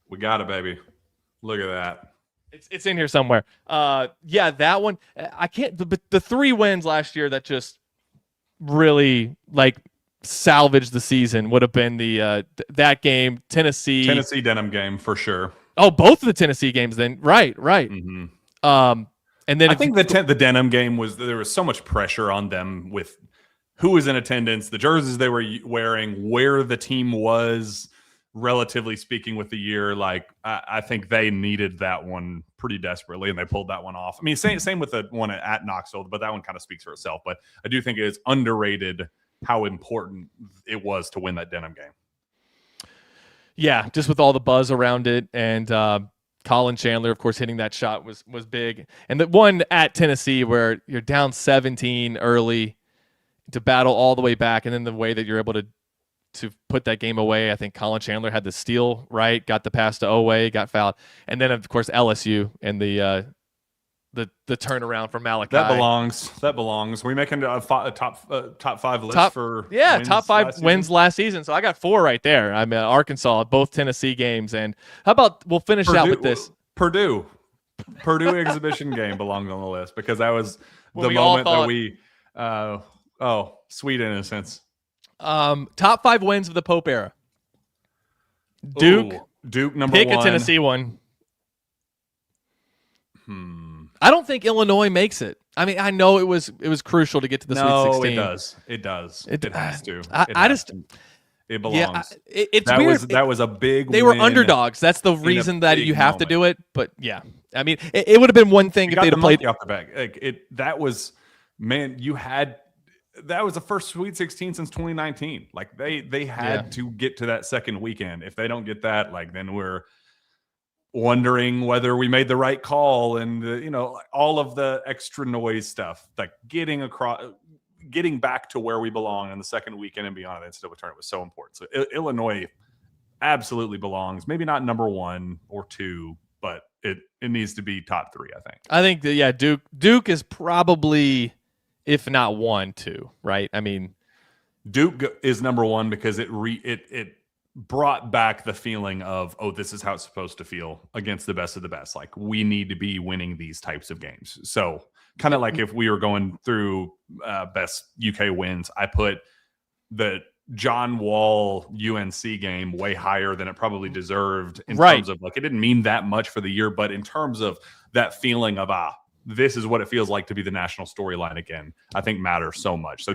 S10: We got it, baby. Look at that.
S2: It's in here somewhere. Yeah, that one. I can't. But the 3 wins last year that just really like salvaged the season would have been the that game, Tennessee
S10: Denham game for sure.
S2: Oh, both of the Tennessee games then. Right.
S10: Mm-hmm.
S2: And then
S10: I think the Denham game there was so much pressure on them with who was in attendance, the jerseys they were wearing, where the team was relatively speaking with the year. Like I think they needed that one pretty desperately, and they pulled that one off. I mean, same with the one at Knoxville, but that one kind of speaks for itself. But I do think it is underrated how important it was to win that Denham game.
S2: Yeah, just with all the buzz around it, and Colin Chandler, of course, hitting that shot was big. And the one at Tennessee where you're down 17 early to battle all the way back, and then the way that you're able to put that game away. I think Colin Chandler had the steal, right? Got the pass to Oweh, got fouled. And then, of course, LSU and the the turnaround for Malachi.
S10: That belongs. That belongs. We making a top five list for
S2: top 5 wins last season. So I got 4 right there. I mean, Arkansas, both Tennessee games, and how about we'll finish out with this
S10: Purdue exhibition game belonged on the list because that was the
S2: we all
S10: moment that we. Sweet innocence.
S2: Top 5 wins of the Pope era. Duke
S10: number
S2: pick
S10: 1.
S2: a Tennessee one. I don't think Illinois makes it. I mean, I know it was crucial to get to the Sweet 16.
S10: It does. It has to. It belongs.
S2: Yeah, it's weird.
S10: That was a big.
S2: They were underdogs. That's the reason that you have to do it. But yeah, I mean, it would have been one thing if they'd have played
S10: off the back. That was the first Sweet 16 since 2019. Like they had to get to that second weekend. If they don't get that, like then we're wondering whether we made the right call and all of the extra noise stuff, like getting back to where we belong in the second weekend and beyond of the NCAA tournament was so important. So Illinois absolutely belongs. Maybe not number 1 or 2, but it needs to be top 3. I think
S2: that Duke is probably, if not 1, 2, right? I mean,
S10: Duke is number 1 because it brought back the feeling of, this is how it's supposed to feel against the best of the best. Like we need to be winning these types of games. So kind of like if we were going through best UK wins, I put the John Wall UNC game way higher than it probably deserved in terms of like, it didn't mean that much for the year, but in terms of that feeling of, this is what it feels like to be the national storyline again, I think matters so much. So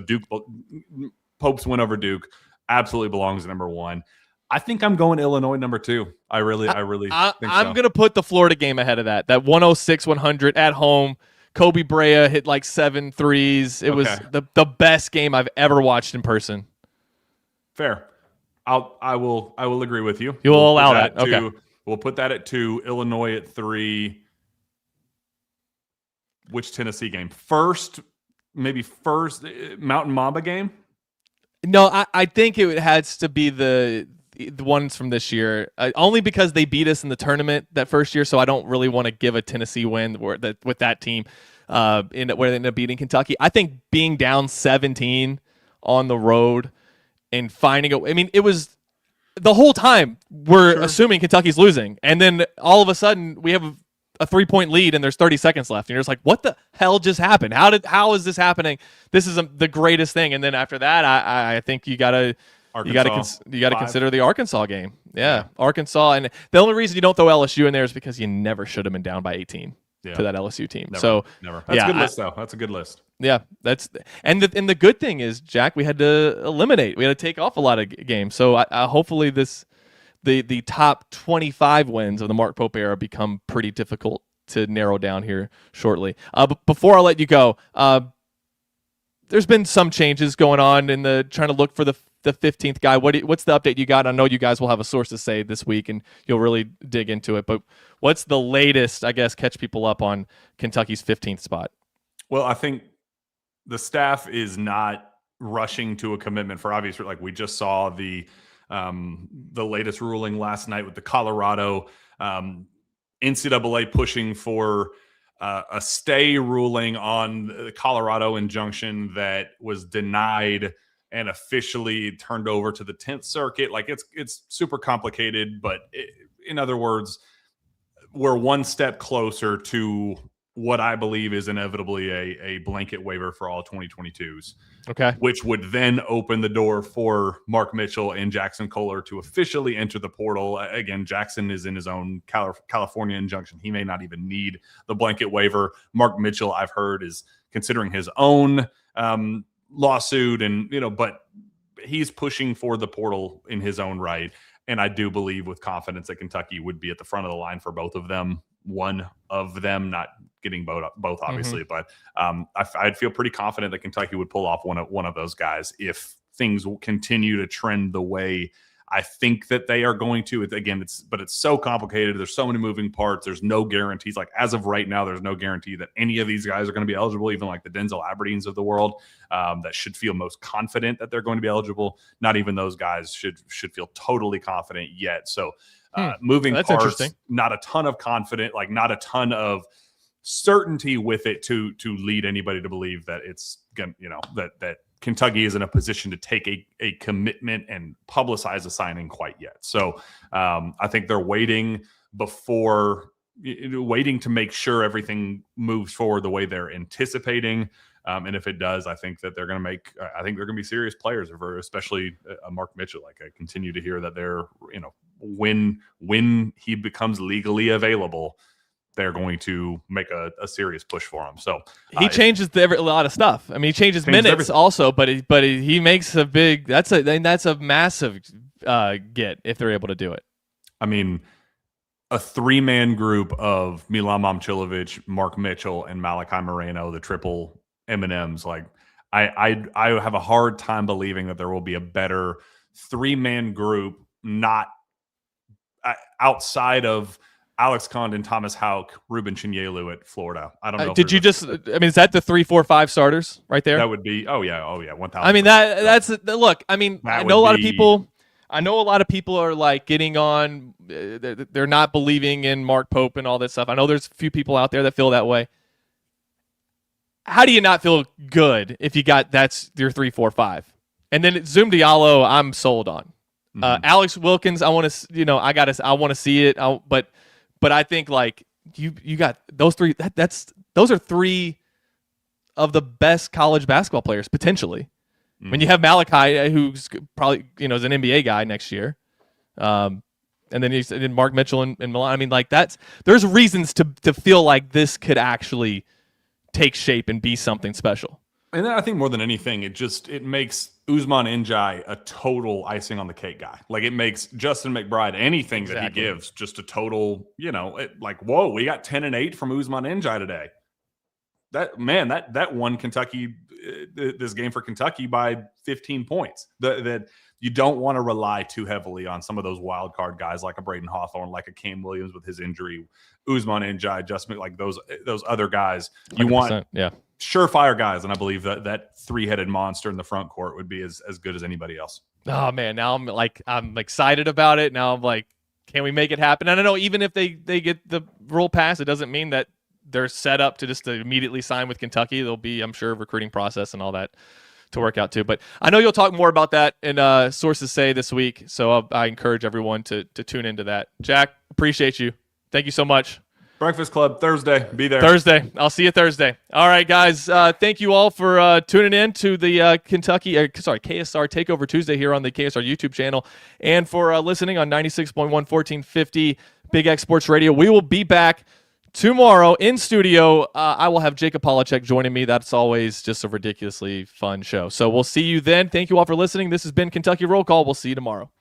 S10: Pope's win over Duke absolutely belongs at number 1. I think I'm going Illinois number 2. I really think
S2: I'm
S10: so.
S2: going to put the Florida game ahead of that 106-100 at home. Kobe Brea hit like 7 threes. It was the best game I've ever watched in person.
S10: Fair. I will agree with you.
S2: You will allow that. Okay.
S10: We'll put that at 2, Illinois at 3. Which Tennessee game? First Mountain Mamba game?
S2: No, I think it has to be the ones from this year, only because they beat us in the tournament that first year. So I don't really want to give a Tennessee win with that team where they ended up beating Kentucky. I think being down 17 on the road and finding it was the whole time we're assuming Kentucky's losing, and then all of a sudden we have a 3-point lead and there's 30 seconds left, and you're just like, what the hell just happened? How is this happening? This is the greatest thing. And then after that, I think you gotta consider the Arkansas game. Yeah, Arkansas, and the only reason you don't throw LSU in there is because you never should have been down by 18 to that LSU team.
S10: Never. That's a good list, though. That's a good list.
S2: Yeah, and the good thing is, Jack, we had to take off a lot of games. So hopefully the top 25 wins of the Mark Pope era become pretty difficult to narrow down here shortly. But before I let you go, there's been some changes going on in trying to look for the 15th guy. What's the update you got? I know you guys will have a source to say this week, and you'll really dig into it. But what's the latest, I guess, catch people up on Kentucky's 15th spot?
S10: Well, I think the staff is not rushing to a commitment for obvious. Like we just saw the latest ruling last night with the Colorado NCAA pushing for a stay ruling on the Colorado injunction that was denied and officially turned over to the 10th Circuit. Like it's super complicated, but in other words, we're one step closer to what I believe is inevitably a blanket waiver for all 2022s.
S2: Okay.
S10: Which would then open the door for Mark Mitchell and Jackson Kohler to officially enter the portal. Again, Jackson is in his own California injunction. He may not even need the blanket waiver. Mark Mitchell, I've heard, is considering his own lawsuit, and but he's pushing for the portal in his own right. And I do believe with confidence that Kentucky would be at the front of the line for both of them. One of them, not getting both obviously, but I'd feel pretty confident that Kentucky would pull off one of those guys if things will continue to trend the way I think that they are going to. It's so complicated. There's so many moving parts. There's no guarantees. Like as of right now, there's no guarantee that any of these guys are going to be eligible, even like the Denzel Aberdeens of the world that should feel most confident that they're going to be eligible. Not even those guys should feel totally confident yet. So moving
S2: that's
S10: parts,
S2: interesting.
S10: not a ton of confident, like not a ton of certainty with it to lead anybody to believe that it's gonna, that Kentucky is in a position to take a commitment and publicize a signing quite yet. So I think they're waiting to make sure everything moves forward the way they're anticipating. And if it does, I think that they're going to be serious players, especially Mark Mitchell. Like, I continue to hear that they're, when he becomes legally available, they're going to make a serious push for him. So
S2: he changes a lot of stuff. I mean, he changes minutes everything. Also, but he makes a big. That's a massive get if they're able to do it.
S10: I mean, a 3-man group of Milan Momcilovic, Mark Mitchell, and Malachi Moreno, the triple M&Ms. Like, I have a hard time believing that there will be a better 3-man group, not outside of Alex Condon, Thomas Houck, Ruben Chinyelu at Florida. I don't know.
S2: Did you just? I mean, is that the 3, 4, 5 starters right there?
S10: That would be. Oh yeah, 1,000.
S2: I mean, that's look. I mean, I know a lot of people. I know a lot of people are like getting on. They're not believing in Mark Pope and all that stuff. I know there's a few people out there that feel that way. How do you not feel good if you got that's your 3, 4, 5, and then Zoom Diallo? I'm sold on. Alex Wilkins. I want to. I want to see it. But I think like you got those 3. Those are 3 of the best college basketball players potentially. When you have Malachi, who's probably is an NBA guy next year, and then Mark Mitchell and Milan. I mean, like there's reasons to feel like this could actually take shape and be something special.
S10: And then I think more than anything, it makes Ousmane N'Diaye a total icing on the cake guy. Like, it makes Justin McBride anything that he gives just a total, whoa, we got 10 and 8 from Ousmane N'Diaye today. That won Kentucky this game for Kentucky by 15 points. That you don't want to rely too heavily on some of those wild card guys like a Braden Hawthorne, like a Cam Williams with his injury, Ousmane N'Diaye, Justin, like those other guys. You want surefire guys, and I believe that 3-headed monster in the front court would be as good as anybody else.
S2: Oh man, now I'm excited about it. Now I'm like, can we make it happen? I don't know. Even if they get the rule pass, it doesn't mean that they're set up to just immediately sign with Kentucky. There'll be, I'm sure, a recruiting process and all that to work out too. But I know you'll talk more about that in Sources Say this week. So I encourage everyone to tune into that. Jack, appreciate you. Thank you so much.
S10: Breakfast Club Thursday. Be there.
S2: Thursday. I'll see you Thursday. All right, guys. Thank you all for tuning in to the KSR Takeover Tuesday here on the KSR YouTube channel, and for listening on 96.1 1450 Big X Sports Radio. We will be back tomorrow in studio. I will have Jacob Polachek joining me. That's always just a ridiculously fun show. So we'll see you then. Thank you all for listening. This has been Kentucky Roll Call. We'll see you tomorrow.